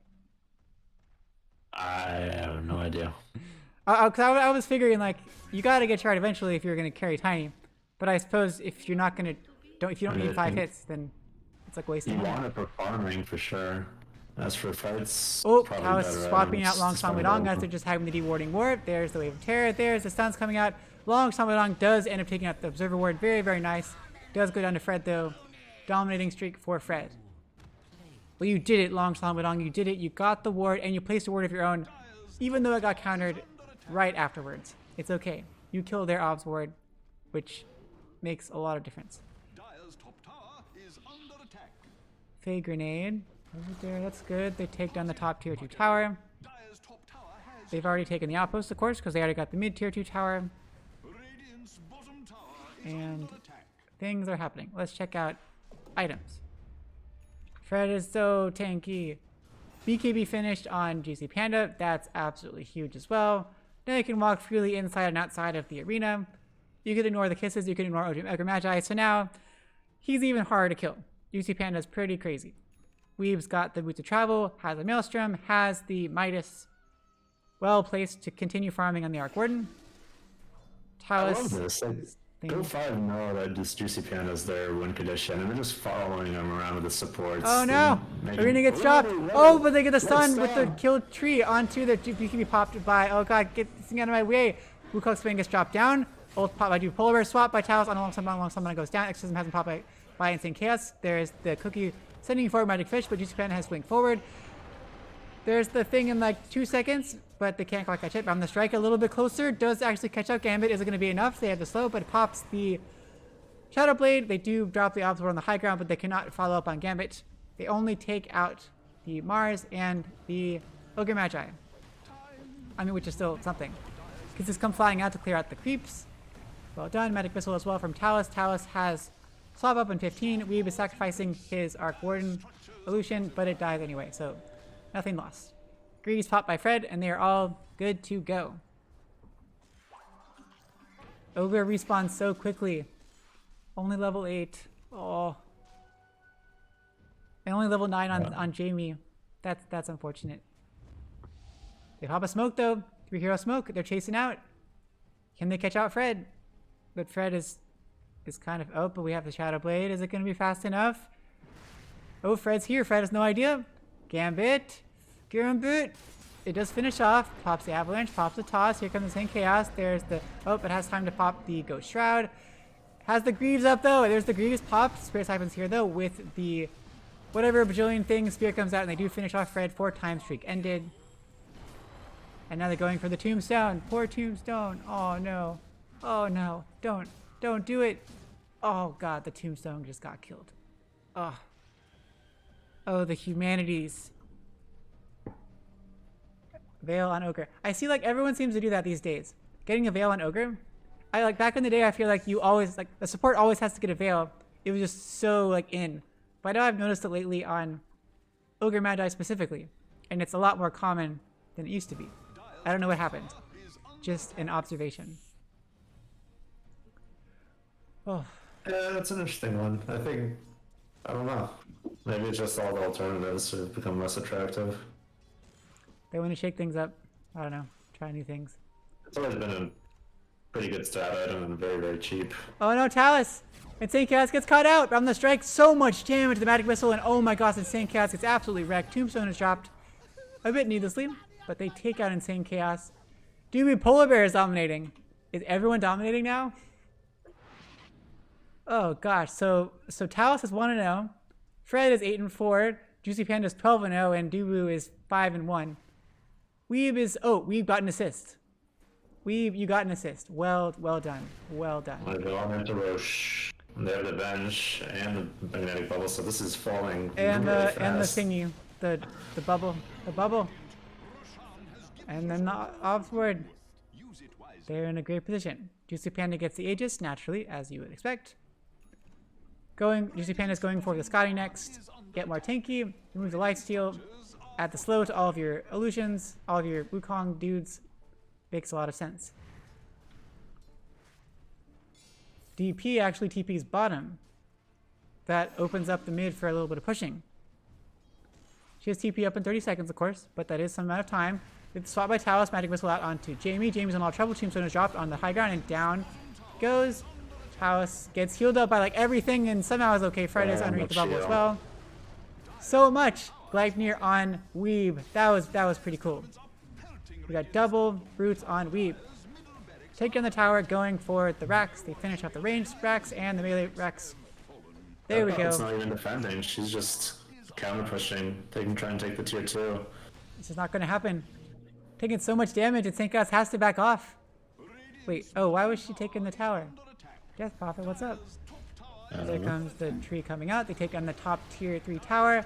I have no idea. Cause I was figuring like you gotta get shard eventually if you're gonna carry Tiny, but I suppose if you're not gonna if you don't need 5 hits, then it's like wasting. You want it for farming for sure. As for fights, oh, probably I was better swapping items out Long to Song spend Wudong on. as they're just having the dewarding ward. There's the Wave of Terror. There's the stuns coming out. Long Song Wudong does end up taking out the Observer ward. Very, very nice. Does go down to Fred though. Dominating streak for Fred. Well, you did it, Long Song Wudong. You did it. You got the ward and you placed a ward of your own, even though it got countered right afterwards. It's okay. You killed their Obs ward, which makes a lot of difference. Dire's top tower is under attack. Fey Grenade. Over there, that's good. They take down the top tier 2 tower. Dire's top tower has They've already taken the outpost, of course, because they already got the mid tier 2 tower. Radiant's bottom tower is And under attack. things are happening. Let's check out items. Fred is so tanky. BKB finished on GC Panda. That's absolutely huge as well. Now you can walk freely inside and outside of the arena. You can ignore the kisses. You can ignore Ogre Magi. So now he's even harder to kill. GC Panda is pretty crazy. Weave's got the Boots of Travel, has a Maelstrom, has the Midas well placed to continue farming on the Arc Warden. I love Talus this. Like, is thing. G.O.A.T.5 know that this Juicy Panda is their win condition, and they're just following him around with the supports. Oh no! Making- Arena gets Whoa, dropped. whoa, Oh, but they get the whoa, stun with the stun. kill tree onto the BKB popped by. Oh god, get this thing out of my way. Wukong's Spin gets dropped down. Ult pop by Polar Bear swap by Talus on alongside someone goes down. Exorcism hasn't popped by Insane Chaos. There's the cookie sending forward Magic Fish, but Juicy Panda has swing forward. There's the thing in like 2 seconds, but they can't quite catch it. But on the strike a little bit closer, does actually catch up. Gambit isn't going to be enough. They have the slow, but it pops the Shadow Blade. They do drop the obstacle on the high ground, but they cannot follow up on Gambit. They only take out the Mars and the Ogre Magi. I mean, which is still something. Kisses come flying out to clear out the creeps. Well done. Magic Missile as well from Talus. Talus has swap up in 15. Weeb is sacrificing his Arc Warden illusion, but it dies anyway, so nothing lost. Greaves popped by Fred, and they are all good to go. Ogre respawns so quickly. Only level 8. Oh. And only level 9 on Jamie. That's unfortunate. They pop a smoke though. 3 hero smoke. They're chasing out. Can they catch out Fred? But Fred is kind of... Oh, but we have the Shadow Blade. Is it going to be fast enough? Oh, Fred's here. Fred has no idea. Gambit. Gambit. It does finish off. Pops the Avalanche. Pops the Toss. Here comes the Same Chaos. There's the... Oh, it has time to pop the Ghost Shroud. Has the Greaves up, though. There's the Greaves popped. Spirit Siphon's here, though, with the... Whatever bajillion thing. Spear comes out, and they do finish off Fred. 4-time streak ended. And now they're going for the Tombstone. Poor Tombstone. Oh, no. Oh, no. Don't do it. Oh, God. The Tombstone just got killed. Oh. Oh, the humanities. Veil on Ogre. I see like everyone seems to do that these days. Getting a Veil on Ogre. I like back in the day I feel like you always like the support always has to get a Veil. It was just so like in. But I know I've noticed it lately on Ogre Magi specifically. And it's a lot more common than it used to be. I don't know what happened. Just an observation. Oh. Yeah, that's an interesting one. I don't know. Maybe it's just all the alternatives have become less attractive. They want to shake things up. I don't know. Try new things. It's always been a pretty good stat item and very, very cheap. Oh no, Talus! Insane Chaos gets caught out on the strike. So much damage to the Magic Missile, and oh my gosh, Insane Chaos gets absolutely wrecked. Tombstone is dropped a bit needlessly, but they take out Insane Chaos. Doobie Polar Bear is dominating. Is everyone dominating now? Oh gosh, so Talus is 1-0. Fred is 8-4. Juicy Panda is 12-0, and Dubu is 5-1. Weeb got an assist. Weeb, you got an assist. Well done. Well done. They're going into Roche. They have the bench and the magnetic bubble, so this is falling And really the fast. thingy, the bubble, and then the offward. Use it wisely. They're in a great position. Juicy Panda gets the Aegis naturally, as you would expect. Juicy Panda's going for the Scotty next. Get more tanky. Remove the lifesteal. add the slow to all of your illusions, all of your Wukong dudes. Makes a lot of sense. DP actually TP's bottom. That opens up the mid for a little bit of pushing. She has TP up in 30 seconds, of course, but that is some amount of time. It's swap by Talos, Magic Missile out onto Jamie. Jamie's in a lot of trouble. Tombstone is dropped on the high ground, and down goes. Talos gets healed up by like everything, and somehow is okay. Fred is underneath the bubble as well. So much Gleipnir on Weeb. That was pretty cool. We got double roots on Weeb. Take down the tower, going for the Rax. They finish off the ranged Rax and the melee Rax. There we go. It's not even defending. She's just counter pushing. They can try and take the tier 2. This is not going to happen. Taking so much damage, and Saintchaos has to back off. Wait, oh, why was she taking the tower? Death Prophet, what's up? There comes the tree coming out. They take on the top tier 3 tower.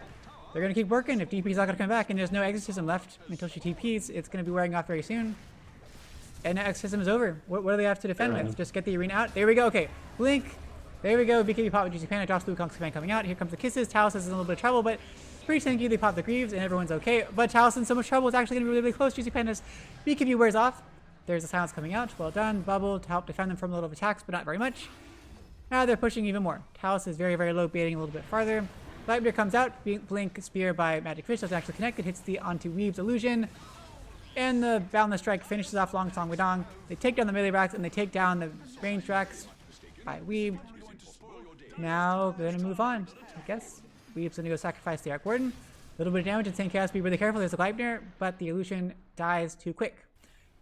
They're going to keep working. If DP's not going to come back and there's no exorcism left until she TPs, it's going to be wearing off very soon. And the exorcism is over. What do they have to defend with? Just get the arena out. There we go. Okay, Blink. There we go. BKB pop with Juicy Panda. Drops the Wukong's command coming out. Here comes the kisses. Talos is in a little bit of trouble, but pretty tanky. They pop the Greaves and everyone's okay. But Talos in so much trouble. It's actually going to be really, really close. Juicy Panda's BKB wears off. There's a silence coming out. Well done. Bubble to help defend them from a little attacks, but not very much. Now they're pushing even more. Talos is very, very low, baiting a little bit farther. Gleipnir comes out. Blink Spear by Magic Fish doesn't actually connect. It hits the onto Weave's illusion. And the Boundless Strike finishes off Long Song Wedong. They take down the melee Rax and they take down the ranged Rax by Weeb. Now we're gonna move on, I guess. Weeb's gonna go sacrifice the Arc Warden. A little bit of damage, and Saintchaos, be really careful. There's a Gleipnir, but the illusion dies too quick.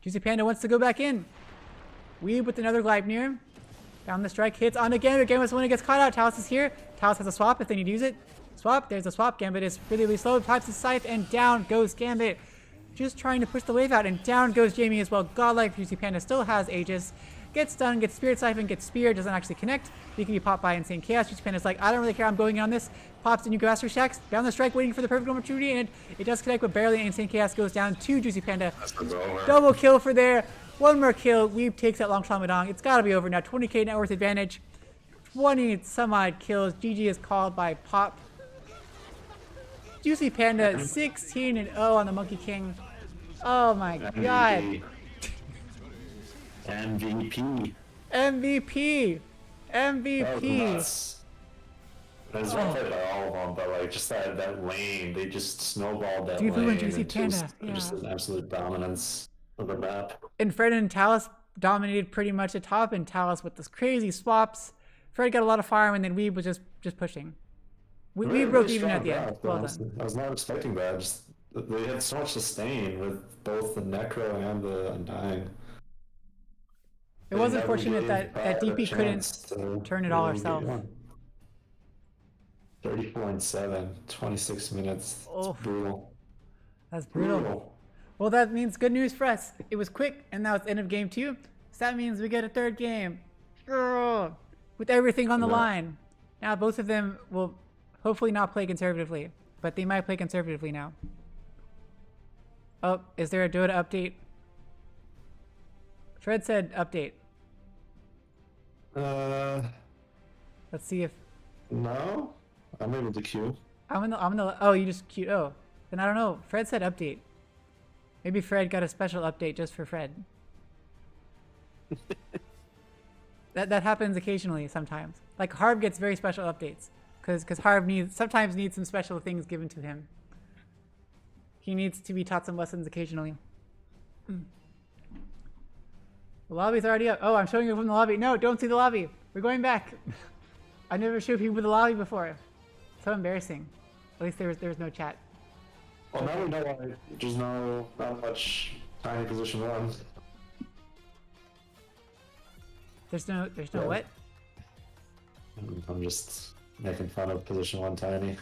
Juicy Panda wants to go back in. Weeb with another Gleipnir. Boundless Strike hits on again. Again, when it gets caught out, Talos is here. Talos has a swap if they need to use it. Swap, there's a swap. Gambit is really, really slow. Types his scythe, and down goes Gambit. Just trying to push the wave out, and down goes Jamie as well. Godlike Juicy Panda still has Aegis. Gets stunned, gets Spirit Siphon, gets Spear, doesn't actually connect. He can be popped by Insane Chaos. Juicy Panda's like, I don't really care, I'm going in on this. Pops the new Master Shacks. Down the strike, waiting for the perfect opportunity, and it does connect, but barely. And Insane Chaos goes down to Juicy Panda. Double kill for there. One more kill. Weeb takes that Long Shot Madong. It's gotta be over now. 20k net worth advantage. 20 some odd kills. GG is called by Pop. Juicy Panda 16-0 on the Monkey King. Oh my god. MVP. MVP. MVP. It was well played by all of them, but like just that lane, they just snowballed that Dude, lane. and Juicy Panda. Just an absolute dominance of the map. And Fred and Talos dominated pretty much the top, and Talos with those crazy swaps. Fred got a lot of farm, and then Weeb was just pushing. We broke even at the end. Well done. I was not expecting that. Just they had so much sustain with both the Necro and the Undying. It was unfortunate that DP couldn't turn it all herself. 30.7, 26 minutes. Oh, brutal. That's brutal. Well, that means good news for us. It was quick, and now it's the end of game 2. So that means we get a third game. With everything on the line. Now both of them will hopefully not play conservatively, but they might play conservatively now. Oh, is there a Dota update? Fred said update. Let's see if. No, I'm able to queue. I'm in the. Oh, you just queued. Oh, then I don't know. Fred said update. Maybe Fred got a special update just for Fred. That happens occasionally sometimes. Like Harv gets very special updates because Harv sometimes needs some special things given to him. He needs to be taught some lessons occasionally. The lobby's already up. Oh, I'm showing you from the lobby. No, don't see the lobby. We're going back. I never showed people the lobby before. So embarrassing. At least there was no chat. Well, now we know why there's not much tiny position 1. There's no what? I'm just making fun of position 1 tiny.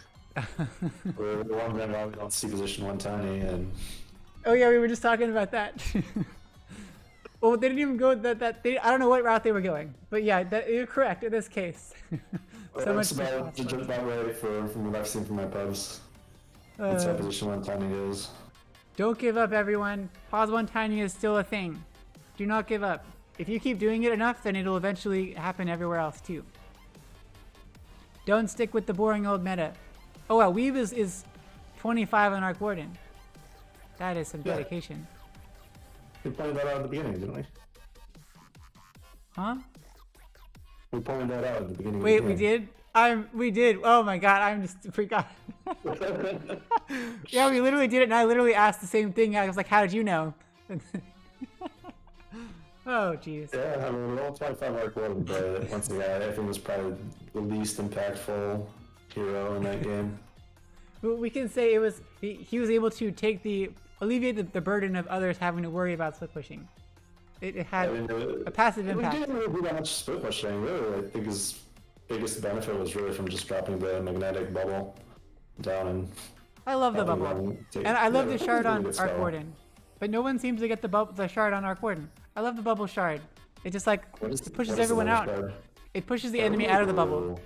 We're wondering why we don't see position 1 tiny, and oh yeah, we were just talking about that. Well, they didn't even go that I don't know what route they were going, but yeah, you're correct in this case. So much about that way from what I've seen from my pubs. That's how position 1 tiny is. Don't give up, everyone. Pause 1 tiny is still a thing. Do not give up. If you keep doing it enough, then it'll eventually happen everywhere else too. Don't stick with the boring old meta. Oh wow, Weeb is 25 on Arc Warden. That is some Yeah. dedication. We pointed that out at the beginning, didn't we? Huh? We pointed that out at the beginning. Wait, of the we game. did? We did. Oh my god, I'm just forgot. Yeah, we literally did it, and I literally asked the same thing. I was like, how did you know? Oh, jeez. Yeah, I mean, we're all 25 Arc Warden, but once again, I think it was probably the least impactful hero in that game. We can say it was he was able to alleviate the burden of others having to worry about split pushing. It had a passive impact. We didn't really do that much split pushing. Really, I think his biggest benefit was really from just dropping the magnetic bubble down and. I love the bubble, and I love the shard on Arc Warden. Warden, but no one seems to get the shard on Arc Warden. I love the bubble shard. It just like it pushes everyone out. It pushes the enemy out of the bubble.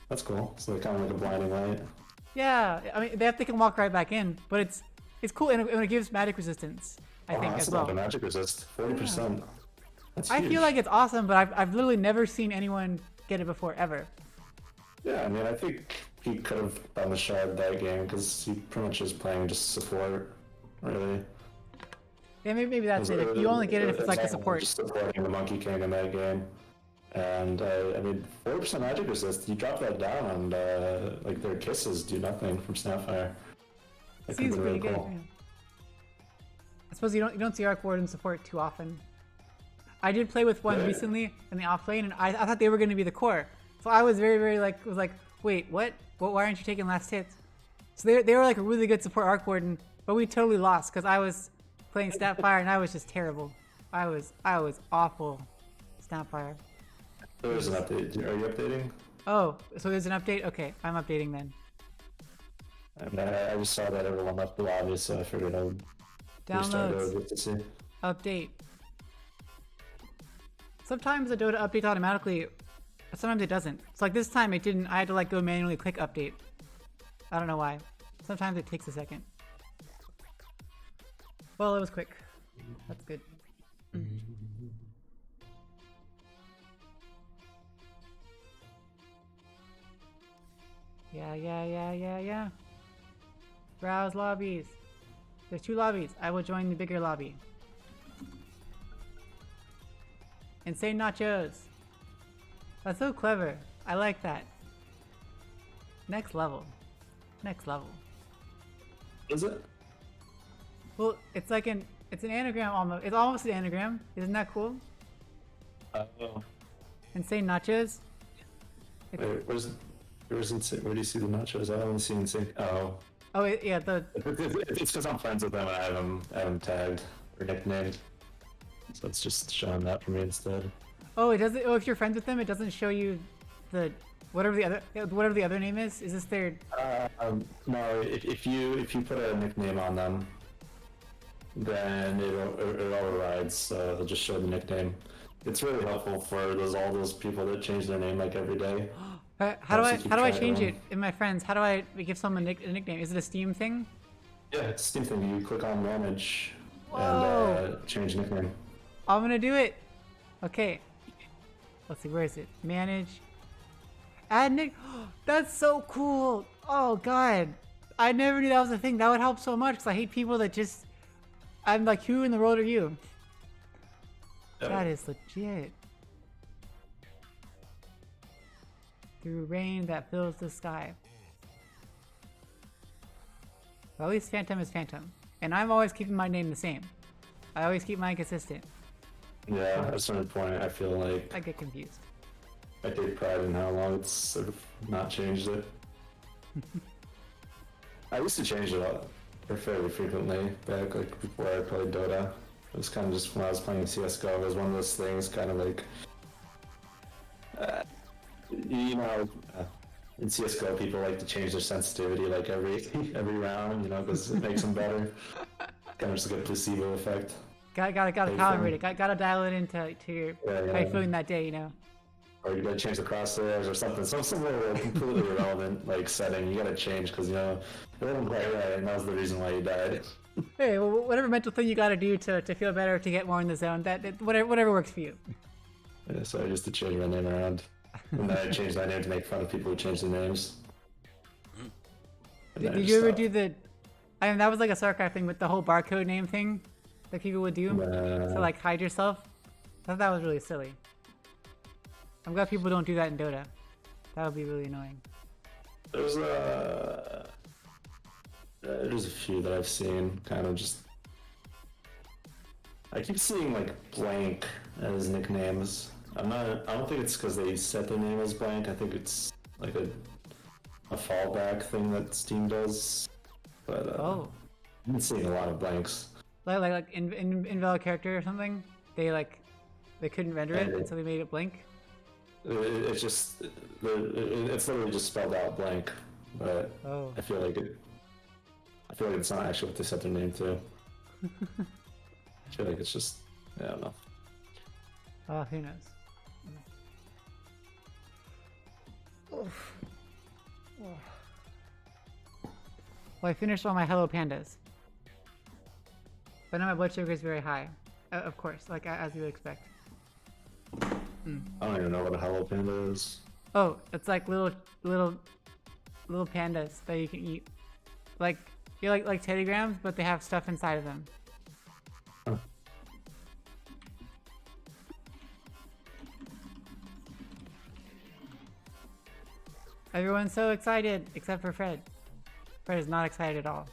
That's cool. So they're kind of like a blinding light. Yeah, I mean they can walk right back in, but it's cool and it gives magic resistance. I think that's as well. The magic resist, 40%. That's I huge. feel like it's awesome, but I've literally never seen anyone get it before ever. Yeah, I mean, I think he could have done the shard that game because he pretty much is playing just support, really. Yeah, maybe that's it. You only get it if it's like a support. Just supporting the Monkey King in that game. And I mean, 40% magic resist, you drop that down and like their kisses do nothing from Snapfire. That Seems could be pretty really good. cool. Yeah. I suppose you don't see Arc Warden support too often. I did play with one Yeah. recently in the off lane, and I thought they were going to be the core. So I was very like, wait, what? Why aren't you taking last hits? So they were like a really good support Arc Warden, but we totally lost because I was playing Snapfire and I was just terrible. I was awful. Snapfire. There's an update. Are you updating? Oh, so there's an update? Okay, I'm updating then. And I just saw that everyone left the lobby, so I figured I would restart Downloads. it to see. Update. Sometimes the Dota updates automatically, but sometimes it doesn't. So like this time it didn't. I had to like go manually click update. I don't know why. Sometimes it takes a second. Well, it was quick. That's good. Yeah. Browse lobbies. There's 2 lobbies. I will join the bigger lobby. Insane nachos. That's so clever. I like that. Next level. Next level. Is it? Well, it's like it's an anagram almost. It's almost an anagram. Isn't that cool? Oh. Insane nachos. Wait, where do you see the nachos? I haven't seen insane. Oh. Oh yeah, the It's because I'm friends with them and I have them tagged or nicknamed. So it's just showing that for me instead. oh it doesn't. Oh, if you're friends with them, it doesn't show you the whatever the other name is. Is this their? No, if you put a nickname on them, then it overrides. So it'll just show the nickname. It's really helpful for all those people that change their name like every day. How do I change trying it in my friends? How do I give someone a nickname? Is it a Steam thing? Yeah, it's the same thing. You click on manage Whoa. and change nickname. I'm gonna do it. Okay. Let's see. Where is it? Manage. Add nick. That's so cool. Oh god. I never knew that was a thing. That would help so much because I hate people that just. I'm like, who in the world are you? That is legit. Through rain that fills the sky. Well, at least Phantom is Phantom. And I'm always keeping my name the same. I always keep mine consistent. Yeah, at a certain point, I feel like I get confused. I take pride in how long it's sort of not changed it. I used to change it fairly frequently back like before I played Dota. It was kind of just when I was playing CS:GO. It was one of those things, kind of like, you know, in CS:GO people like to change their sensitivity like every round, you know, because it makes them better. Kind of just like a placebo effect. Gotta calibrate it. Gotta dial it into your how you're feeling that day, you know. Or you gotta change the crosshairs or something. Some little completely irrelevant like setting you gotta change because you know it wasn't quite right, and that was the reason why you died. Hey, well, whatever mental thing you gotta do to feel better, to get more in the zone, whatever works for you. Yeah, so I used to change my name around, and then I changed my name to make fun of people who change their names. And then I Did just you ever stopped. do I mean, that was like a StarCraft thing with the whole barcode name thing that people would do to like hide yourself. I thought that was really silly. I'm glad people don't do that in Dota. That would be really annoying. There's a few that I've seen, kind of just. I keep seeing like blank as nicknames. I don't think it's because they set their name as blank. I think it's like a fallback thing that Steam does. But Oh, I've been seeing a lot of blanks. like invalid character or something. They couldn't render it, and so they made it blank. It's just it's literally just spelled out blank. But Oh, I feel like it's not actually what they set their name to. I feel like it's just, I don't know. oh, who knows? Oof. Oh. Well, I finished all my Hello Pandas. But now my blood sugar is very high. Of course, like as you would expect. I don't even know what a Hello Panda is. Oh, it's like little pandas that you can eat. Like you're like Teddy Grahams, but they have stuff inside of them. Huh. Everyone's so excited, except for Fred. Fred is not excited at all.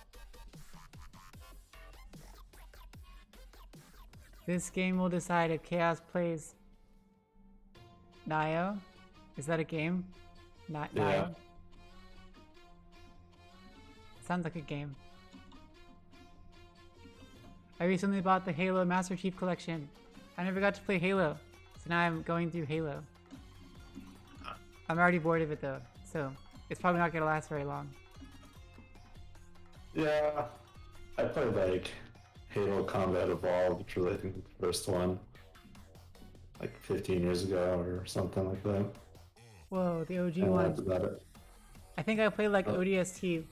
This game will decide if Chaos plays Nio. Is that a game? Not Nio. Yeah. Sounds like a game. I recently bought the Halo Master Chief Collection. I never got to play Halo, so now I'm going through Halo. I'm already bored of it though, so it's probably not gonna last very long. Yeah, I played like Halo Combat Evolved, which was I think the first one, like 15 years ago or something like that. Whoa, the OG And one. that's about it. I think I played like Oh. ODST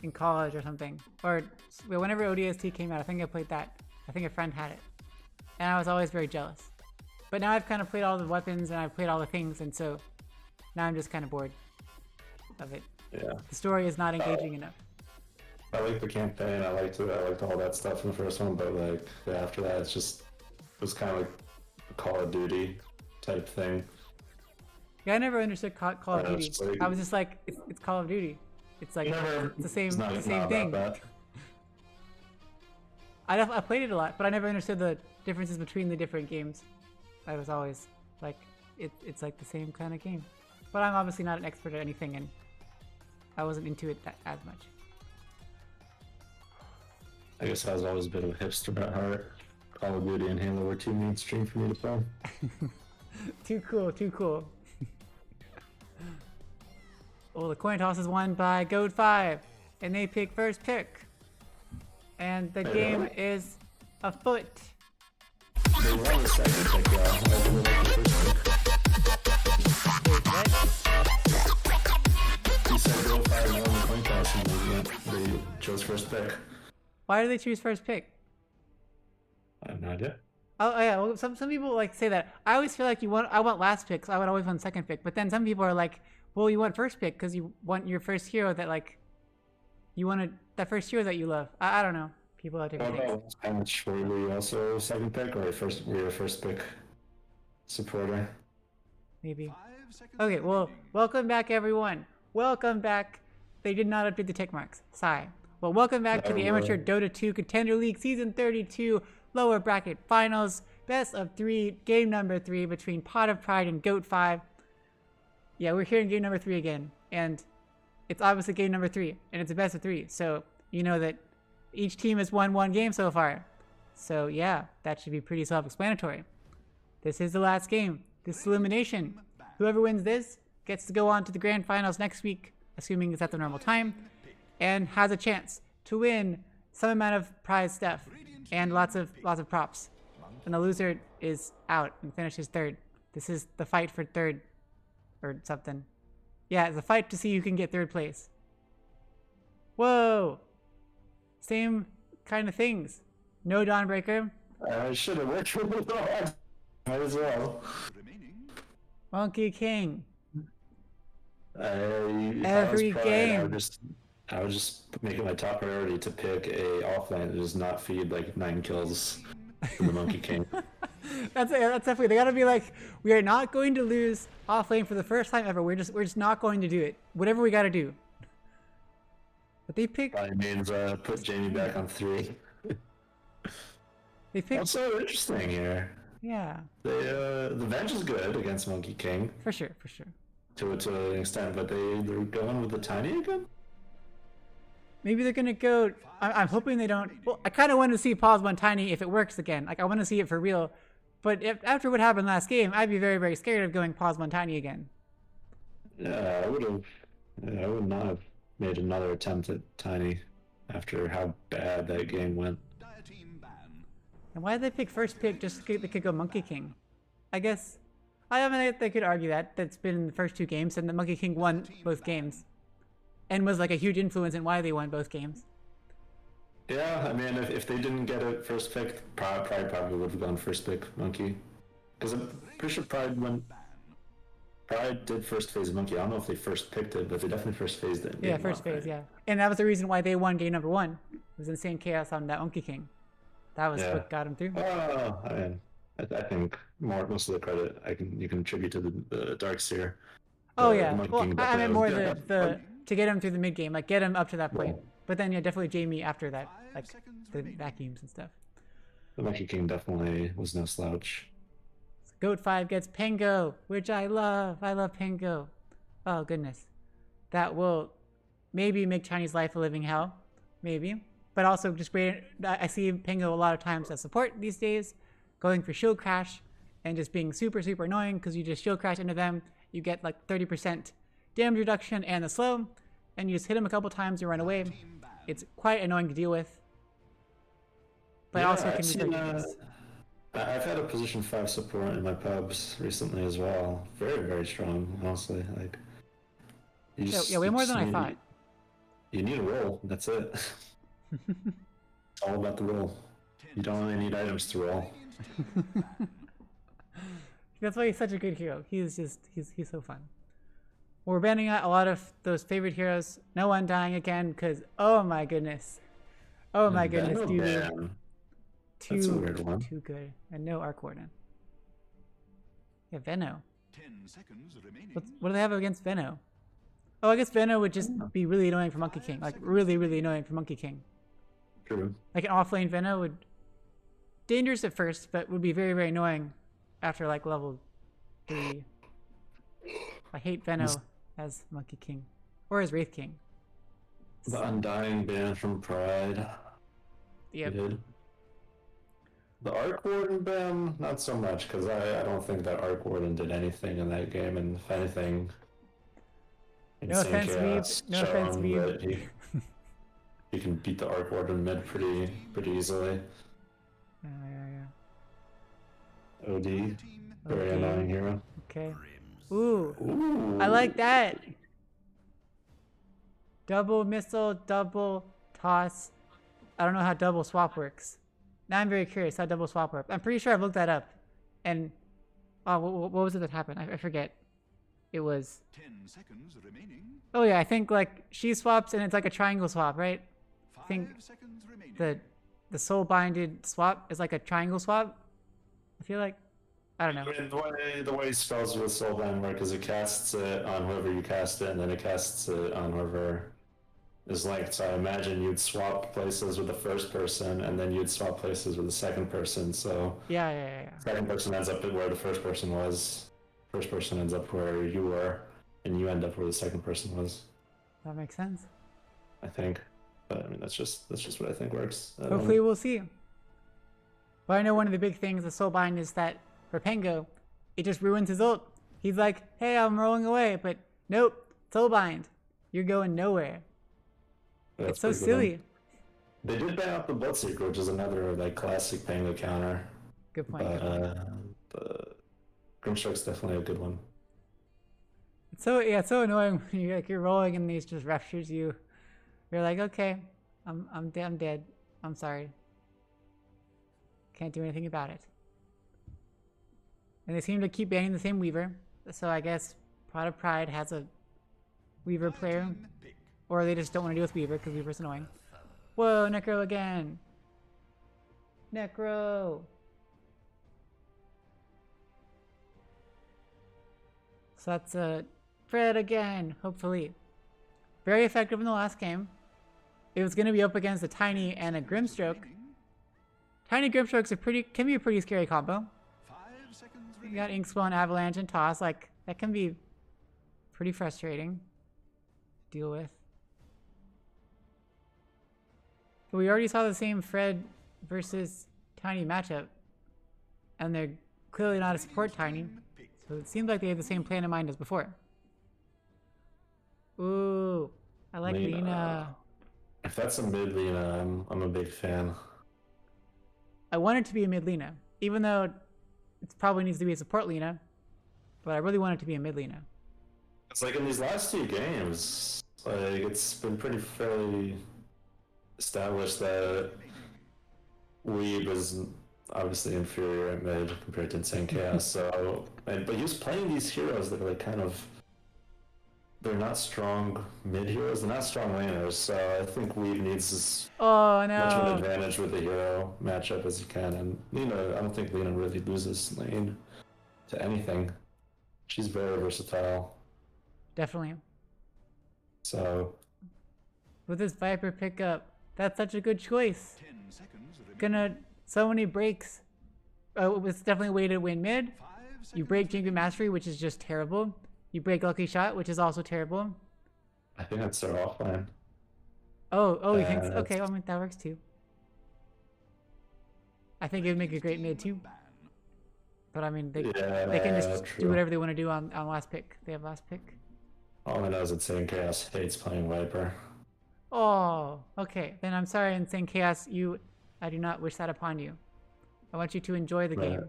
in college or something. Or whenever ODST came out, I think I played that. I think a friend had it. And I was always very jealous. But now I've kind of played all the weapons and I've played all the things, and so now I'm just kind of bored of it. Yeah, The story is not engaging enough. I liked the campaign. I liked all that stuff in the first one, but like after that, it was kind of like a Call of Duty type thing. Yeah, I never understood Call of Yeah, Duty. it's like- I was just like, it's Call of Duty. It's like, it's the same, It's not- the it's same not thing. about that. I played it a lot, but I never understood the differences between the different games. I was always like, it's like the same kind of game. But I'm obviously not an expert at anything, and I wasn't into it as much. I guess I was always a bit of a hipster at heart. Call of Duty and Halo were too mainstream for me to play. Too cool, too cool. Well, the coin toss is won by G.O.A.T.5, and they pick first pick. And the game is afoot. They won the second pick, though. I really like the first pick. Wait, what? He said G.O.A.T.5 won the coin toss and they chose first pick. Why do they choose first pick? I have no idea. Oh yeah, well, some people like say that. I always feel like I want last pick, so I would always want second pick. But then some people are like, well, you want first pick because you want your first hero that like, you wanted that first hero that you love. I don't know. People have different things. How much were you also second pick, or were you a first pick supporter? Maybe. 5 seconds Okay, well, remaining. welcome back everyone. Welcome back. They did not update the tick marks. Sigh. Well, welcome back to the Amateur Dota 2 Contender League Season 32 Lower Bracket Finals. Best of 3, game number 3 between Pot of Pride and G.O.A.T.5. Yeah, we're here in game number 3 again. And it's obviously game number 3. And it's a best of 3. So, you know that each team has won one game so far. So, yeah, that should be pretty self-explanatory. This is the last game. This is elimination. Whoever wins this gets to go on to the grand finals next week, assuming it's at the normal time, and has a chance to win some amount of prize stuff and lots of props. And the loser is out and finishes third. This is the fight for third or something. Yeah, it's a fight to see who can get third place. Whoa! Same kind of things. No Dawnbreaker. I should have worked for the dog. Might as well. Remaining. Monkey King. If I was Every Pride, game. I would just make it my top priority to pick a offlane that does not feed like 9 kills to the Monkey King. That's definitely. They gotta be like, we are not going to lose off lane for the first time ever. We're just not going to do it. Whatever we gotta do. But they pick. By means, put Jamie back on 3. They pick. What's so interesting here? Yeah. The bench is good against Monkey King For sure. For sure. to an extent, but they're going with the tiny again. Maybe they're gonna go. I'm hoping they don't. Well, I kind of want to see pause on tiny if it works again. Like I want to see it for real. But if after what happened last game, I'd be very, very scared of going pause on tiny again. Yeah, I would have. I would not have made another attempt at tiny after how bad that game went. Dire team ban. And why did they pick first pick just so they could go Monkey King? I guess. I mean, they could argue that. That's been in the first 2 games, and the Monkey King won both games. And was like a huge influence in why they won both games. Yeah, I mean, if they didn't get it first pick, Pride probably would have gone first pick Monkey. Because I'm pretty sure Pride did first phase Monkey. I don't know if they first picked it, but they definitely first phased it. Yeah, first phase, yeah. And that was the reason why they won game number 1. It was insane chaos on that Monkey King. That was what got him through. Oh, I mean, I think most of the credit you can attribute to the Dark Seer. Oh yeah, Monkey well King I meant more definitely the to get him through the mid game, like get him up to that point. Yeah. But then yeah, definitely Jamie after that, 5 like seconds the remaining. vacuums and stuff. The Monkey King definitely was no slouch. G.O.A.T.5 gets Pango, which I love. I love Pango. Oh goodness, that will maybe make Chinese life a living hell, maybe. But also just great. I see Pango a lot of times as support these days, going for shield crash and just being super annoying because you just shield crash into them. You get like 30% damage reduction and the slow, and you just hit him a couple times, you run away. It's quite annoying to deal with. But also it can be very dangerous. I've had a position 5 support in my pubs recently as well. Very strong, honestly. Like, Yeah, way more than I thought. You need a roll. That's it. It's all about the roll. You don't really need items to roll. That's why he's such a good hero. He's so fun. We're banning out a lot of those favorite heroes. No one dying again because oh my goodness, dude. Ban. That's a weird one. Too good. And no Arc Warden. Yeah, Veno. 10 seconds remaining. What do they have against Veno? Oh, I guess Veno would just be really annoying for Monkey King. Like really annoying for Monkey King. True. Like an offlane Veno would dangerous at first, but would be very annoying after like level 3. I hate Veno as Monkey King or as Wraith King. The Undying ban from Pride. Yep. Good. The Arc Warden ban, not so much, because I don't think that Arc Warden did anything in that game, and if anything, No offense, Chaos Veeb. No offense, shown Veeb. that he can beat the Arc Warden mid pretty easily. Yeah. OD, very OD. annoying hero. Okay. Ooh, Ooh. I like that. Double missile, double toss. I don't know how double swap works. Now I'm very curious how double swap works. I'm pretty sure I've looked that up. And what was it that happened? I forget. It was 10 seconds remaining. oh yeah, I think like she swaps and it's like a triangle swap, right? 5 think seconds remaining. The soul binded swap is like a triangle swap. I feel like I don't know. I mean, the way spells with Soulbind work is it casts it on whoever you cast it, and then it casts it on whoever is linked. So I imagine you'd swap places with the first person, and then you'd swap places with the second person. So Yeah. second person ends up at where the first person was. First person ends up where you were, and you end up where the second person was. That makes sense. I think, but I mean that's just what I think works. Hopefully we'll see. But I know one of the big things with Soulbind is that for Pango, it just ruins his ult. He's like, hey, I'm rolling away, but nope, Soulbind, you're going nowhere. That's It's so pretty good. silly. They did ban out the Bloodseeker, which is another like classic Pango counter. Good point. But the Grimstroke's definitely a good one. It's so annoying when you're rolling and these just ruptures you. You're like, okay, I'm dead. I'm sorry. Can't do anything about it. And they seem to keep banning the same Weaver, so I guess Pot of Pride has a Weaver player. Pick. Or they just don't want to deal with Weaver because Weaver's annoying. Whoa, Necro again. Necro. So that's Fred again, hopefully. Very effective in the last game. It was going to be up against a Tiny and a Grimstroke. Tiny Grimstrokes can be a pretty scary combo. 5 seconds You remaining. got Inkspawn, Avalanche, and Toss. Like, that can be pretty frustrating to deal with. But we already saw the same Fred versus Tiny matchup. And they're clearly not a support Tiny. So it seems like they have the same plan in mind as before. Ooh, I like Lena. If that's a mid Lena, I'm a big fan. I want it to be a mid Lena, even though it probably needs to be a support Lena. But I really want it to be a mid Lena. It's like in these last 2 games, like it's been pretty fairly established that Weeb is obviously inferior at mid compared to Insane Chaos. So, but he was playing these heroes that are like kind of, they're not strong mid heroes, they're not strong laners. So I think Weeb needs as Oh much of an no! advantage with the hero matchup as he can. And Lena, I don't think Lena really loses lane to anything. She's very versatile. Definitely. So With this Viper pickup, that's such a good choice. 10 seconds remaining. Gonna so many breaks. Oh, it's definitely a way to win mid. 5 seconds You break Jingu remaining. Mastery, which is just terrible. You break Lucky Shot, which is also terrible. I think that's their offline. Oh, you think so? Uh, Okay, well, I mean, that works too. I think it would make a great mid too. Ban. But I mean, they Yeah, can just true. do whatever they want to do on last pick. They have last pick. All I know is Insane Chaos hates playing Viper. Oh, okay. Then I'm sorry, Insane Chaos. I do not wish that upon you. I want you to enjoy the Right. game.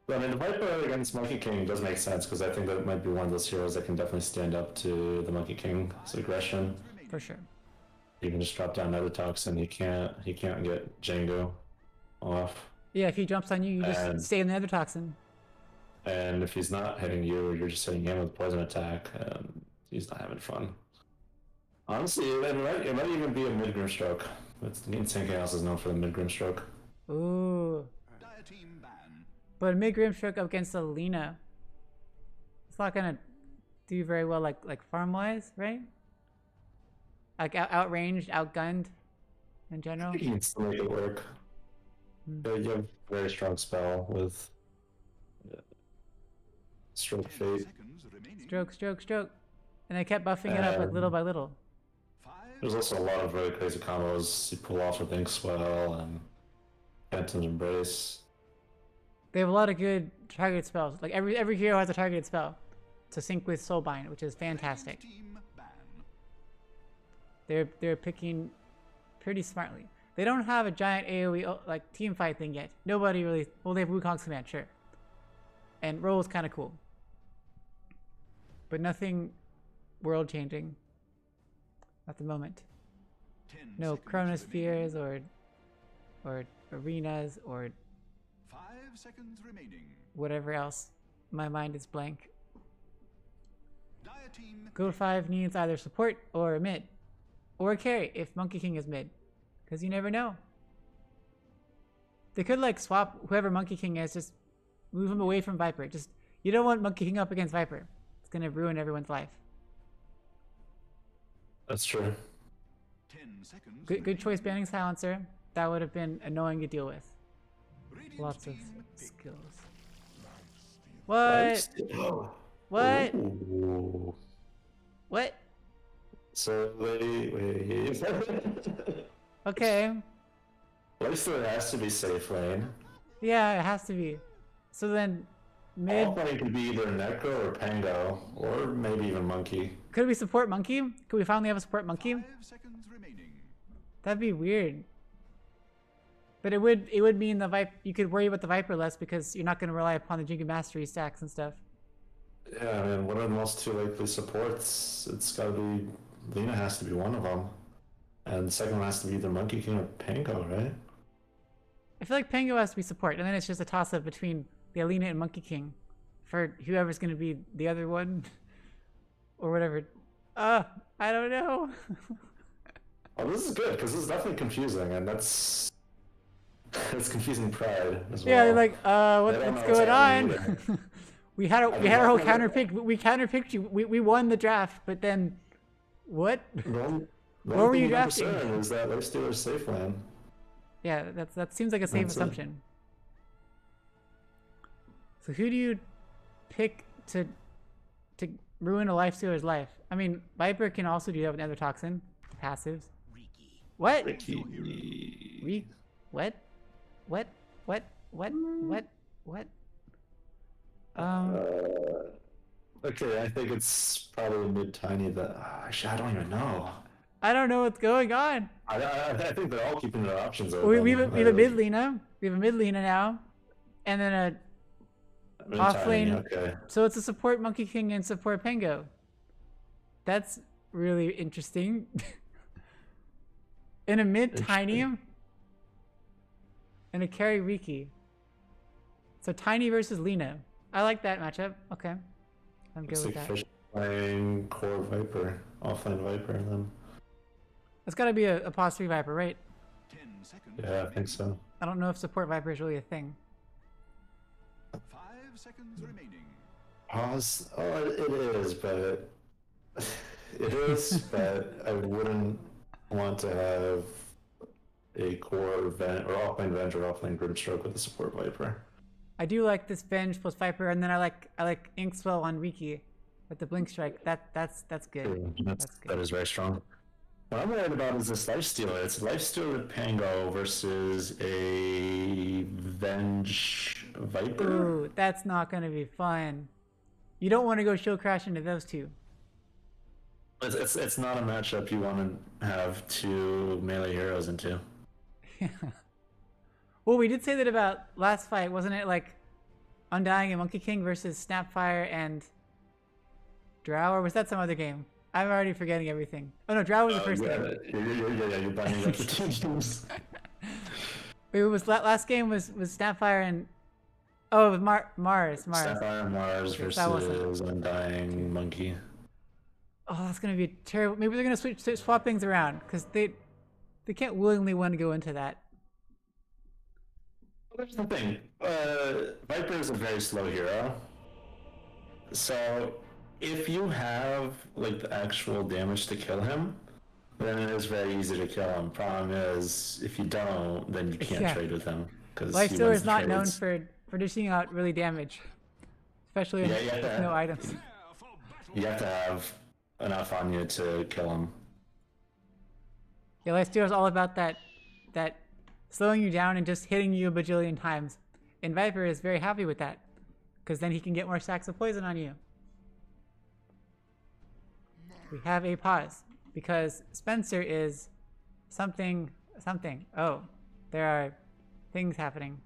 But I mean, the Viper against Monkey King does make sense because I think that it might be one of those heroes that can definitely stand up to the Monkey King's aggression. For sure. You can just drop down Nether Toxin. He can't get Django off. Yeah, if he jumps on you, you just And- stay in the other toxin. And if he's not hitting you, you're just hitting him with poison attack. He's not having fun. Honestly, it might even be a mid Grimstroke. Insane Chaos is known for the mid Grimstroke. Ooh. Dire team ban. But mid Grimstroke up against Alina. It's not gonna do very well like farm wise, right? Like outranged, outgunned in I general. think he can still make it work. Hmm. You have a very strong spell with Stroke 10 Fate. seconds remaining. Stroke. And they kept buffing it up like little by little. 5 There's also a lot of really crazy combos you pull off with Inkswell and Phantom's Embrace. They have a lot of good targeted spells. Like every hero has a targeted spell to sync with Soulbind, which is fantastic. team ban. They're picking pretty smartly. They don't have a giant AoE like team fight thing yet. Nobody really. Well, they have Wukong's command, sure, and Roll's kind of cool, but nothing world changing at the moment. 10 No seconds chronospheres remaining. or arenas or 5 seconds remaining. whatever else. My mind is blank. Dire team G.O.A.T.5 needs either support or a mid, or a carry if Monkey King is mid, because you never know. They could like swap whoever Monkey King is, just move him away from Viper. Just you don't want Monkey King up against Viper. It's gonna ruin everyone's life. That's true. 10 seconds. Good choice banning Silencer. That would have been annoying to deal with. Radiant Lots of team pick. skills. What? Oh. What? Ooh. What? So wait. Okay. At least there has to be safe lane. Yeah, it has to be. So then, mid. All lane could be either Necro or Pango, or maybe even Monkey. Could we support Monkey? Could we finally have a support Monkey? 5 seconds remaining. That'd be weird. But it would mean the Viper. You could worry about the Viper less because you're not going to rely upon the Jingu Mastery stacks and stuff. Yeah, I mean, what are the most 2 likely supports? It's gotta be... Lena has to be one of them. And the second one has to be either Monkey King or Pango, right? I feel like Pango has to be support, and then it's just a toss-up between the Alina and Monkey King for whoever's going to be the other one or whatever. I don't know. Oh, this is good because this is definitely confusing, and that's it's confusing Pride as well. Yeah, they're like, They don't what's know what's going happening on? either. we had I mean, our whole that's counter never- pick. We counter picked you. We won the draft, but then what? The only, the What only were thing you you don't drafting? discern is that Lifesteal is safe land. Yeah, that seems like a safe That's it. assumption. So who do you pick to ruin a life stealer's life? I mean, Viper can also do that with Nether Toxin, passives. What? Ricky. What? What? What? What? What? What? Okay, I think it's probably mid tiny. That actually, I don't even know. I don't know what's going on. I think they're all keeping their options open. We have a mid Lina. We have a mid Lina now, and then a off Mid-tiny, lane. Okay. So it's a support Monkey King and support Pengo. That's really interesting. In a mid Tiny Interesting. and a carry Riki. So Tiny versus Lina. I like that matchup. Okay. I'm good Looks with like that. Fish playing core Viper, offline Viper, then. It's gotta be a pause 3 Viper, right? 10 seconds. Yeah, I think so. I don't know if support Viper is really a thing. 5 seconds remaining. Pause. Oh, it is, but it is, but I wouldn't want to have a core vent or offline vent or offline Grimstroke with a support Viper. I do like this Venge plus Viper, and then I like Inkswell on Riki with the Blink Strike. That's good. That's good. That is very strong. What I'm worried about is this Lifestealer. It's a Lifestealer Pango versus a Venge Viper. Ooh, that's not gonna be fun. You don't want to go show crash into those two. It's not a matchup you want to have two melee heroes into. Well, we did say that about last fight, wasn't it? Like Undying and Monkey King versus Snapfire and Drow, or was that some other game? I'm already forgetting everything. Oh no, Drow was the first game. Yeah, you're binding up the two teams. It was last game was Snapfire and oh, it was Mars. Sapphire Mars Okay, that wasn't- versus Undying Monkey. Oh, that's gonna be terrible. Maybe they're gonna swap things around because they can't willingly want to go into that. Well, there's the thing. Viper is a very slow hero. So if you have like the actual damage to kill him, then it is very easy to kill him. Problem is, if you don't, then you can't Yeah. trade with him because Lifestealer is not known for dishing out really damage, especially Yeah, yeah, with yeah. no items. You have to have enough on you to kill him. Yeah, Lifestealer is all about that slowing you down and just hitting you a bajillion times. And Viper is very happy with that, because then he can get more stacks of poison on you. We have a pause, because Spencer is something. Oh, there are things happening.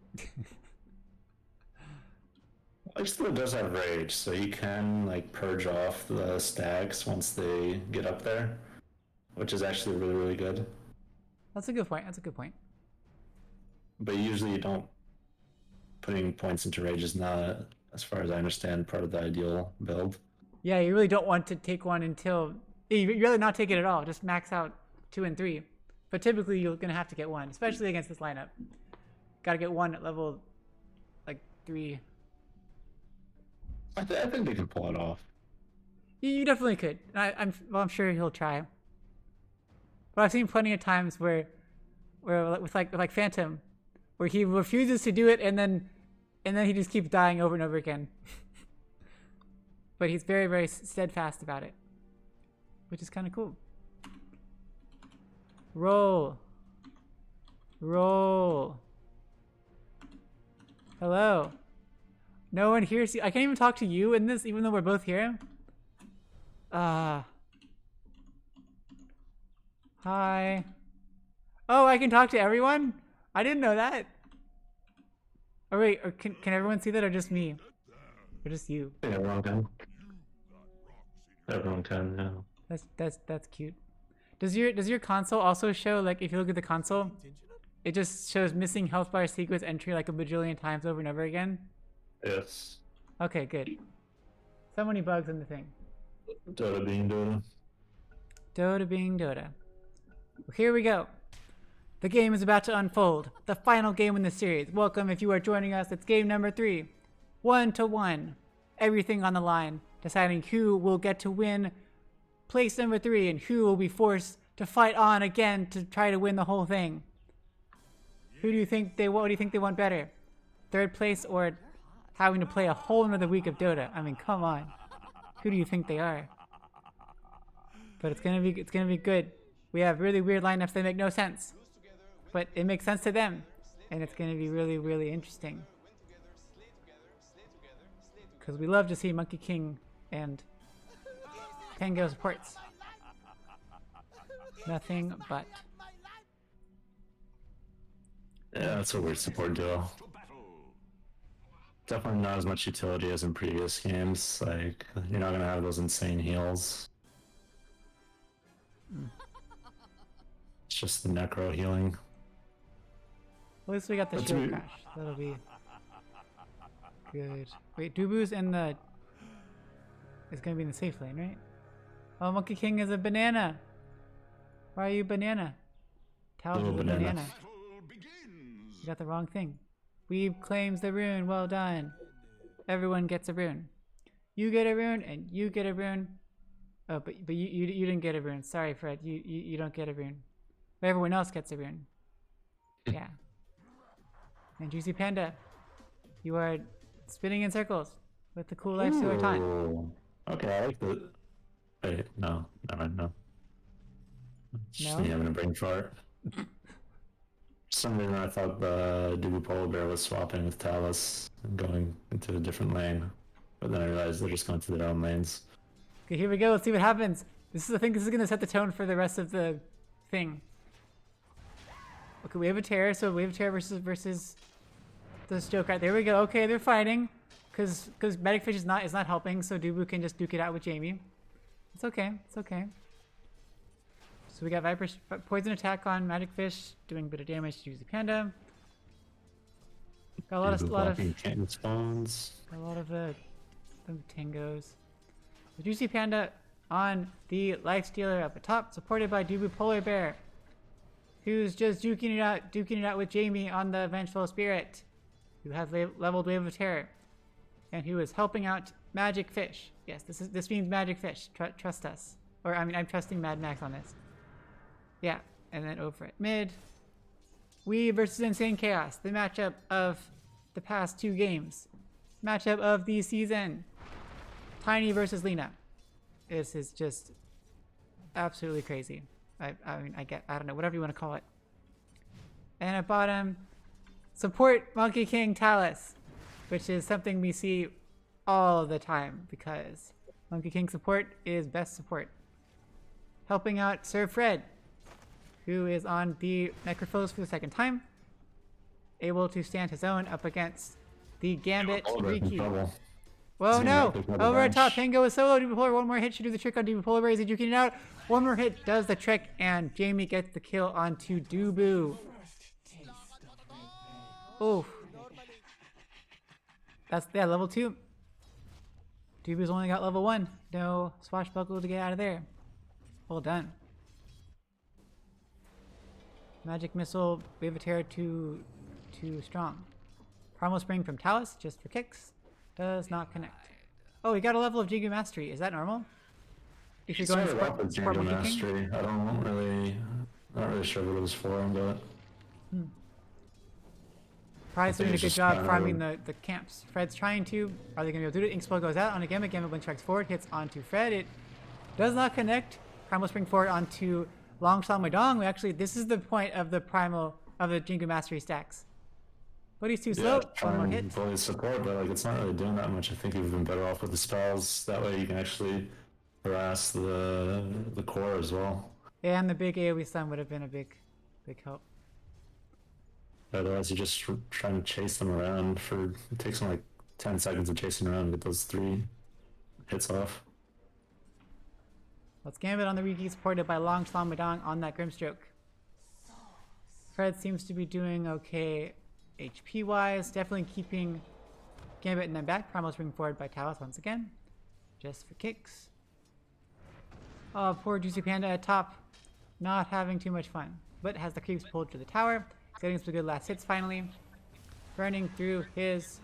Lifestealer does have rage, so you can like purge off the stacks once they get up there, which is actually really, really good. That's a good point. That's a good point. But usually you don't. Putting points into rage is not, as far as I understand, part of the ideal build. Yeah, you really don't want to take one until you'd rather not take it at all. Just max out 2 and 3. But typically you're gonna have to get one, especially against this lineup. Gotta get one at level like 3. I think they can pull it off. You definitely could. I'm sure he'll try. But I've seen plenty of times where with like Phantom, where he refuses to do it and then he just keeps dying over and over again. But he's very, very steadfast about it, which is kind of cool. Roll. Hello. No one hears you. I can't even talk to you in this, even though we're both here. Hi. Oh, I can talk to everyone? I didn't know that. Oh wait, or can everyone see that, or just me? Or just you? Yeah, everyone can. Everyone can now. That's cute. Does your console also show, like, if you look at the console, it just shows missing health bar sequence entry like a bajillion times over and over again? Yes. Okay, good. So many bugs in the thing. Dota being Dota. Dota being Dota. Well, here we go. The game is about to unfold. The final game in the series. Welcome if you are joining us. It's game number 3. 1-1. Everything on the line. Deciding who will get to win place number 3 and who will be forced to fight on again to try to win the whole thing. Who do you think what do you think they want better? 3rd place or having to play a whole another week of Dota? I mean, come on. Who do you think they are? But it's gonna be good. We have really weird lineups that make no sense. But it makes sense to them. And it's gonna be really, really interesting. Because we love to see Monkey King and Tango supports. Nothing but. Yeah, that's a weird support duo. Definitely not as much utility as in previous games. Like, you're not gonna have those insane heals. It's just the necro healing. At least we got the shield crash. That'll be good. Wait, Dubu's in the... It's gonna be in the safe lane, right? Oh, Monkey King is a banana! Why are you banana? Talos is a banana. You got the wrong thing. Weeb claims the rune. Well done. Everyone gets a rune. You get a rune, and you get a rune. Oh, but you didn't get a rune. Sorry, Fred. You don't get a rune. But everyone else gets a rune. Yeah. And Juicy Panda, you are spinning in circles with the cool life stealer taunt. Okay, I like the... Wait, no. Never mind, no. Just me having a brain fart. For some reason I thought the Dubu Polar Bear was swapping with Talus and going into a different lane. But then I realized they're just going to their own lanes. Okay, here we go. Let's see what happens. This is going to set the tone for the rest of the thing. Okay, we have a Terror, so we have a Terror versus this G.O.A.T. There we go. Okay, they're fighting. Because Magic Fish is not helping, so Dubu can just duke it out with Jamie. It's okay. It's okay. So we got Viper's poison attack on Magic Fish, doing a bit of damage to Juicy Panda. Got a lot of tangos. The Juicy Panda on the Life Stealer up the top, supported by Dubu Polar Bear, who's just duking it out with Jamie on the Vengeful Spirit, who has leveled Wave of Terror, and who is helping out Magic Fish. Yes, this means Magic Fish. Trust us. Or I mean, I'm trusting Mad Max on this. Yeah, and then over at mid, we versus Insane Chaos, the matchup of the past 2 games, matchup of the season. Tiny versus Lena. This is just absolutely crazy. I mean, I don't know, whatever you want to call it. And at bottom, support Monkey King Talus, which is something we see all the time because Monkey King support is best support. Helping out Sir Fred, who is on the Necrophos for the 2nd time, able to stand his own up against the Gambit Riki. Whoa, no! Over at top, Tango is solo. Dubu Polar, one more hit should do the trick on Dubu Polar Bear. Is he duking it out? One more hit does the trick, and Jamie gets the kill onto Dubu. Oof. That's, yeah, level 2. Dubu's only got level 1. No swashbuckle to get out of there. Well done. Magic Missile, Wave of Terror too strong. Primal Spring from Talus, just for kicks. Does not connect. Oh, we got a level of Jingu Mastery. Is that normal? If you're going to support Monkey King? I don't really, not really sure what it was for, but... Pride's doing a good job farming the camps. Fred's trying to. Are they going to be able to do it? Ink Spell goes out on a Gambit. Gambit Blink strikes forward, hits onto Fred. It does not connect. Primal Spring forward onto Long Shao Madong. This is the point of the Jingu Mastery stacks. But he's too slow. One more hit. Fully support, but like it's not really doing that much. I think you've been better off with the spells. That way you can actually harass the core as well. Yeah, and the big AoE stun would have been a big help. Otherwise, you're just trying to chase them around for it takes them like 10 seconds of chasing around to get those 3 hits off. Let's Gambit on the Riki, supported by Long Shao Madong on that Grimstroke. Fred seems to be doing okay HP wise, definitely keeping Gambit and then back. Primal Spring forward by Talus once again, just for kicks. Oh, poor Juicy Panda at top. Not having too much fun. But has the creeps pulled to the tower. He's getting some good last hits finally. Burning through his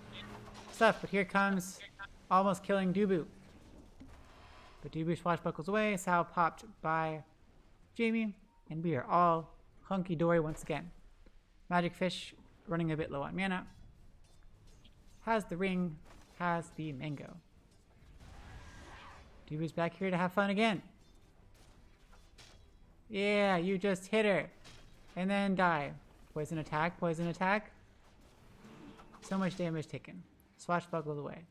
stuff. But here comes almost killing Dubu. But Dubu swashbuckles away. Sao popped by Jamie. And we are all hunky-dory once again. Magic Fish running a bit low on mana. Has the ring. Has the mango. Dubu's back here to have fun again. Yeah, you just hit her. And then die. Poison attack, poison attack. So much damage taken. Swashbuckled away.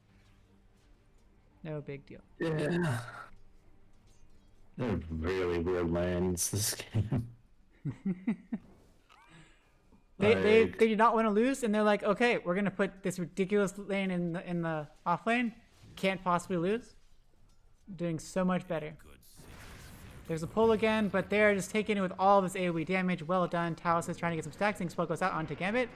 No big deal. Yeah. They're really weird lanes this game. They did not want to lose, and they're like, okay, we're gonna put this ridiculous lane in the off lane. Can't possibly lose. Doing so much better. There's a pull again, but they're just taking it with all this AoE damage. Well done. Talus is trying to get some stacks. Spell goes out onto Gambit.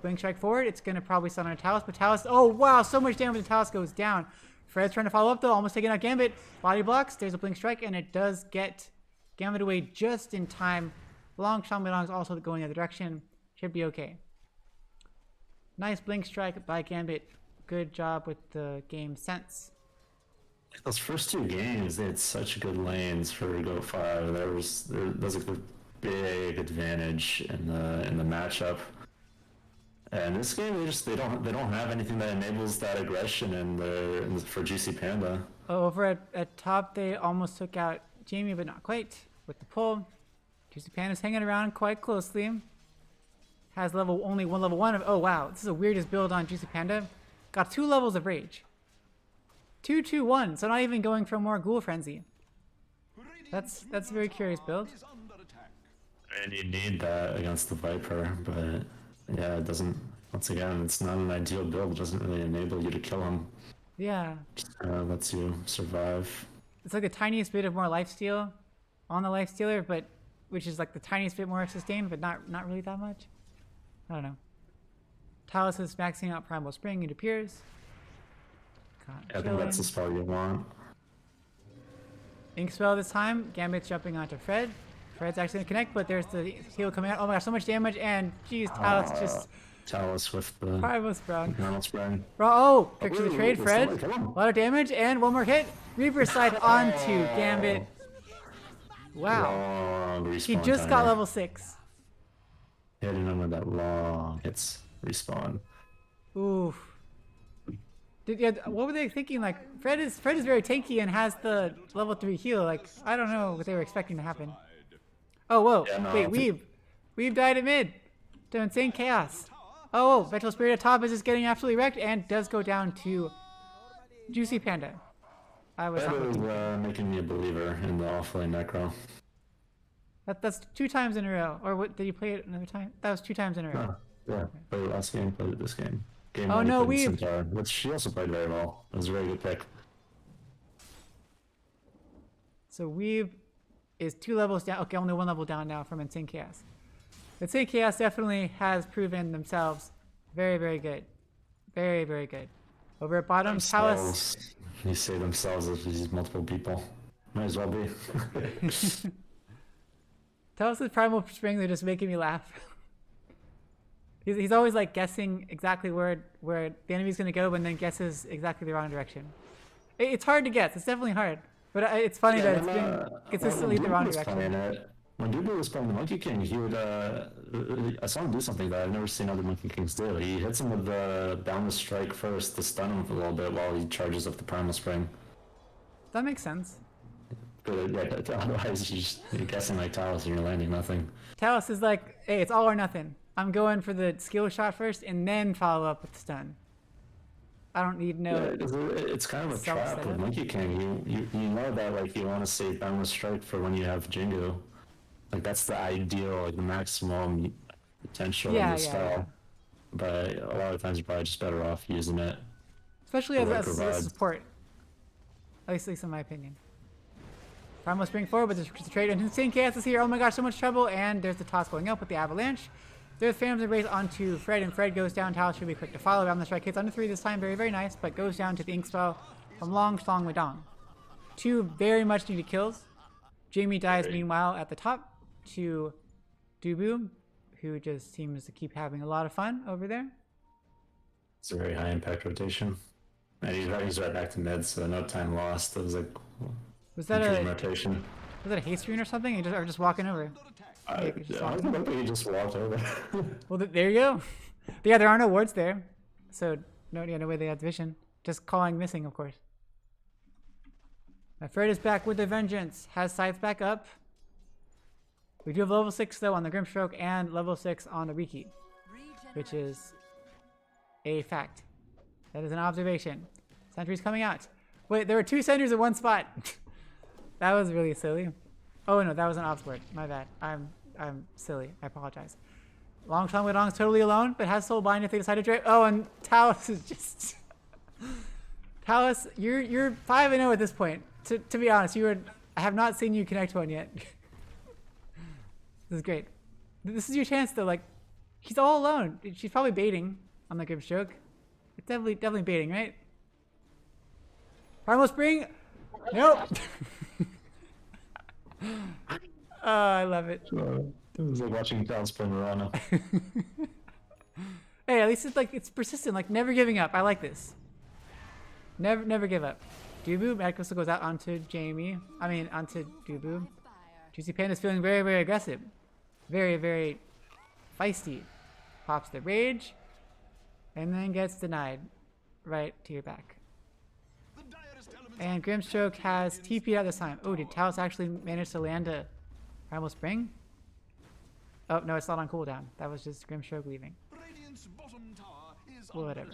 Blink Strike forward. It's going to probably stun on Talus, but Talus... Oh, wow. So much damage and Talus goes down. Fred's trying to follow up, though. Almost taking out Gambit. Body blocks. There's a Blink Strike, and it does get Gambit away just in time. Long Shang is also going the other direction. Should be okay. Nice Blink Strike by Gambit. Good job with the game sense. Those first two games, they had such good lanes for G.O.A.T.5. There was a big advantage in the matchup. And this game, they don't have anything that enables that aggression for Juicy Panda. Over at top, they almost took out Jamie, but not quite with the pull. Juicy Panda's hanging around quite closely. Has only one level 1 of... Oh wow, this is the weirdest build on Juicy Panda. Got 2 levels of rage. 2-2-1, so not even going for more Ghoul Frenzy. That's a very curious build. And you need that against the Viper, but yeah, it doesn't. Once again, it's not an ideal build. It doesn't really enable you to kill him. Yeah. Lets you survive. It's like the tiniest bit of more lifesteal on the lifestealer, but which is like the tiniest bit more sustained, but not really that much. I don't know. Talus is maxing out Primal Spring, it appears. I think that's the spell you want. Ink Spell this time. Gambit's jumping onto Fred. Fred's actually going to connect, but there's the heal coming out. Oh my gosh, so much damage, and geez, Talus just... Talus with the... Primal Sprung. Primal Sprung. Oh, picture the trade, Fred. A lot of damage, and one more hit. Reaper Scythe onto Gambit. Wow. He just got level 6. Hitting him with that long hits respawn. Oof. What were they thinking? Like, Fred is very tanky and has the level 3 heal. Like, I don't know what they were expecting to happen. Oh, whoa. Yeah, no, wait, Weave died at mid. To insane chaos. Oh, Vegetal Spirit at top is just getting absolutely wrecked and does go down to Juicy Panda. That was making me a believer in the offlane Necro. That's 2 times in a row. Or what, did you play it another time? That was 2 times in a row. Yeah, played it last game, played it this game. Oh no, Weave! Which she also played very well. It was a very good pick. So Weave is 2 levels down. Okay, only 1 level down now from Insane Chaos. Insane Chaos definitely has proven themselves very, very good. Very, very good. Over at bottom, Talus. You say themselves as these multiple people. Might as well be. Talus' Primal Spring, they're just making me laugh. He's always like guessing exactly where the enemy's gonna go, and then guesses exactly the wrong direction. It's hard to guess. It's definitely hard, but it's funny that it's been consistently the wrong direction. When Dubu was playing the Monkey King, he would I saw him do something that I've never seen other Monkey Kings do. He hits him with the Boundless Strike first to stun him for a little bit while he charges up the Primal Spring. That makes sense. But yeah, otherwise you're guessing like Talus and you're landing nothing. Talus is like, hey, it's all or nothing. I'm going for the skill shot first and then follow up with the stun. I don't need no... Yeah, it's kind of a trap with Monkey King. You know that like you want to save Boundless Strike for when you have Jingu. Like that's the ideal, like the maximum potential in the spell. Yeah. But a lot of times you're probably just better off using it. Especially as a support. At least in my opinion. Primal Spring forward, but there's the trade, and Insane Chaos is here. Oh my gosh, so much trouble, and there's the toss going up with the Avalanche. There's Phantoms Embrace onto Fred, and Fred goes down. Talus should be quick to follow. Around the strike hits under 3 this time, very, very nice, but goes down to the Ink Spell from Long Song Wedong. 2 very much needed kills Jamie dies Great. meanwhile at the top to Dubu, who just seems to keep having a lot of fun over there. It's a very high impact rotation. And he's right back to mid, so no time lost. It was like Was that dream a rotation. haste rune or something? Or just walking over? I you could just walk don't think he just walked over. Well, there you go. But yeah, there are no wards there, so no way they had vision. Just calling missing, of course. Now Fred is back with a vengeance. Has scythes back up. We do have level 6 though on the Grimstroke and level 6 on the Riki, which is a fact. That is an observation. Sentry's coming out. Wait, there were 2 sentries in one spot. That was really silly. Oh no, that was an ops word. My bad. I'm silly. I apologize. Long Tom Widong's totally alone, but has soul bind if they decide to trade. Oh, and Talos is just Talos, you're 5-0 at this point. To be honest, I have not seen you connect one yet. This is great. This is your chance though. Like, he's all alone. She's probably baiting on the Grimstroke. It's definitely baiting, right? Primal Spring. Nope. Oh, I love it. It was like watching Dallas play Murano. Hey, at least it's persistent, like never giving up. I like this. Never give up. Dubu, Mad Crystal goes out onto Jamie. Onto Dubu. Juicy Panda's feeling very, very aggressive. Very, very feisty. Pops the rage. And then gets denied. Right to your back. And Grimstroke has TP'd out this time. Oh, did Talos actually manage to land a Primal Spring? Oh, no, it's not on cooldown. That was just Grimstroke leaving. Well, whatever.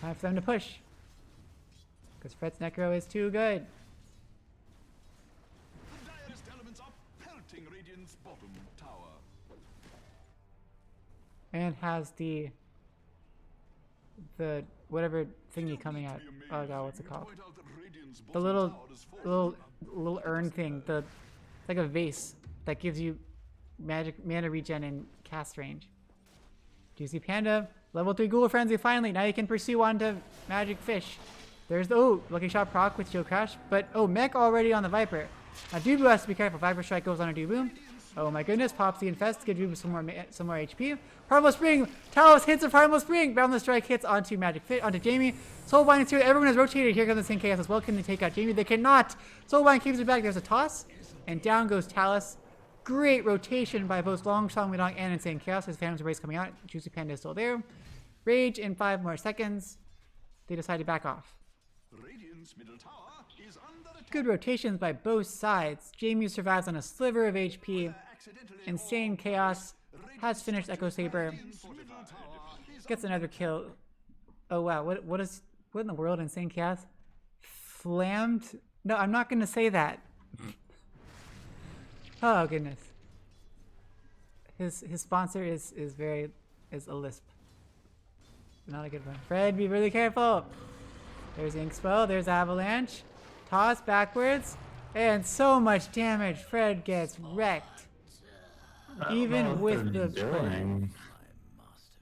Time for them to push. Because Fred's Necro is too good. And has the whatever thingy coming out. Oh god, what's it called? The little urn thing. It's like a vase that gives you magic mana regen and cast range. Juicy Panda, level 3 Ghoul Frenzy finally. Now you can pursue onto Magic Fish. There's the Lucky Shot proc with Shield Crash, but Mech already on the Viper. Now Dubu has to be careful. Viper Strike goes on a Dubu. Oh my goodness, pops the Infest, give Dubu some more HP. Primal Spring, Talos hits a Primal Spring. Boundless Strike hits onto onto Jamie. Soulbind is here. Everyone has rotated. Here comes the Sin Chaos as well. Can they take out Jamie? They cannot. Soulbind keeps it back. There's a toss, and down goes Talos. Great rotation by both Long Song Widong and Insane Chaos. His Phantom's Race coming out. Juicy Panda is still there. Rage in 5 more seconds. They decide to back off. Good rotations by both sides. Jamie survives on a sliver of HP. Insane Chaos has finished Echo Saber. Gets another kill. Oh wow, what in the world, Insane Chaos? Flammed? No, I'm not gonna say that. Oh goodness. His sponsor is a lisp. Not a good one. Fred, be really careful. There's Ink Spell, there's Avalanche. Toss backwards. And so much damage. Fred gets wrecked. Even with the doing.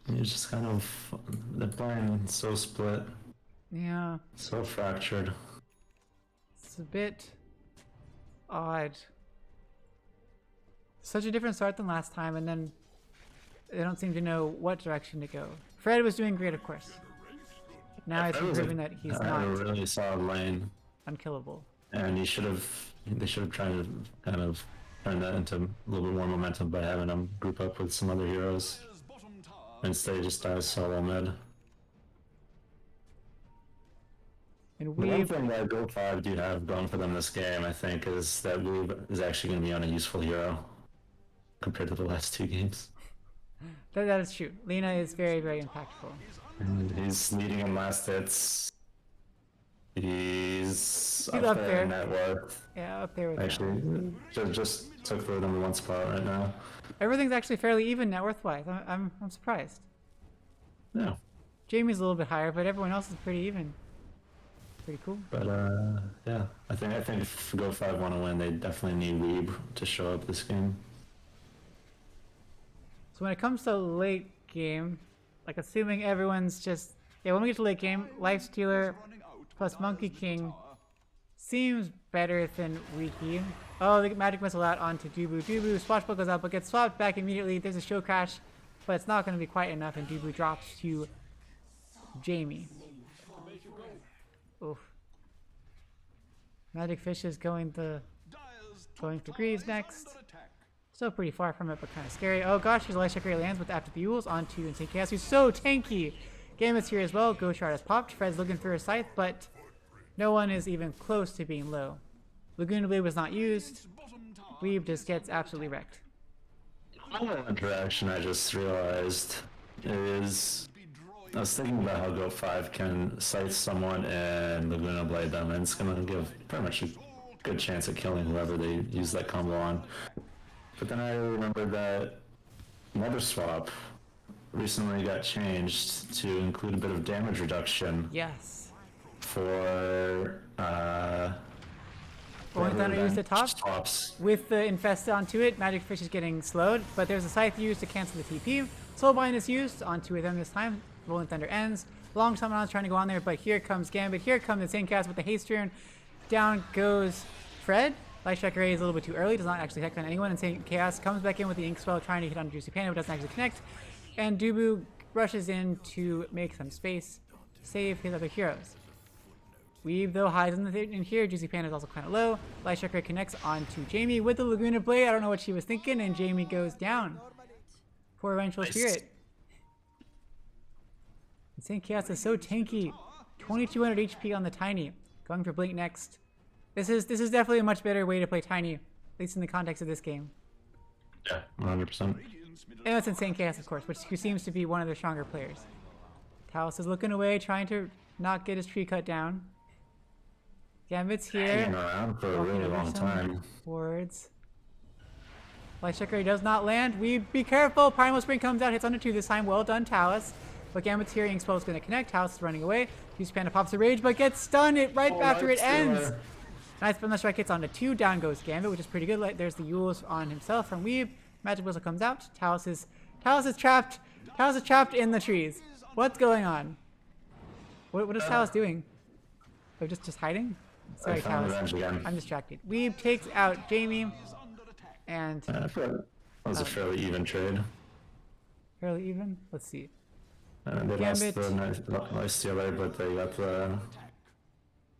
He's just kind of, they're playing so split. Yeah. So fractured. It's a bit odd. Such a different start than last time, and then they don't seem to know what direction to go. Fred was doing great, of course. Now it's proven that he's not a really solid lane, unkillable. And they should have tried to kind of turn that into a little bit more momentum by having him group up with some other heroes. Instead, he just dies solo mid. And The one thing that G.O.A.T.5 do have going for them this game, I think, is that Weeb is actually going to be on a useful hero compared to the last 2 games. That is true. Lena is very, very impactful. And he's leading in last hits. He's up up there there. in net worth. Yeah, up there with Actually, just took the number 1 spot right now. Everything's actually fairly even net worth-wise. I'm surprised. Yeah. Jamie's a little bit higher, but everyone else is pretty even. Pretty cool. But yeah, I think if G.O.A.T.5 want to win, they definitely need Weeb to show up this game. So when it comes to late game, like assuming everyone's just when we get to late game, Lifestealer plus Monkey King seems better than Riki. Oh, the magic missile out onto Dubu. Dubu, Swashbuckle goes out, but gets swapped back immediately. There's a show crash, but it's not going to be quite enough, and Dubu drops to Jamie. Oof. Magic Fish is going for Greaves next. Still pretty far from it, but kind of scary. Oh gosh, his Light Checker lands with after the Yules onto Insane Chaos, who's so tanky. Gambit's here as well. Ghost Shard has popped. Fred's looking for a scythe, but no one is even close to being low. Laguna Blade was not used. Weeb just gets absolutely wrecked. One interaction I just realized is I was thinking about how G.O.A.T.5 can scythe someone and Laguna Blade them, and it's going to give pretty much a good chance at killing whoever they use that combo on. But then I remembered that Nether Swap recently got changed to include a bit of damage reduction. Yes. For Rolling Thunder used the top. Swaps. With the Infest onto it, Magic Fish is getting slowed, but there's a Scythe used to cancel the TP. Soulbind is used onto them this time. Rolling Thunder ends. Long Summonon's trying to go on there, but here comes Gambit. Here comes Insane Chaos with the haste rune. Down goes Fred. Light Striker is a little bit too early, does not actually hit on anyone. Insane Chaos comes back in with the Ink Swell, trying to hit on Juicy Panda, but doesn't actually connect. And Dubu rushes in to make some space, save his other heroes. Weave, though, hides in here. Juicy Panda is also kind of low. Light Striker connects onto Jamie with the Laguna Blade. I don't know what she was thinking, and Jamie goes down. Poor Vengeful Spirit. Insane Chaos is so tanky. 2200 HP on the Tiny. Going for Blink next. This is definitely a much better way to play Tiny, at least in the context of this game. Yeah, 100%. And that's Insane Chaos, of course, who seems to be one of the stronger players. Talos is looking away, trying to not get his tree cut down. Gambit's here. Hanging around for a really long time. Wards. Light Striker does not land. Be careful. Primal Spring comes out, hits under 2 this time. Well done, Talos. But Gambit's here. Ink Spell is going to connect. Talos is running away. Juicy Panda pops a rage, but gets stunned right after it ends. Nice Thunder Strike hits onto 2. Down goes Gambit, which is pretty good. Like, there's the Yules on himself from Weeb. Magic Whistle comes out. Talos is trapped. Talos is trapped in the trees. What's going on? What is Talos doing? Oh, just hiding? Sorry, Talos. I'm distracted. Weeb takes out Jamie, and I feel like that was a fairly even trade. Fairly even? Let's see. They Gambit. lost the nice CLA, but they got the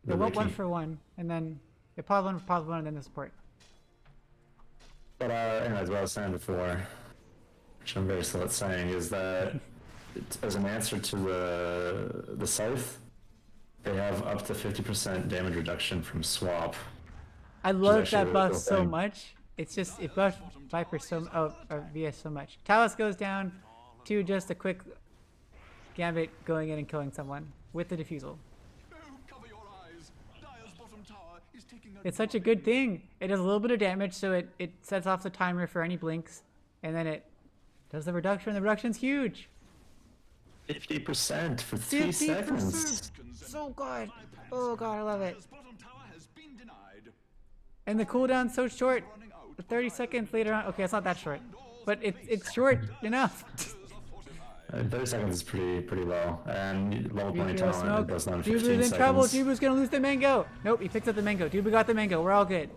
went 1 for 1, and then they paused 1 for 1, and then the support. But anyways, what I was saying before, which I'm very slow at saying, is that as an answer to the Scythe, they have up to 50% damage reduction from swap. I love that buff so much. It's just, it buffed Viper or VS so much. Talos goes down to just a quick Gambit going in and killing someone with the defusal. It's such a good thing. It does a little bit of damage, so it sets off the timer for any blinks, and then it does the reduction. The reduction's huge. 50% for 3 seconds. So good. Oh god, I love it. And the cooldown's so short. 30 seconds later on. Okay, it's not that short, but it's short enough. 30 seconds is pretty low, and level 20 talent does not 15 Dubu's in seconds. trouble. Dubu's gonna lose the mango. Nope, he picks up the mango. Dubu got the mango. We're all good.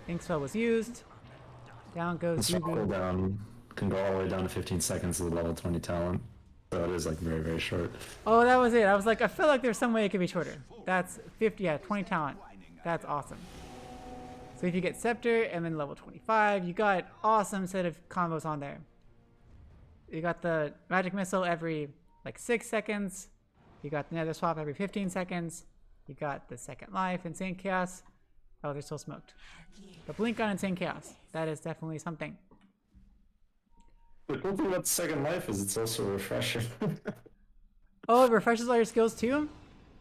Ink Spell was used. Down goes The Dubu. cooldown can go all the way down to 15 seconds with level 20 talent, so it is like very, very short. Oh, that was it. I was like, I feel like there's some way it could be shorter. That's 20 talent. That's awesome. So if you get Scepter and then level 25, you got awesome set of combos on there. You got the Magic Missile every like 6 seconds. You got the Nether Swap every 15 seconds. You got the Second Life, Insane Chaos. Oh, they're still smoked. The Blink on Insane Chaos. That is definitely something. The cool thing about Second Life is it's also refreshing. Oh, it refreshes all your skills too?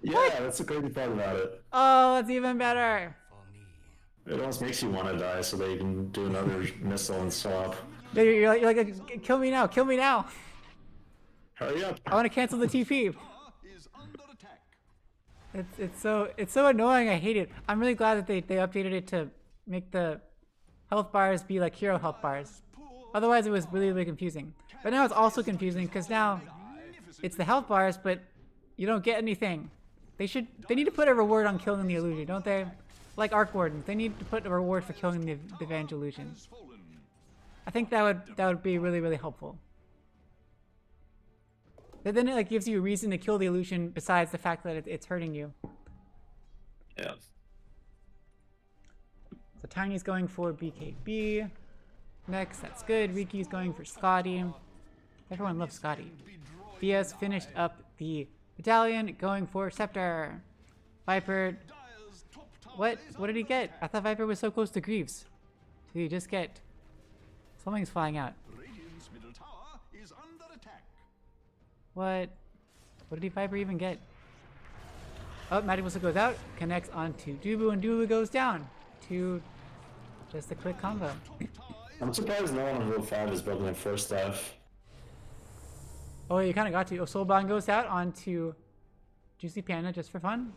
Yeah, that's the crazy part about it. Oh, that's even better. It almost makes you want to die so that you can do another missile and swap. You're like, kill me now, kill me now. Hurry up. I want to cancel the TP. It's so annoying. I hate it. I'm really glad that they updated it to make the health bars be like hero health bars. Otherwise, it was really, really confusing. But now it's also confusing because now it's the health bars, but you don't get anything. They need to put a reward on killing the illusion, don't they? Like Arc Wardens, they need to put a reward for killing the Venge illusion. I think that would be really, really helpful. But then it like gives you a reason to kill the illusion besides the fact that it's hurting you. Yeah. So Tiny's going for BKB. Next, that's good. Riki's going for Scotty. Everyone loves Scotty. Vias finished up the battalion, going for Scepter. Viper. What? What did he get? I thought Viper was so close to Greaves. Did he just get... Something's flying out. Radiant's middle tower is under attack. What? What did Viper even get? Oh, Magic Missile goes out, connects onto Dubu, and Dubu goes down to just a quick combo. I'm surprised no one on Rule 5 is building a Force Staff. Oh, you kind of got to. Oh, Soulbond goes out onto Juicy Panda just for fun.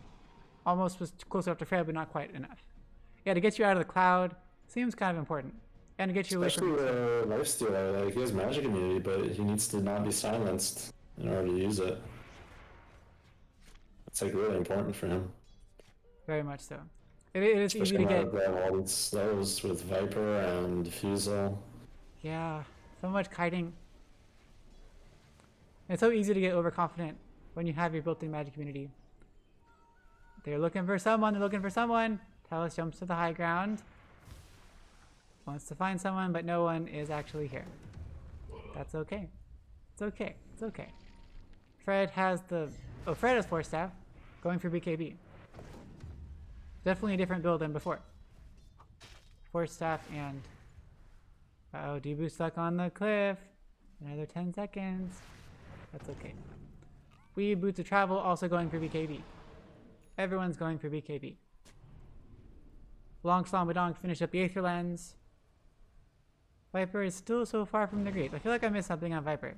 Almost was close enough to Fred, but not quite enough. Yeah, to get you out of the cloud seems kind of important. And to get you away from... Especially Lifestealer, like he has magic immunity, but he needs to not be silenced in order to use it. It's like really important for him. Very much so. It is Especially easy to get... grab all these slows with Viper and Diffusal. Yeah, so much kiting. It's so easy to get overconfident when you have your built-in magic immunity. They're looking for someone, they're looking for someone. Talus jumps to the high ground. Wants to find someone, but no one is actually here. That's okay. It's okay, it's okay. Fred has the... Oh, Fred has Force Staff, going for BKB. Definitely a different build than before. Force Staff and... Uh-oh, Debu stuck on the cliff. Another 10 seconds. That's okay. We Boots of Travel also going for BKB. Everyone's going for BKB. Long Slam Badong finish up the Aether Lens. Viper is still so far from the Great. I feel like I missed something on Viper.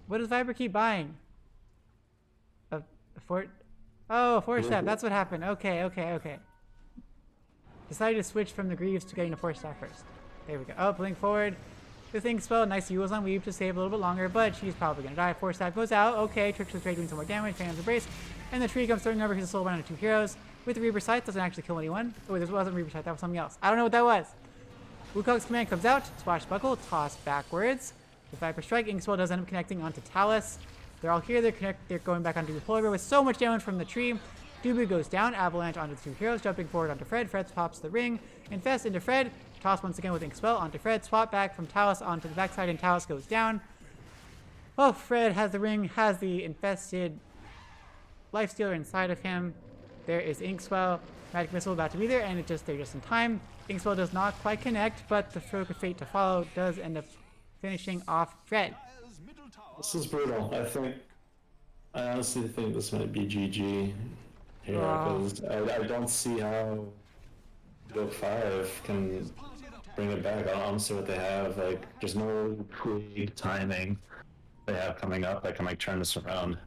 What does Viper keep buying? A fort? Oh, a Force Staff. That's what happened. Okay, okay, okay. Decided to switch from the Greaves to getting a Force Staff first. There we go. Oh, blink forward. The thing spell. Nice Yules on Weave to save a little bit longer, but she's probably going to die. Force Staff goes out. Okay, Tricks with Trade doing some more damage. Phantom's Embrace. And the tree comes throwing over his soul one on 2 heroes. With the Reaper Sight, doesn't actually kill anyone. Oh, this wasn't Reaper Sight, that was something else. I don't know what that was. Wukong's command comes out. Swashbuckle, toss backwards. The Viper Strike, Inkswell does end up connecting onto Talus. They're all here, they're going back onto the Polar with so much damage from the tree. Dubu goes down, Avalanche onto the 2 heroes, jumping forward onto Fred. Fred pops the ring. Infest into Fred. Toss once again with Inkswell onto Fred. Swap back from Talus onto the backside, and Talus goes down. Oh, Fred has the ring, has the infested Lifestealer inside of him. There is Inkswell. Magic Missile about to be there, and they're just in time. Inkswell does not quite connect, but the Stroke of Fate to follow does end up finishing off Fred. This is brutal. I honestly think this might be GG here, because I don't see how G.O.A.T.5 can bring it back. I don't see what they have. Like, there's no quick timing they have coming up that can like turn this around.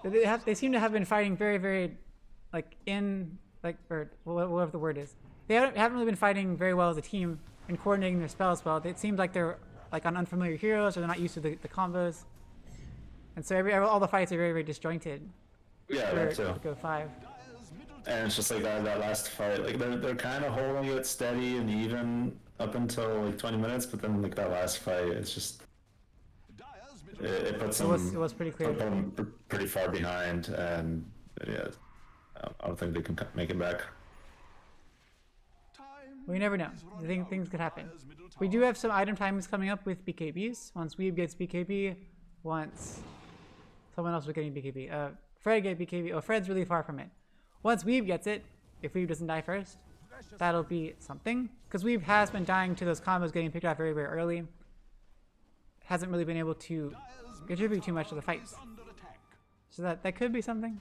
They seem to have been fighting very, very, or whatever the word is. They haven't really been fighting very well as a team and coordinating their spells well. It seems like they're like on unfamiliar heroes, or they're not used to the combos. And so all the fights are very, very disjointed. Yeah, that's too. G.O.A.T.5. And it's just like that last fight. Like they're kind of holding it steady and even up until like 20 minutes, but then like that last fight, it's just it puts them. It was pretty clear. Put them pretty far behind, and yeah, I don't think they can make it back. We never know. I think things could happen. We do have some item timings coming up with BKBs. Once Weeb gets BKB, once someone else was getting BKB. Fred get BKB. Oh, Fred's really far from it. Once Weeb gets it, if Weeb doesn't die first, that'll be something. Because Weeb has been dying to those combos getting picked off very, very early. Hasn't really been able to contribute too much to the fights. So that could be something.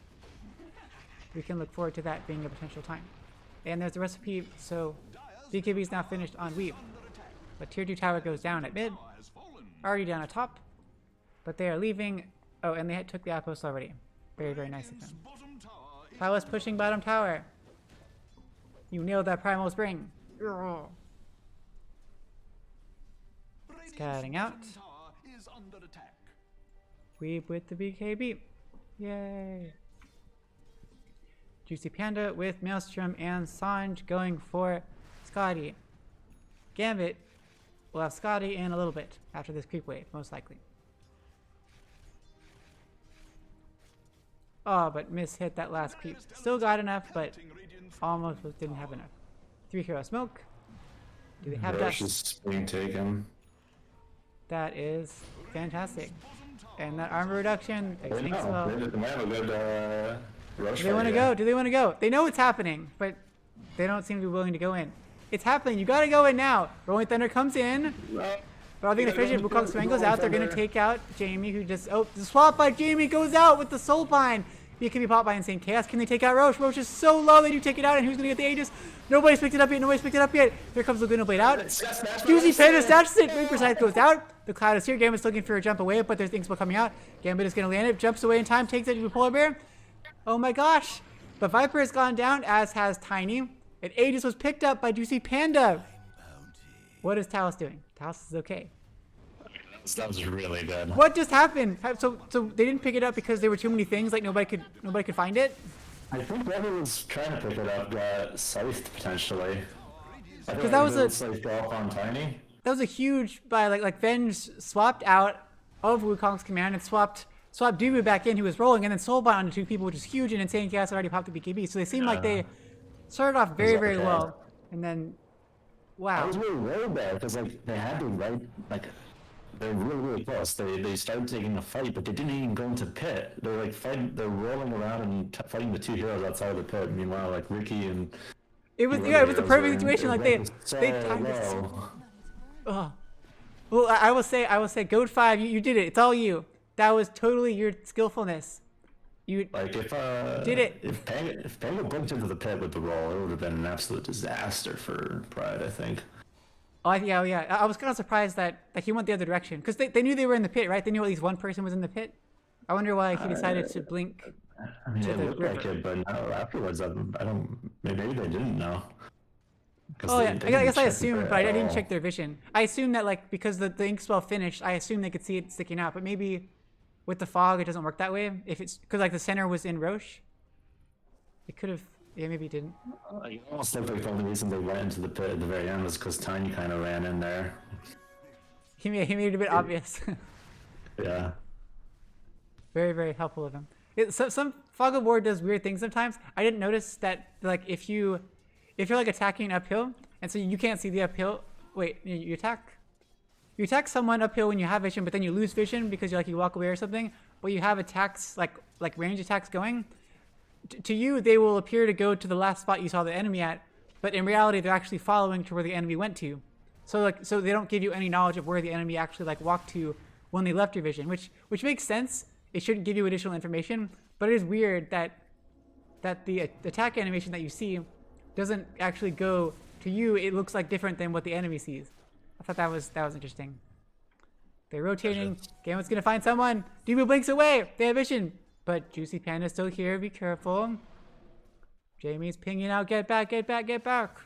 We can look forward to that being a potential time. And there's the recipe, so BKB is now finished on Weeb. But tier 2 tower goes down at mid. Already down at top. But they are leaving. Oh, and they took the outpost already. Very, very nice of them. Talus pushing bottom tower. You nailed that Primal Spring. Scouting out. Weeb with the BKB. Yay. Juicy Panda with Maelstrom and Sanj going for Scotty. Gambit will have Scotty in a little bit after this creep wave, most likely. Oh, but Miss hit that last creep. Still got enough, but almost didn't have enough. 3 hero smoke. Do they have Roche dust? is being taken. That is fantastic. And that armor reduction, I think so. They might have a good Roche. Do they want to go? Do they want to go? They know it's happening, but they don't seem to be willing to go in. It's happening. You gotta go in now. Rolling Thunder comes in. But I think the Fission Wukong Strangle's out. They're gonna take out Jamie, who just the swap by Jamie goes out with the Soulbind. He can be popped by Insane Chaos. Can they take out Roche? Roche is so low. They do take it out, and who's gonna get the Aegis? Nobody's picked it up yet. Nobody's picked it up yet. Here comes Laguna Blade out. Juicy Panda stashes it. Reaper Scythe goes out. The Cloud is here. Gambit's looking for a jump away, but there's Inkspo coming out. Gambit is gonna land it. Jumps away in time. Takes it to the Polar Bear. Oh my gosh. But Viper has gone down, as has Tiny. And Aegis was picked up by Juicy Panda. What is Talos doing? Talos is okay. That was really good. What just happened? So they didn't pick it up because there were too many things, like nobody could find it? I think whoever was trying to pick it up got scythed potentially. Because that was like off on Tiny. that was a huge by like Venge swapped out of Wukong's command and swapped Dubu back in, who was rolling, and then Soulbind onto 2 people, which is huge, and Insane Chaos already popped the BKB. So they seemed like they started off very, very well, and then I wow. was really worried there because like they had to they're really, really close. They started taking a fight, but they didn't even go into pit. They're like fighting. They're rolling around and fighting the 2 heroes outside of the pit. Meanwhile, like Ricky and It was it was a perfect situation. Like they timed it. low. Oh. Well, I will say G.O.A.T.5, you did it. It's all you. That was totally your skillfulness. You Like if did it. If Pango bumped into the pit with the roll, it would have been an absolute disaster for Pride. I think. Oh, yeah. I was kind of surprised that he went the other direction because they knew they were in the pit, right? They knew at least one person was in the pit. I wonder why he decided to blink. I mean, To it the looked like it, but no, afterwards, I don't. Maybe they didn't know. Oh yeah, I guess I check the assumed, pit but I at didn't all. check their vision. I assumed that like because the ink spell finished, I assumed they could see it sticking out. But maybe with the fog, it doesn't work that way. If it's because like the center was in Roche, it could have. Yeah, maybe it didn't. It almost looked like the only reason they went into the pit at the very end was because Tiny kind of ran in there. He made it a bit obvious. Yeah. Very, very helpful of him. Some Fog of War does weird things sometimes. I didn't notice that like if you're like attacking uphill and so you can't see the uphill. Wait, you attack someone uphill when you have vision, but then you lose vision because you walk away or something. But you have attacks like range attacks going. To you, they will appear to go to the last spot you saw the enemy at, but in reality, they're actually following to where the enemy went to. So they don't give you any knowledge of where the enemy actually walked to when they left your vision, which makes sense. It shouldn't give you additional information, but it is weird that the attack animation that you see doesn't actually go to you. It looks like different than what the enemy sees. I thought that was interesting. They're rotating. Gambit's gonna find someone. Dubu blinks away. They have vision. But Juicy Panda's still here. Be careful. Jamie's pinging out. Get back, get back, get back.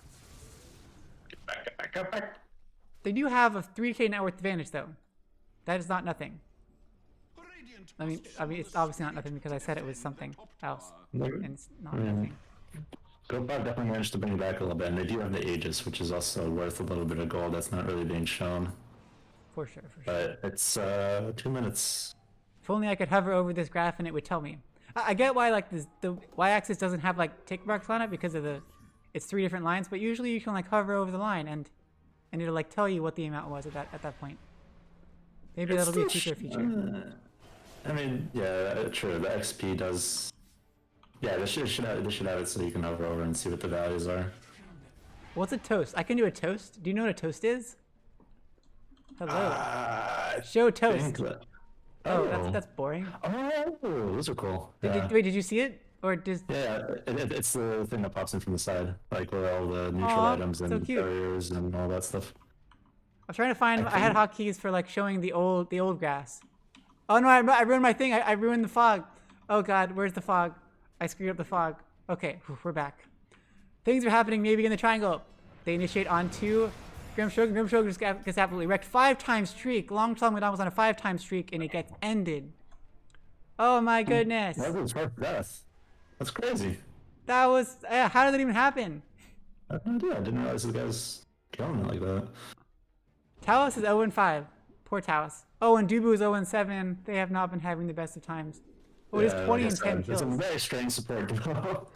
Get back. They do have a 3K net worth advantage, though. That is not nothing. I mean, it's obviously not nothing because I said it was something else. And it's not nothing. G.O.A.T.5 definitely managed to bring it back a little bit, and they do have the Aegis, which is also worth a little bit of gold. That's not really being shown. For sure. But it's 2 minutes. If only I could hover over this graph and it would tell me. I get why the y-axis doesn't have tick marks on it because of it's 3 different lines, but usually you can hover over the line and it'll tell you what the amount was at that point. Maybe that'll be a future feature. I mean, yeah, true. The XP does. Yeah, they should have it so you can hover over and see what the values are. What's a toast? I can do a toast. Do you know what a toast is? Hello. Show toast. Oh, that's boring. Oh, those are cool. Wait, did you see it? Or just... Yeah, it's the thing that pops in from the side, where all the neutral items and so cute. barriers and all that stuff. I'm trying to find... I had hotkeys for showing the old grass. Oh no, I ruined my thing. I ruined the fog. Oh god, where's the fog? I screwed up the fog. Okay, we're back. Things are happening maybe in the triangle. They initiate onto Grimstroke. Grimstroke just gets absolutely wrecked. 5-time streak. Long time when I was on a 5-time streak and it gets ended. Oh my goodness. That was hard death. That's crazy. That was, how did that even happen? I have no idea. I didn't realize the guy's killing it like that. Talos is 0-5. Poor Talos. Oh, and Dubu is 0-7. They have not been having the best of times. Oh, it is 20 and 10 It's kills. a very strange support duo.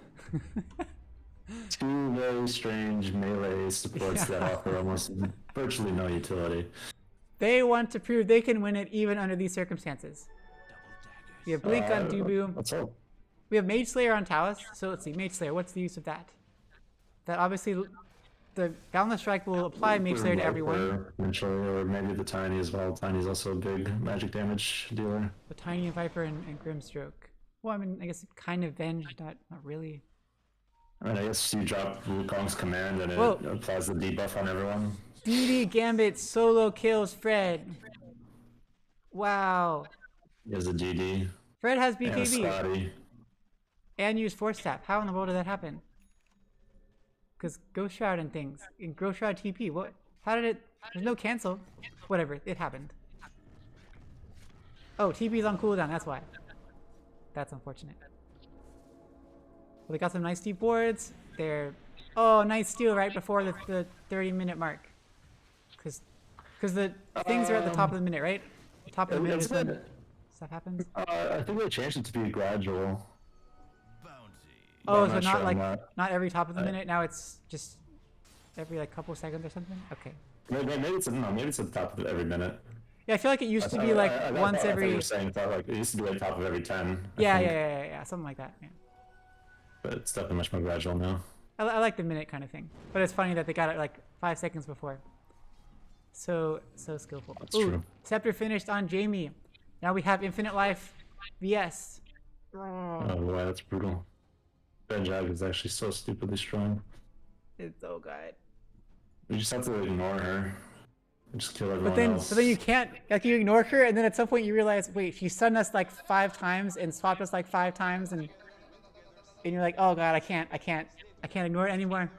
Two very strange melee supports that offer almost virtually no utility. They want to prove they can win it even under these circumstances. We have Blink on Dubu. Let's hope. We have Mage Slayer on Talos. So let's see, Mage Slayer, what's the use of that? That obviously, the Boundless Strike will apply Mage Slayer to everyone. Eventually, or maybe the Tiny as well. Tiny's also a big magic damage dealer. The Tiny and Viper and Grimstroke. Well, I mean, I guess kind of Venge, not really. I guess you drop Wukong's command and it Whoa. applies the debuff on everyone. DD Gambit solo kills Fred. Wow. He has a DD. Fred has And a BKB Scotty. and used Force Tap. How in the world did that happen? Because Ghost Shroud and things. In Ghost Shroud TP, what? How did it? There's no cancel. Whatever, it happened. Oh, TP's on cooldown, that's why. That's unfortunate. Well, they got some nice deep boards. They're... Oh, nice steal right before the 30-minute mark. Because the things are at the top of the minute, right? The top of the minute is when stuff happens. I think they changed it to be gradual. Oh, I'm so not not sure like, on that. not every top of the minute, now it's just every like couple seconds or something? Okay. Maybe it's at the top of every minute. Yeah, I feel like it used to be like once I thought every... you were saying that, like, it used to be like top of every 10. I Yeah, think, yeah, something like that. Yeah. But it's definitely much more gradual now. I like the minute kind of thing, but it's funny that they got it like 5 seconds before. So skillful. That's true. Scepter finished on Jamie. Now we have Infinite Life VS. Oh boy, that's brutal. Benjag is actually so stupidly strong. It's so good. You just have to ignore her. Just kill everyone else. But then you can't, like, you ignore her, and then at some point you realize, wait, she stunned us like 5 times and swapped us like 5 times, and you're like, oh god, I can't ignore it anymore.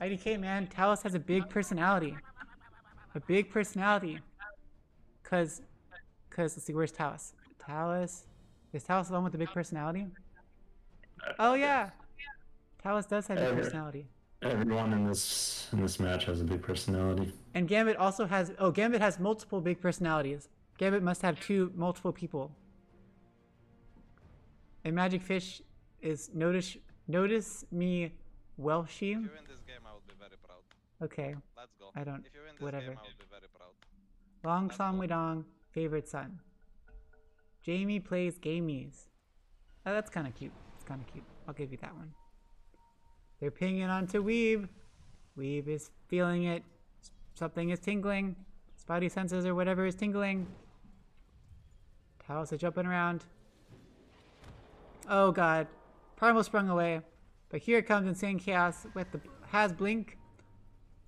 IDK, man, Talos has a big personality. A big personality. Cause let's see, where's Talos? Is Talos the one with the big personality? Oh yeah, Talos does have a big personality. Everyone in this match has a big personality. And Gambit also has, Gambit has multiple big personalities. Gambit must have multiple people. And Magic Fish is notice me Welshie. If you win this game, I will be very proud. Okay, Let's go. I don't, If you win this whatever. game, I will be very proud. Long Song Widong, favorite son. Jamie plays gamies. Oh, that's kind of cute. It's kind of cute. I'll give you that one. They're pinging onto Weeb. Weeb is feeling it. Something is tingling. Spidey senses or whatever is tingling. Talos is jumping around. Oh god. Primal sprung away. But here comes Insane Chaos with the has blink.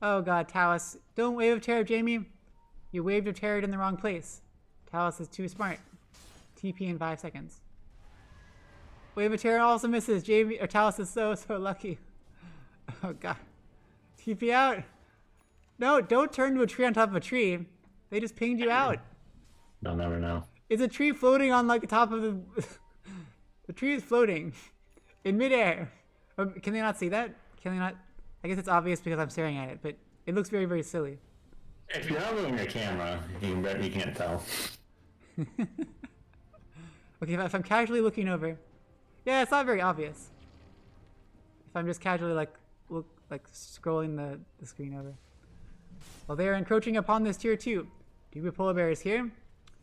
Oh god, Talos. Don't wave of terror, Jamie. You waved of terror in the wrong place. Talos is too smart. TP in 5 seconds. Wave of terror also misses. Jamie or Talos is so lucky. Oh god. TP out. No, don't turn to a tree on top of a tree. They just pinged you out. They'll never know. Is a tree floating on like the top of the... The tree is floating in midair. Can they not see that? Can they not? I guess it's obvious because I'm staring at it, but it looks very, very silly. If you're not moving your camera, you can't tell. Okay, if I'm casually looking over, yeah, it's not very obvious. If I'm just casually like scrolling the screen over. Well, they are encroaching upon this tier 2. Dubu Polar Bear is here.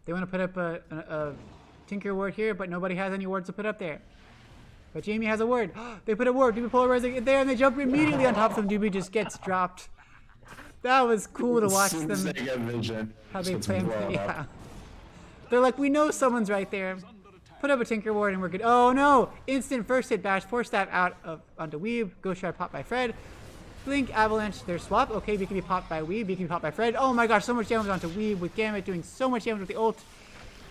They want to put up a Tinker ward here, but nobody has any wards to put up there. But Jamie has a ward. They put a ward. Dubu Polar Bear is there, and they jump immediately on top of them. Dubu just gets dropped. That was cool to watch them. How they planned. Yeah. They're like, we know someone's right there. Put up a Tinker ward and we're good. Oh no! Instant first hit bash. Force stab out onto Weeb. Ghost Shard popped by Fred. Blink, Avalanche, their swap. Okay, BKB popped by Weeb. BKB popped by Fred. Oh my gosh, so much damage onto Weeb with Gambit doing so much damage with the ult.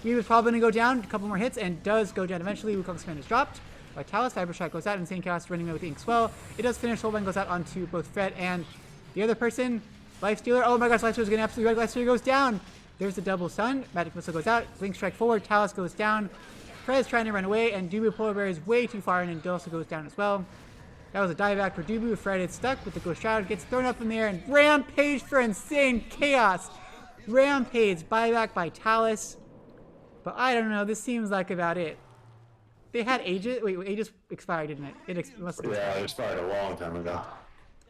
Weeb is probably going to go down. A couple more hits and does go down eventually. Wukong's command is dropped. By Talos, Fiber Shot goes out. Insane Chaos running away with Ink Swell. It does finish. Soulbind goes out onto both Fred and the other person. Life Stealer. Oh my gosh, Life Stealer is getting absolutely right. Life Stealer goes down. There's the double stun. Magic Missile goes out. Blink Strike forward. Talus goes down. Fred's trying to run away, and Dubu Polar Bear is way too far, and then also goes down as well. That was a dive back for Dubu. Fred is stuck with the Ghost Shroud. Gets thrown up in the air, and Rampage for insane chaos. Rampage buyback by Talus. But I don't know. This seems like about it. They had Aegis. Wait, Aegis expired, didn't it? It must have Yeah, it expired a long time ago.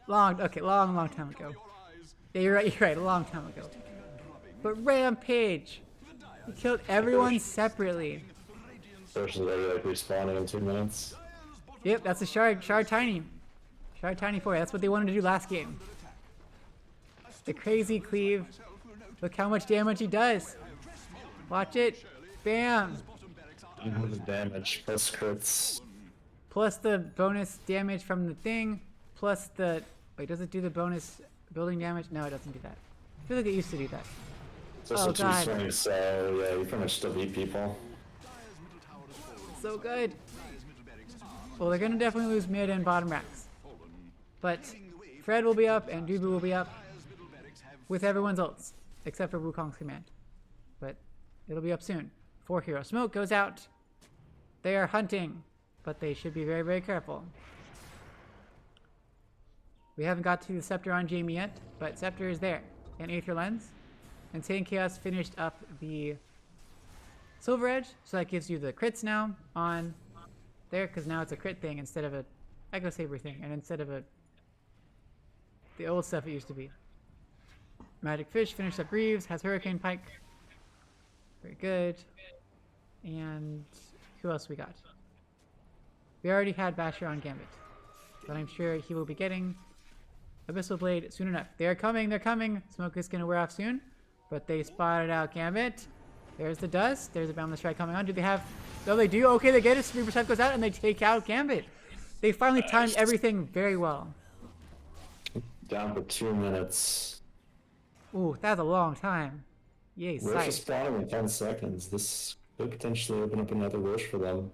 long time ago. Yeah, you're right, a long time ago. But Rampage, he killed everyone separately. Especially they're like respawning in 2 minutes. Yep, that's a Shard Tiny. Shard Tiny 4, that's what they wanted to do last game. The crazy cleave. Look how much damage he does. Watch it. Bam. The damage plus crits. Plus the bonus damage from the thing. Plus the... Wait, does it do the bonus building damage? No, it doesn't do that. I feel like it used to do that. It's also Oh, God. 220, so yeah, you pretty much still beat people. So good. Well, they're gonna definitely lose mid and bottom racks. But Fred will be up and Dubu will be up with everyone's ults, except for Wukong's command. But it'll be up soon. 4 hero smoke goes out. They are hunting, but they should be very, very careful. We haven't got to the Scepter on Jamie yet, but Scepter is there. And Aether Lens. Insane Chaos finished up the Silver Edge, so that gives you the crits now on there, because now it's a crit thing instead of a Echo Saber thing, and instead of the old stuff it used to be. Magic Fish finished up Reeves, has Hurricane Pike. Very good. And who else we got? We already had Basher on Gambit, but I'm sure he will be getting Abyssal Blade soon enough. They're coming, they're coming. Smoke is going to wear off soon, but they spotted out Gambit. There's the dust. There's a Boundless Strike coming on. Do they have... No, they do. Okay, they get it. 3% goes out, and they take out Gambit. They finally timed everything very well. Down for 2 minutes. Ooh, that's a long time. Yay, Rosh is sight. spawning in 10 seconds. This could potentially open up another Rosh for them.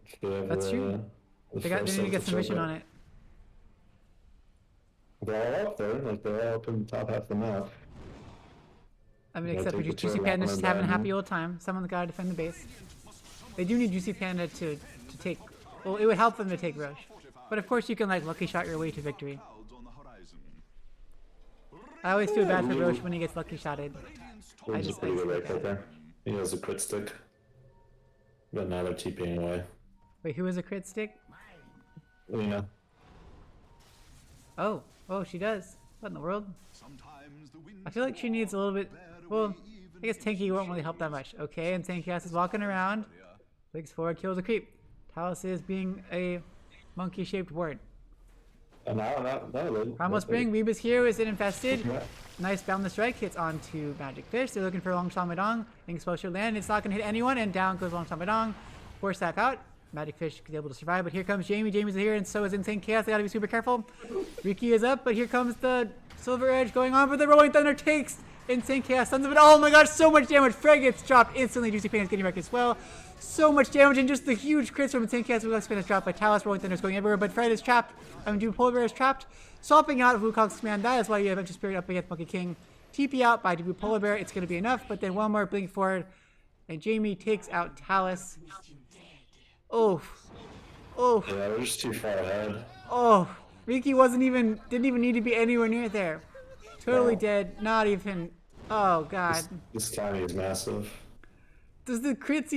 If they have, That's true. They need to get some vision on it. They're all up there. Like, they're all up in the top half of the map. I mean, Yeah, except for take the Juicy turret Panda off just on having a them. happy old time. Someone's got to defend the base. They do need Juicy Panda to take... Well, it would help them to take Roche. But of course you can, like, lucky shot your way to victory. I always feel bad for Roche when he gets lucky shotted. He's a pretty I good feel right bad. there. He has a crit stick. But now they're TPing away. Wait, who is a crit stick? Lena. Oh, she does. What in the world? I feel like she needs a little bit... Well, I guess Tanky won't really help that much. Okay, and Tanky is walking around. Clicks forward, kills a creep. Talus is being a monkey-shaped word. Primal Spring, Weeb is here, is it infested? Nice Boundless Strike, hits onto Magic Fish. They're looking for Long Shamadong. Exposure land, it's not going to hit anyone, and down goes Long Shamadong. Force stack out. Magic Fish is able to survive, but here comes Jamie. Jamie's here, and so is Insane Chaos. They gotta be super careful. Riki is up, but here comes the Silver Edge going on, but the Rolling Thunder takes Insane Chaos, sons of it. Oh my gosh, so much damage. Frag gets dropped instantly. Juicy Pain is getting wrecked as well. So much damage, and just the huge crits from Insane Chaos. Wukong's is dropped by Talus. Rolling Thunder is going everywhere, but Fred is trapped. Dubu Polar Bear is trapped. Swapping out of Wukong's command. That is why you have Venture Spirit up against Monkey King. TP out by Dubu Polar Bear. It's going to be enough, but then one more blink forward, and Jamie takes out Talus. Oh. Yeah, they're just too far ahead. Oh. Riki didn't even need to be anywhere near there. Totally No. dead. Not even. Oh, God. This Tiny is massive. Does the crits,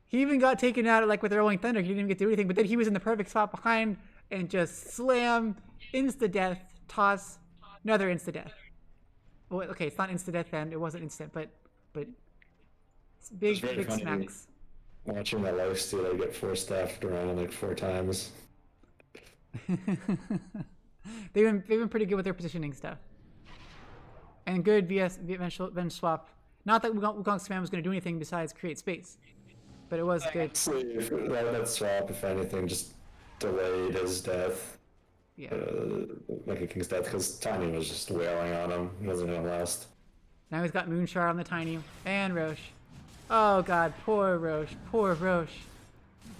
he even got taken out like with the Rolling Thunder. He didn't even get to do anything, but then he was in the perfect spot behind and just slam, insta-death, toss, another insta-death. Well, okay, it's not insta-death then. It wasn't instant, but it's big, It's very big funny. smacks. Watching my lifesteal, I get force staffed around like 4 times. They've been pretty good with their positioning stuff. And good venge swap. Not that Wukong's command was going to do anything besides create space, but it was good. That swap, if anything, just delayed his death. Yeah. Like a King's death, because Tiny was just wailing on him. He wasn't gonna last. Now he's got Moonshard on the Tiny and Roche. Oh God, poor Roche, poor Roche,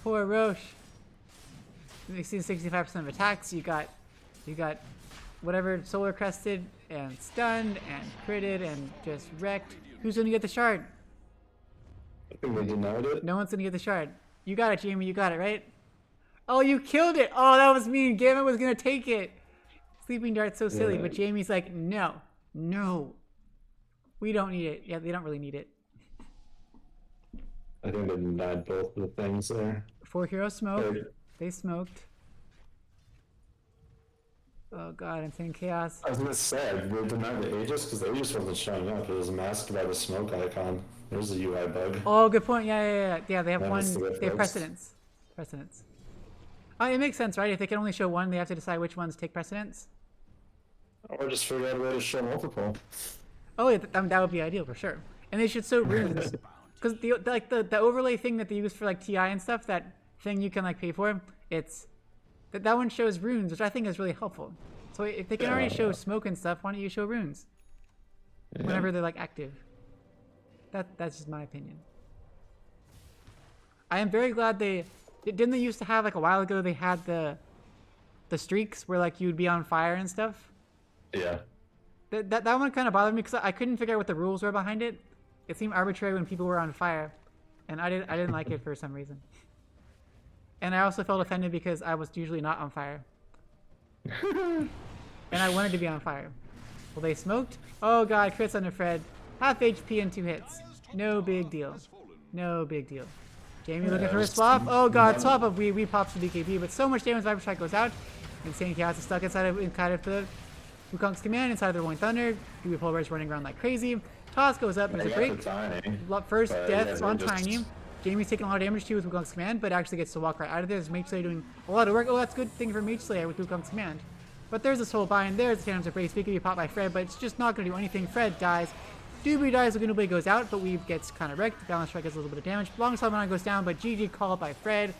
poor Roche. 65% of attacks. You got whatever solar crested and stunned and critted and just wrecked. Who's gonna get the shard? I think they denied it. No one's gonna get the shard. You got it, Jamie. You got it, right? Oh, you killed it. Oh, that was mean. Gambit was gonna take it. Sleeping Dart's so silly, Yeah. but Jamie's like, no, no, we don't need it. Yeah, they don't really need it. I think they denied both of the things there. 4 hero smoke. Hey, They smoked. Oh god, Insane Chaos. I was gonna say, they denied the Aegis because the Aegis wasn't showing up. It was masked by the smoke icon. There's a UI bug. Oh, good point. Yeah. They have That one. was the They have difference. precedence. Precedence. Oh, it makes sense, right? If they can only show one, they have to decide which ones take precedence. Or just figure out a way to show multiple. Oh, yeah, that would be ideal for sure. And they should show runes, because the overlay thing that they use for like TI and stuff, that thing you can like pay for, it's that one shows runes, which I think is really helpful. So if they can already show smoke and stuff, why don't you show runes whenever they're like active? That's just my opinion. I am very glad didn't they used to have like a while ago they had the streaks where like you'd be on fire and stuff. Yeah. That one kind of bothered me because I couldn't figure out what the rules were behind it. It seemed arbitrary when people were on fire, and I didn't like it for some reason. And I also felt offended because I was usually not on fire, and I wanted to be on fire. Well, they smoked. Oh god, crits under Fred. Half HP and 2 hits. No big deal. No big deal. Jamie looking for a swap. Oh god, swap up. We pops the BKB, but so much damage. Viper Strike goes out. Insane Chaos is stuck inside of the Wukong's command inside of the Rolling Thunder. Dewey Pulver's running around like crazy. Toss goes up. There's a break. First death on Tiny. Jamie's taking a lot of damage too with Wukong's command, but actually gets to walk right out of there. There's Mage Slayer doing a lot of work. Oh, that's a good thing for Mage Slayer with Wukong's command. But there's a soul bind. There's the Phantom's Embrace. We could be popped by Fred, but it's just not going to do anything. Fred dies. Doobie dies. Laguna Blade goes out, but Weave gets kind of wrecked. Balance Strike gets a little bit of damage. Long Salmon goes down, but GG called by Fred.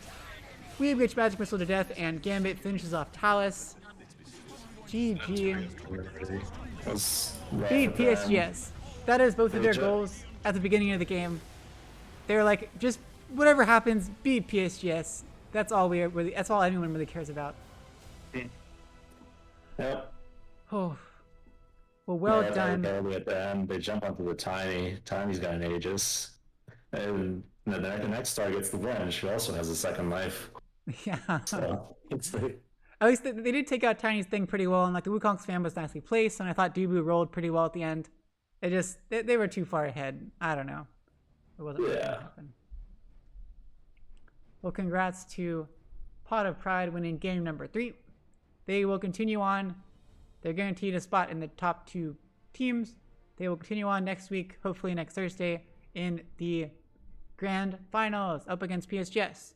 Weave gets Magic Missile to death, and Gambit finishes off Talus. GG. Beat PSGS. That is both of their goals at the beginning of the game. They're like, just whatever happens, beat PSGS. That's all that's all anyone really cares about. Yep. Oh. Well, well done. Early at the end, they jump onto the Tiny. Tiny's got an Aegis. And the next star gets the Venge, who also has a second life. Yeah. So, it's like... At least they did take out Tiny's thing pretty well, and like the Wukong's fan was nicely placed, and I thought Dubu rolled pretty well at the end. They were too far ahead. I don't know. It wasn't really gonna happen. Well, congrats to Pot of Pride winning game number 3. They will continue on. They're guaranteed a spot in the top 2 teams. They will continue on next week, hopefully next Thursday, in the Grand Finals up against PSGS.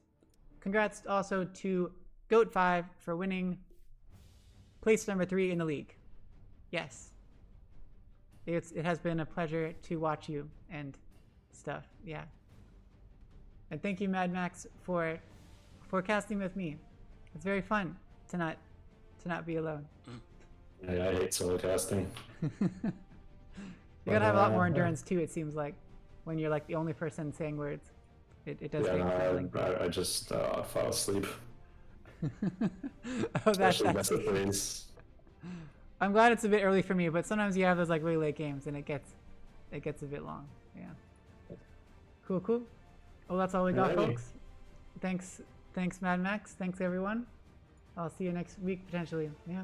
Congrats also to G.O.A.T.5 for winning place number 3 in the league. Yes. It has been a pleasure to watch you and stuff. Yeah. And thank you, Mad Max, for casting with me. It's very fun to not be alone. Yeah, I hate solo casting. You gotta have a lot more endurance too, it seems like, when you're like the only person saying words. It does take feeling. I just fall asleep. Oh, Especially best of threes. I'm glad it's a bit early for me, but sometimes you have those like really late games and it gets a bit long. Yeah. Cool. Well, that's all we got, folks. Thanks, Mad Max. Thanks, everyone. I'll see you next week potentially. Yeah.